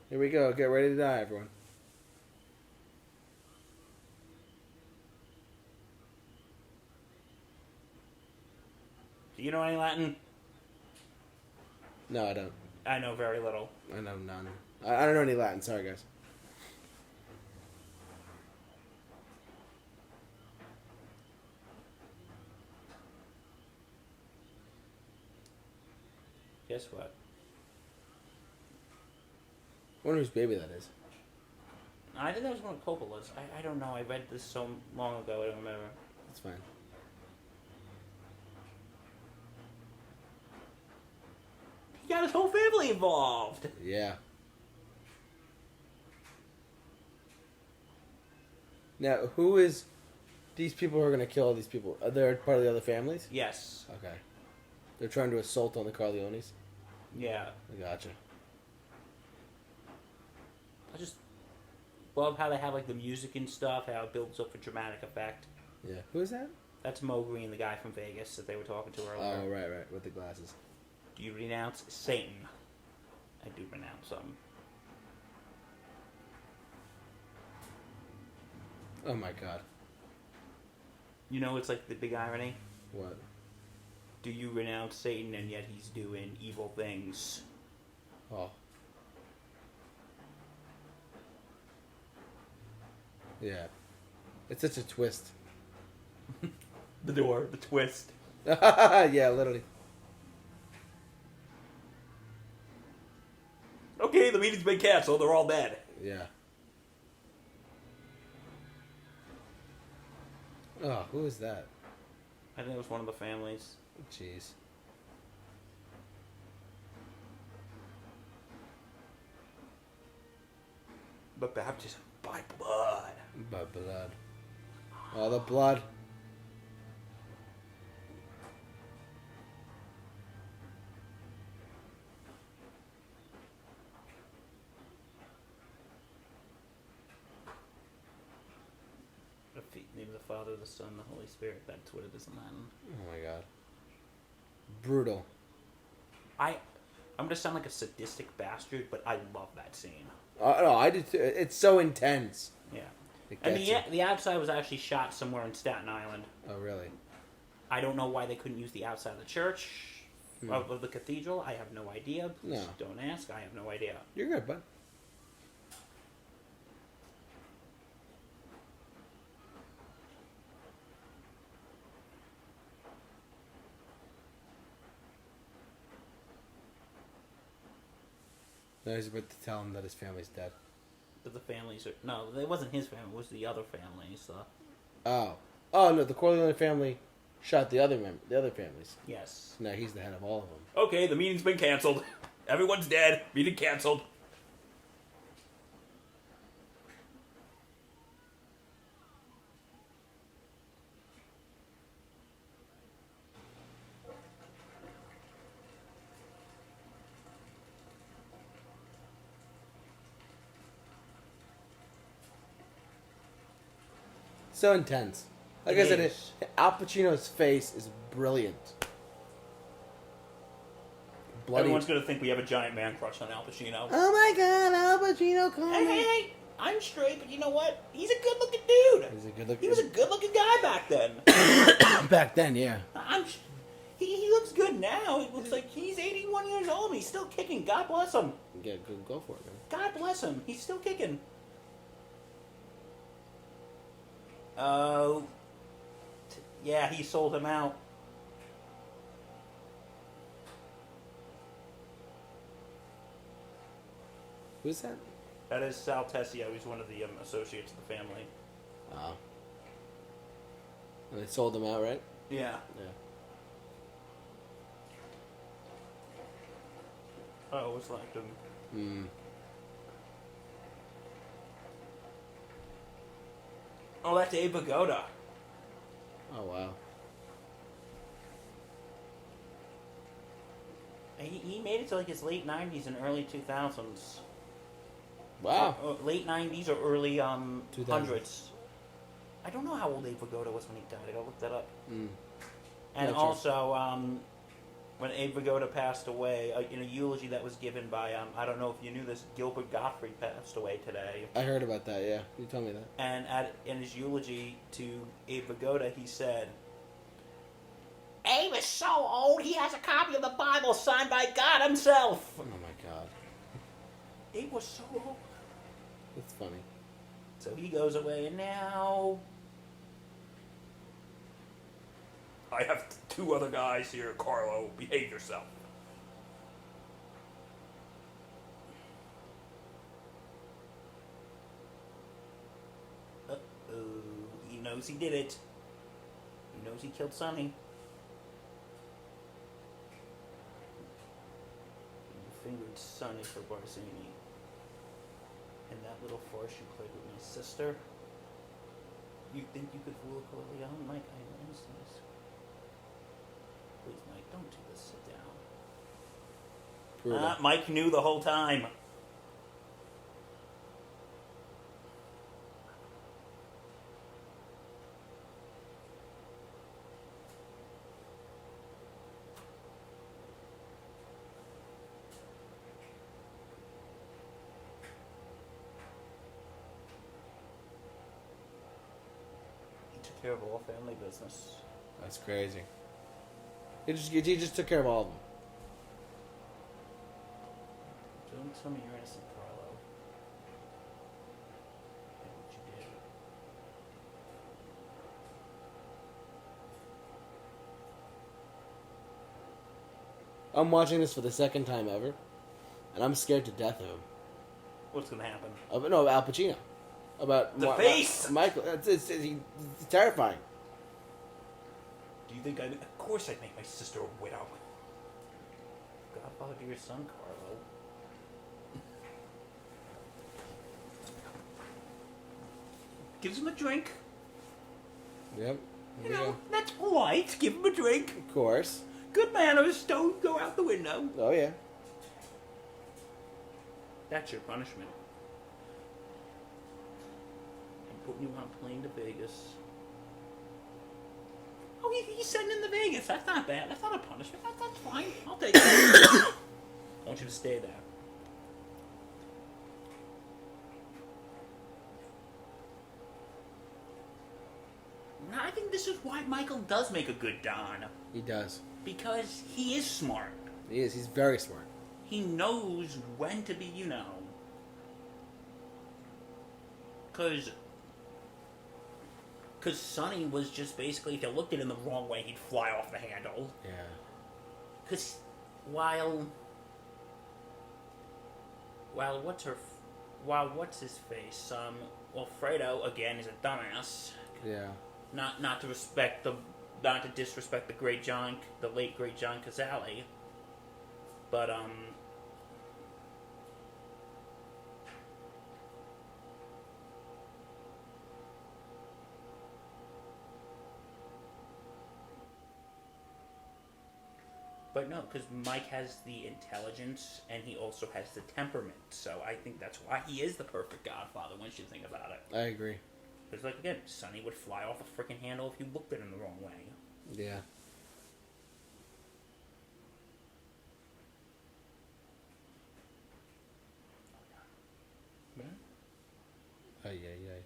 Here we go. Get ready to die, everyone. Do you know any Latin? No, I don't. I know very little. I know none. I don't know any Latin. Sorry, guys. Guess what? I wonder whose baby that is. I think that was one of Coppola's. I don't know. I read this so long ago. I don't remember. That's fine. He got his whole family involved. Yeah. Now, who is these people who are going to kill all these people? Are they part of the other families? Yes. Okay. They're trying to assault on the Corleones? Yeah. I gotcha. love how they have like the music and stuff, how it builds up for dramatic effect. Yeah. Who is that? That's Mo Green, the guy from Vegas that they were talking to earlier. Oh, right, with the glasses. Do you renounce Satan? I do renounce him. Oh my God. You know, it's like the big irony. What? Do you renounce Satan and yet he's doing evil things? Oh. Yeah. It's such a twist. The door, the twist. Yeah, literally. Okay, the meeting's been canceled. They're all dead. Yeah. Oh, who is that? I think it was one of the families. Jeez. But baptism by blood. By blood. All the blood. Name of the Father, the Son, the Holy Spirit. That's what it is in Latin. Oh my God. Brutal. I'm gonna sound like a sadistic bastard, but I love that scene. No, I did too. It's so intense. Yeah. It And gets you. the outside was actually shot somewhere in Staten Island. Oh, really? I don't know why they couldn't use the outside of the church, of the cathedral. I have no idea. Please No. don't ask. I have no idea. You're good, bud. No, he's about to tell him that his family's dead. But the families are... No, it wasn't his family. It was the other families. Oh. Oh, no, the Corleone family shot the other families. Yes. Now he's the head of all of them. Okay, the meeting's been canceled. Everyone's dead. Meeting canceled. So intense. Like It I said, is. Al Pacino's face is brilliant. Bloody. Everyone's gonna think we have a giant man crush on Al Pacino. Oh my God, Al Pacino, come Hey, I'm straight, but you know what? He's a good-looking dude. He's a good looking. He was a good-looking guy back then. Back then, yeah. He looks good now. It looks like he's 81 years old and he's still kicking. God bless him. Yeah, go for it, man. God bless him. He's still kicking. Oh. Yeah, he sold him out. Who's that? That is Sal Tessio. He's one of the associates of the family. Oh. And they sold him out, right? Yeah. Yeah. I always liked him. Hmm. Oh, that's Abe Vigoda. Oh, wow. He made it to like his late 90s and early 2000s. Wow. Late 90s or early hundreds. I don't know how old Abe Vigoda was when he died. I gotta look that up. Mm. And Not also, when Abe Vigoda passed away, in a eulogy that was given by, I don't know if you knew this, Gilbert Gottfried passed away today. I heard about that, yeah. You told me that. And in his eulogy to Abe Vigoda, he said, Abe is so old, he has a copy of the Bible signed by God himself. Oh, my God. Abe was so old. That's funny. So he goes away, and now I have two other guys here. Carlo, behave yourself. Uh-oh. He knows he did it. He knows he killed Sonny. You fingered Sonny for Barzini. And that little farce you played with my sister. You think you could fool Corleone? Mike, I am innocent. Please, Mike, don't do this. Sit down. Brutal. Mike knew the whole time. care of all family business. That's crazy. He just took care of all of them. Don't tell me you're innocent, Carlo. Look what you did. I'm watching this for the second time ever, and I'm scared to death of him. What's gonna happen? No, Al Pacino. About The face! Michael. It's terrifying. Do you think I... Of course I'd make my sister a widow. Godfather to your son, Carlo. Gives him a drink. Yep. You know, that's polite. Give him a drink. Of course. Good manners don't go out the window. Oh, yeah. That's your punishment. I'm putting you on a plane to Vegas. Oh, he's sending in the Vegas. That's not bad. That's not a punishment. That's fine. I'll take it. I want you to stay there. Now, I think this is why Michael does make a good Don. He does. Because he is smart. He is. He's very smart. He knows when to be, you know. Because Sonny was just basically, if you looked at him the wrong way, he'd fly off the handle. Yeah. Because while what's his face? Fredo again is a dumbass. Yeah. Not to disrespect the late great John Cazale, but But no, because Mike has the intelligence and he also has the temperament. So I think that's why he is the perfect Godfather once you think about it. I agree. Because, like, again, Sonny would fly off a freaking handle if you looked at him the wrong way. Yeah. Ay, ay, ay.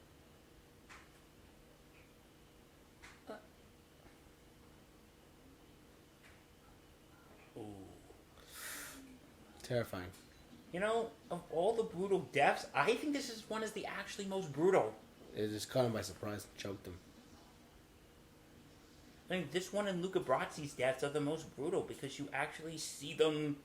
Ooh. Terrifying. You know, of all the brutal deaths, I think this one is the actually most brutal. It just caught him by surprise and choked him. I mean, this one and Luca Brasi's deaths are the most brutal because you actually see them.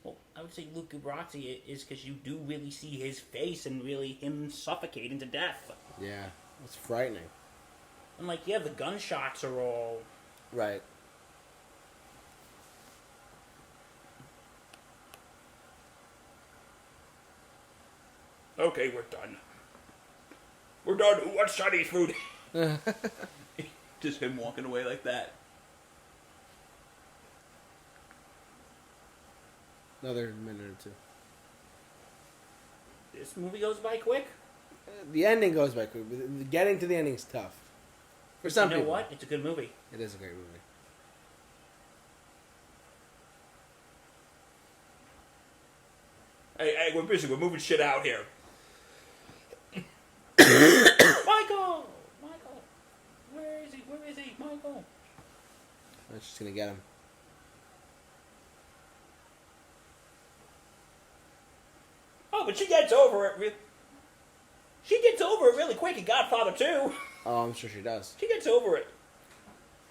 Well, I would say Luca Brasi is because you do really see his face and really him suffocating to death. Yeah, it's frightening. And, like, yeah, the gunshots are all... Right. Okay, we're done. We're done. Who wants Chinese food? Just him walking away like that. Another minute or two. This movie goes by quick. The ending goes by quick. But getting to the ending is tough. For some people. You know what? It's a good movie. It is a great movie. Hey, we're busy. We're moving shit out here. Michael! Michael! Where is he? Where is he? Michael! I'm just gonna get him. Oh, but she gets over it. She gets over it really quick in Godfather 2. Oh, I'm sure she does. She gets over it.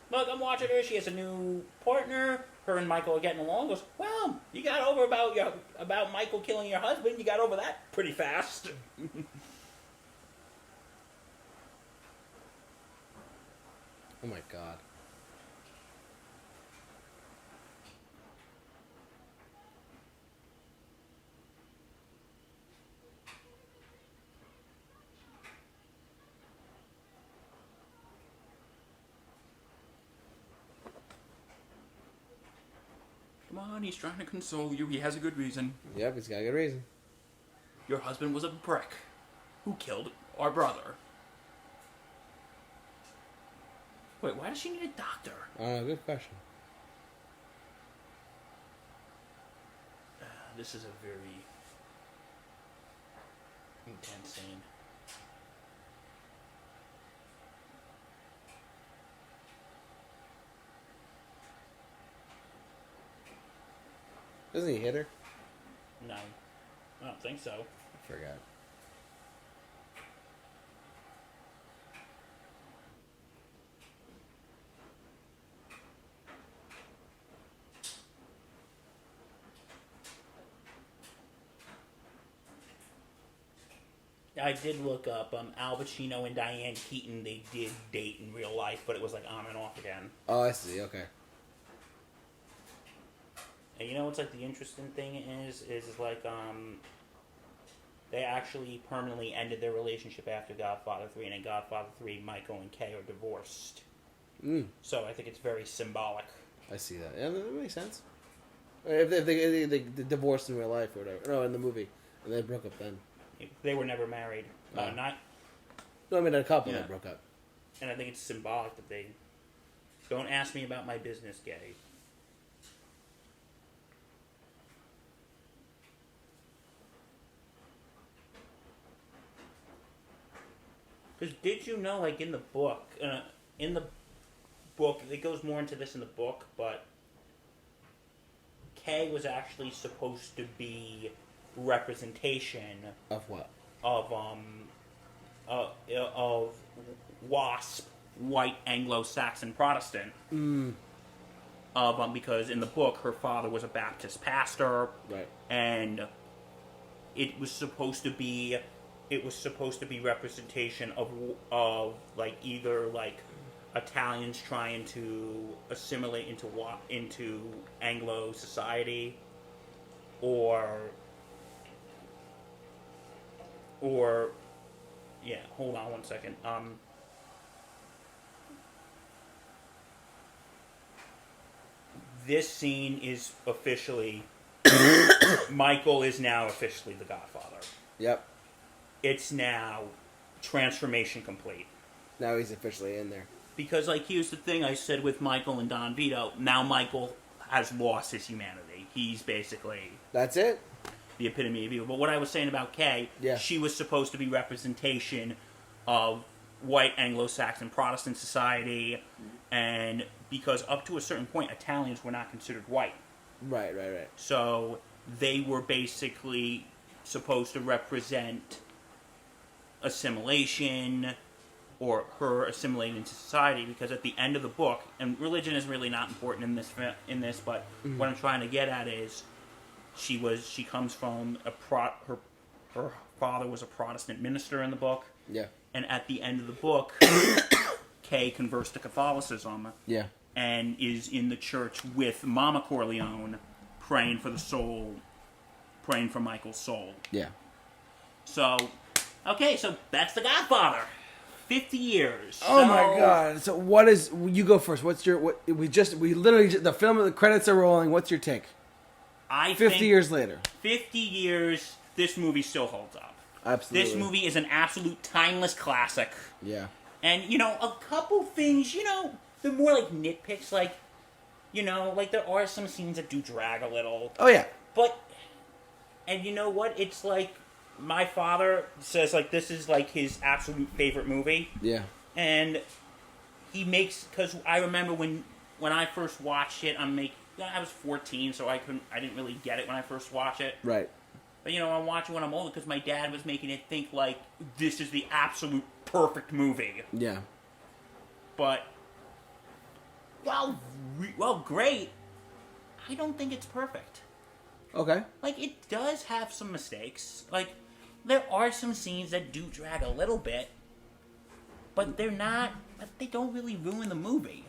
Look, I'm watching her. She has a new partner. Her and Michael are getting along. Goes, well, you got over about Michael killing your husband. You got over that pretty fast. Oh my god. Come on, he's trying to console you. He has a good reason. Yep, he's got a good reason. Your husband was a prick who killed our brother. Wait, why does she need a doctor? Good question. This is a very intense scene. Doesn't he hit her? No, I don't think so. I forgot. I did look up Al Pacino and Diane Keaton. They did date in real life, but it was like on and off again. Oh, I see. Okay. And you know what's like the interesting thing is like they actually permanently ended their relationship after Godfather 3, and in Godfather 3, Michael and Kay are divorced. So I think it's very symbolic. I see that. Yeah, that makes sense. If they divorced in real life or whatever. No, in the movie. And they broke up then. They were never married. Oh. Not. No, I mean, a couple that broke up. And I think it's symbolic that they... Don't ask me about my business, Gay. Because did you know, like, in the book, it goes more into this in the book, but Kay was actually supposed to be representation Of what? of WASP, white Anglo-Saxon Protestant. Because in the book her father was a Baptist pastor, Right. and it was supposed to be representation of like either like Italians trying to assimilate into Anglo society, or yeah, hold on one second. This scene is officially Michael is now officially the Godfather. Yep. It's now transformation complete. Now he's officially in there. Because, like, here's the thing I said with Michael and Don Vito. Now Michael has lost his humanity. He's basically That's it? the epitome of evil. But what I was saying about Kay, she was supposed to be representation of white Anglo-Saxon Protestant society, and because up to a certain point, Italians were not considered white. Right. So they were basically supposed to represent assimilation, or her assimilating into society, because at the end of the book, and religion is really not important in this, but what I'm trying to get at is she comes from her father was a Protestant minister in the book. Yeah. And at the end of the book, Kay converts to Catholicism. Yeah. And is in the church with Mama Corleone, praying for Michael's soul. Yeah. So, okay, so that's The Godfather. 50 years. Oh my God! So what is? You go first. What's your? What we literally the film, the credits are rolling. What's your take? 50 years later. 50 years. This movie still holds up. Absolutely. This movie is an absolute timeless classic. Yeah. And a couple things. They're more like nitpicks. Like, like there are some scenes that do drag a little. Oh yeah. But, and you know what? It's like, my father says, like, this is, like, his absolute favorite movie. Yeah. And he makes, because I remember when I first watched it, I was 14, so I didn't really get it when I first watched it. Right. But, I'm watching when I'm older, because my dad was making it think, like, this is the absolute perfect movie. Yeah. But, well, great. I don't think it's perfect. Okay. Like, it does have some mistakes. Like, there are some scenes that do drag a little bit, but they don't really ruin the movie.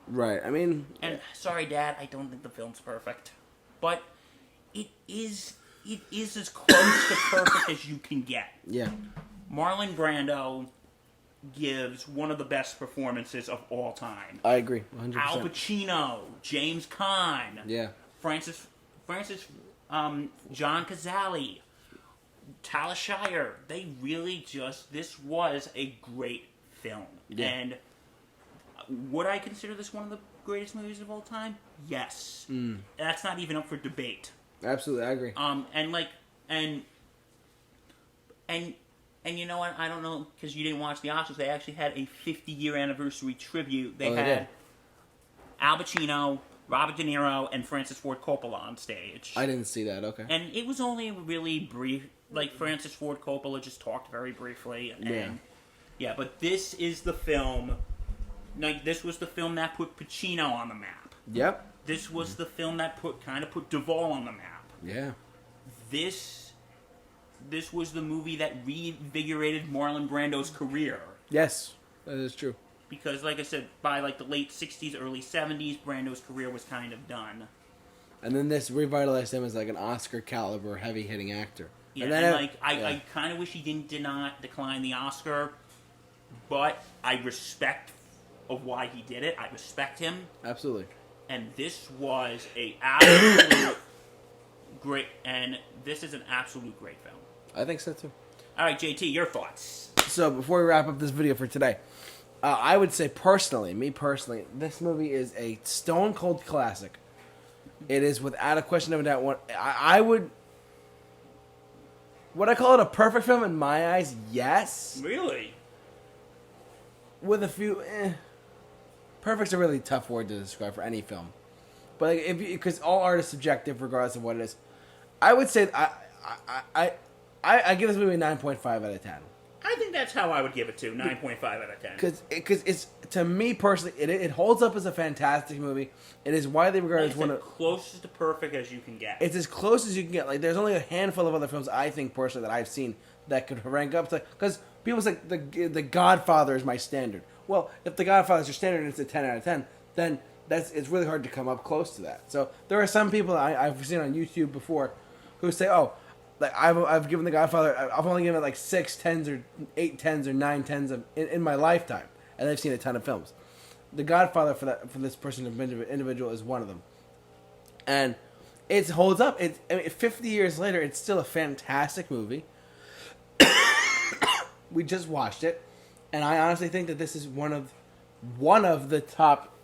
Right. I mean... And, sorry, Dad, I don't think the film's perfect. But it is as close to perfect as you can get. Yeah. Marlon Brando gives one of the best performances of all time. I agree, 100%. Al Pacino, James Caan. Yeah. Francis, John Cazale, Talia Shire. They really this was a great film. Yeah. And would I consider this one of the greatest movies of all time? Yes. That's not even up for debate. Absolutely, I agree. And you know what? I don't know, because you didn't watch the Oscars. They actually had a 50-year anniversary tribute. They They had did. Al Pacino, Robert De Niro and Francis Ford Coppola on stage. I didn't see that. Okay. And it was only really brief. Like, Francis Ford Coppola just talked very briefly. And, yeah, but this is the film. Like, this was the film that put Pacino on the map. Yep. This was the film that kind of put Duvall on the map. Yeah. This was the movie that reinvigorated Marlon Brando's career. Yes, that is true. Because, like I said, by like the late 60s, early 70s, Brando's career was kind of done. And then this revitalized him as like an Oscar caliber, heavy hitting actor. Yeah, and then I kind of wish he did not decline the Oscar, but I respect of why he did it. I respect him. Absolutely. And this was a absolute great, and this is an absolute great film. I think so too. All right, JT, your thoughts. So before we wrap up this video for today, I would say me personally, this movie is a stone cold classic. It is without a question of a doubt would I call it a perfect film in my eyes? Yes. Really? With a few, perfect's a really tough word to describe for any film, but like because all art is subjective regardless of what it is. I would say I give this movie a 9.5 out of 10. I think that's how I would give it to 9.5 out of 10. Because it's, to me personally, it holds up as a fantastic movie. It is widely regarded as one of closest to perfect as you can get. It's as close as you can get. Like, there's only a handful of other films I think personally that I've seen that could rank up to, because people say the Godfather is my standard. Well, if the Godfather is your standard and it's a 10 out of 10, then it's really hard to come up close to that. So there are some people I've seen on YouTube before who say, oh, like I've given the Godfather, I've only given it like 6 10s or 8 10s or 9 10s in my lifetime, and they've seen a ton of films. The Godfather for this person individual is one of them, and it holds up. 50 years later, it's still a fantastic movie. We just watched it, and I honestly think that this is one of the top.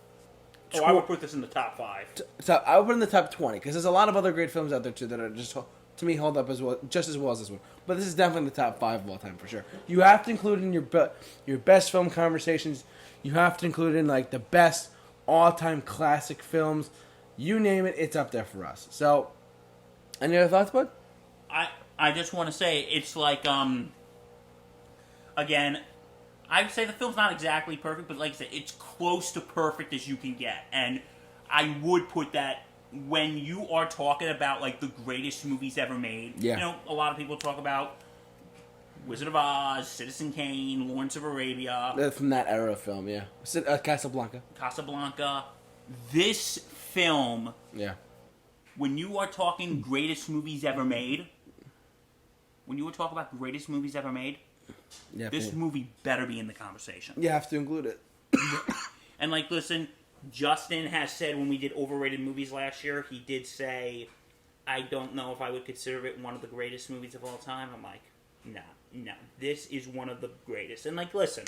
I would put this in the top 5. So I would put it in the top 20 because there's a lot of other great films out there too that are just, to me, hold up just as well as this one. But this is definitely in the top 5 of all time for sure. You have to include it in your best film conversations. You have to include it in like the best all-time classic films. You name it, it's up there for us. So, any other thoughts, bud? I just want to say it's like again, I'd say the film's not exactly perfect, but like I said, it's close to perfect as you can get. And I would put that when you are talking about like the greatest movies ever made. Yeah. You know, a lot of people talk about Wizard of Oz, Citizen Kane, Lawrence of Arabia. From that era of film, yeah. Casablanca. This film, yeah. When you are talking greatest movies ever made, this movie better be in the conversation. You have to include it. And like, listen, Justin has said when we did overrated movies last year, he did say, I don't know if I would consider it one of the greatest movies of all time. I'm like, no, this is one of the greatest. And like, listen,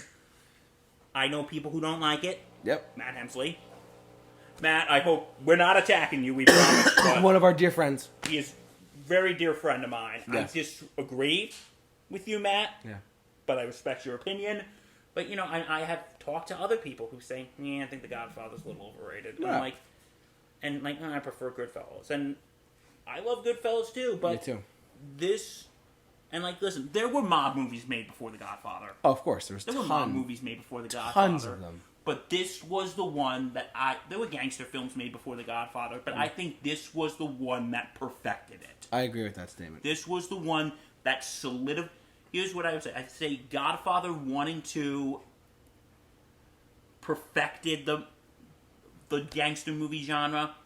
I know people who don't like it. Yep. Matt Hemsley. Matt, I hope we're not attacking you, we promise. But one of our dear friends. He is a very dear friend of mine. Yes. I disagree with you, Matt. Yeah. But I respect your opinion. But, you know, I have talked to other people who say, I think The Godfather's a little overrated. Yeah. And I prefer Goodfellas. And I love Goodfellas, too. But me too. This, and like, listen, there were mob movies made before The Godfather. Oh, of course. There were mob movies made before The Godfather. Tons of them. But this was the one that there were gangster films made before The Godfather, but I think this was the one that perfected it. I agree with that statement. This was the one that solidified. Here's what I would say. I'd say Godfather 1 and 2 perfected the gangster movie genre.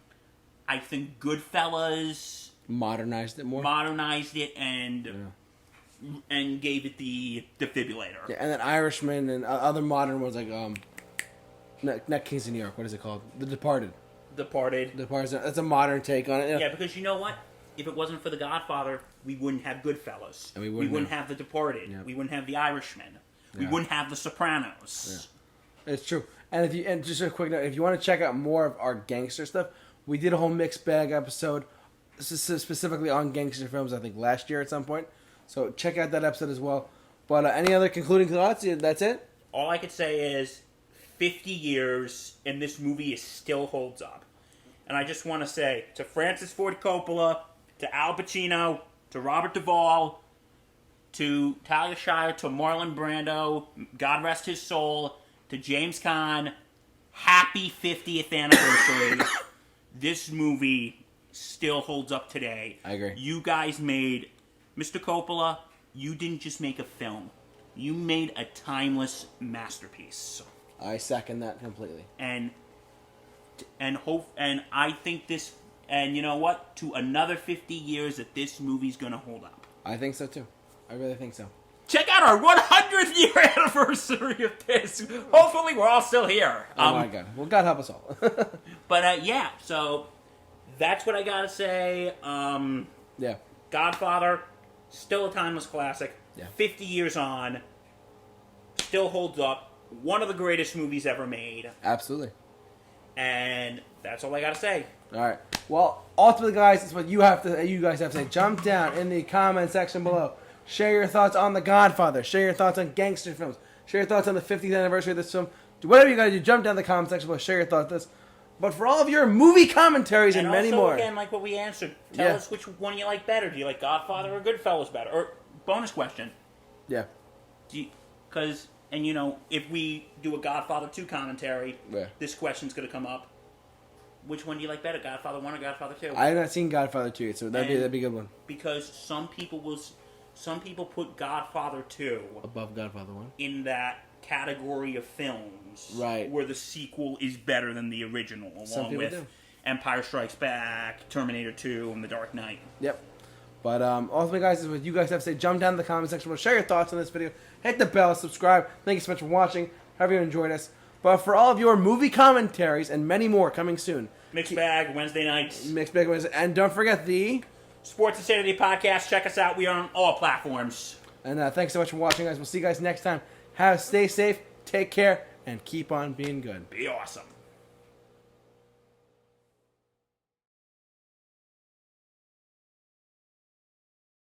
I think Goodfellas modernized it and gave it the defibrillator. Yeah, and then Irishman and other modern ones like not Kings of New York. What is it called? The Departed. That's a modern take on it. Yeah, because you know what? If it wasn't for The Godfather, we wouldn't have Goodfellas. And we wouldn't have The Departed. Yep. We wouldn't have The Irishman. Yeah. We wouldn't have The Sopranos. Yeah. It's true. And just a quick note, if you want to check out more of our gangster stuff, we did a whole mixed bag episode specifically on gangster films, I think last year at some point. So check out that episode as well. But any other concluding thoughts? That's it? All I could say is 50 years and this movie still holds up. And I just want to say to Francis Ford Coppola, to Al Pacino, to Robert Duvall, to Talia Shire, to Marlon Brando, God rest his soul, to James Caan, happy 50th anniversary. This movie still holds up today. I agree. You guys made, Mr. Coppola, you didn't just make a film. You made a timeless masterpiece. I second that completely. And I think this, and you know what? To another 50 years that this movie's going to hold up. I think so too. I really think so. Check out our 100th year anniversary of this. Hopefully we're all still here. Oh my God. Well, God help us all. But yeah, so that's what I got to say. Yeah. Godfather, still a timeless classic. Yeah. 50 years on, still holds up. One of the greatest movies ever made. Absolutely. And that's all I got to say. All right. Well, ultimately, guys, it's what you guys have to say. Jump down in the comment section below. Share your thoughts on The Godfather. Share your thoughts on gangster films. Share your thoughts on the 50th anniversary of this film. Do whatever you got to do. Jump down in the comment section below. Share your thoughts on this. But for all of your movie commentaries and many also, more. again, like what we answered, tell us which one you like better. Do you like Godfather or Goodfellas better? Or bonus question. Yeah. Because, and you know, if we do a Godfather 2 commentary, this question's going to come up. Which one do you like better, Godfather 1 or Godfather 2? I have not seen Godfather 2 yet, so that'd be a good one. Because some people put Godfather 2 above Godfather 1 in that category of films, right, where the sequel is better than the original, along with Empire Strikes Back, Terminator 2, and The Dark Knight. Yep. But ultimately, guys, is what you guys have to say. Jump down in the comment section below. Share your thoughts on this video. Hit the bell. Subscribe. Thank you so much for watching. Hope you enjoyed us. But for all of your movie commentaries and many more coming soon. Mixed Bag, Wednesday nights. Mixed Bag Wednesday. And don't forget the Sports Insanity Podcast. Check us out. We are on all platforms. And thanks so much for watching, guys. We'll see you guys next time. Stay safe, take care, and keep on being good. Be awesome.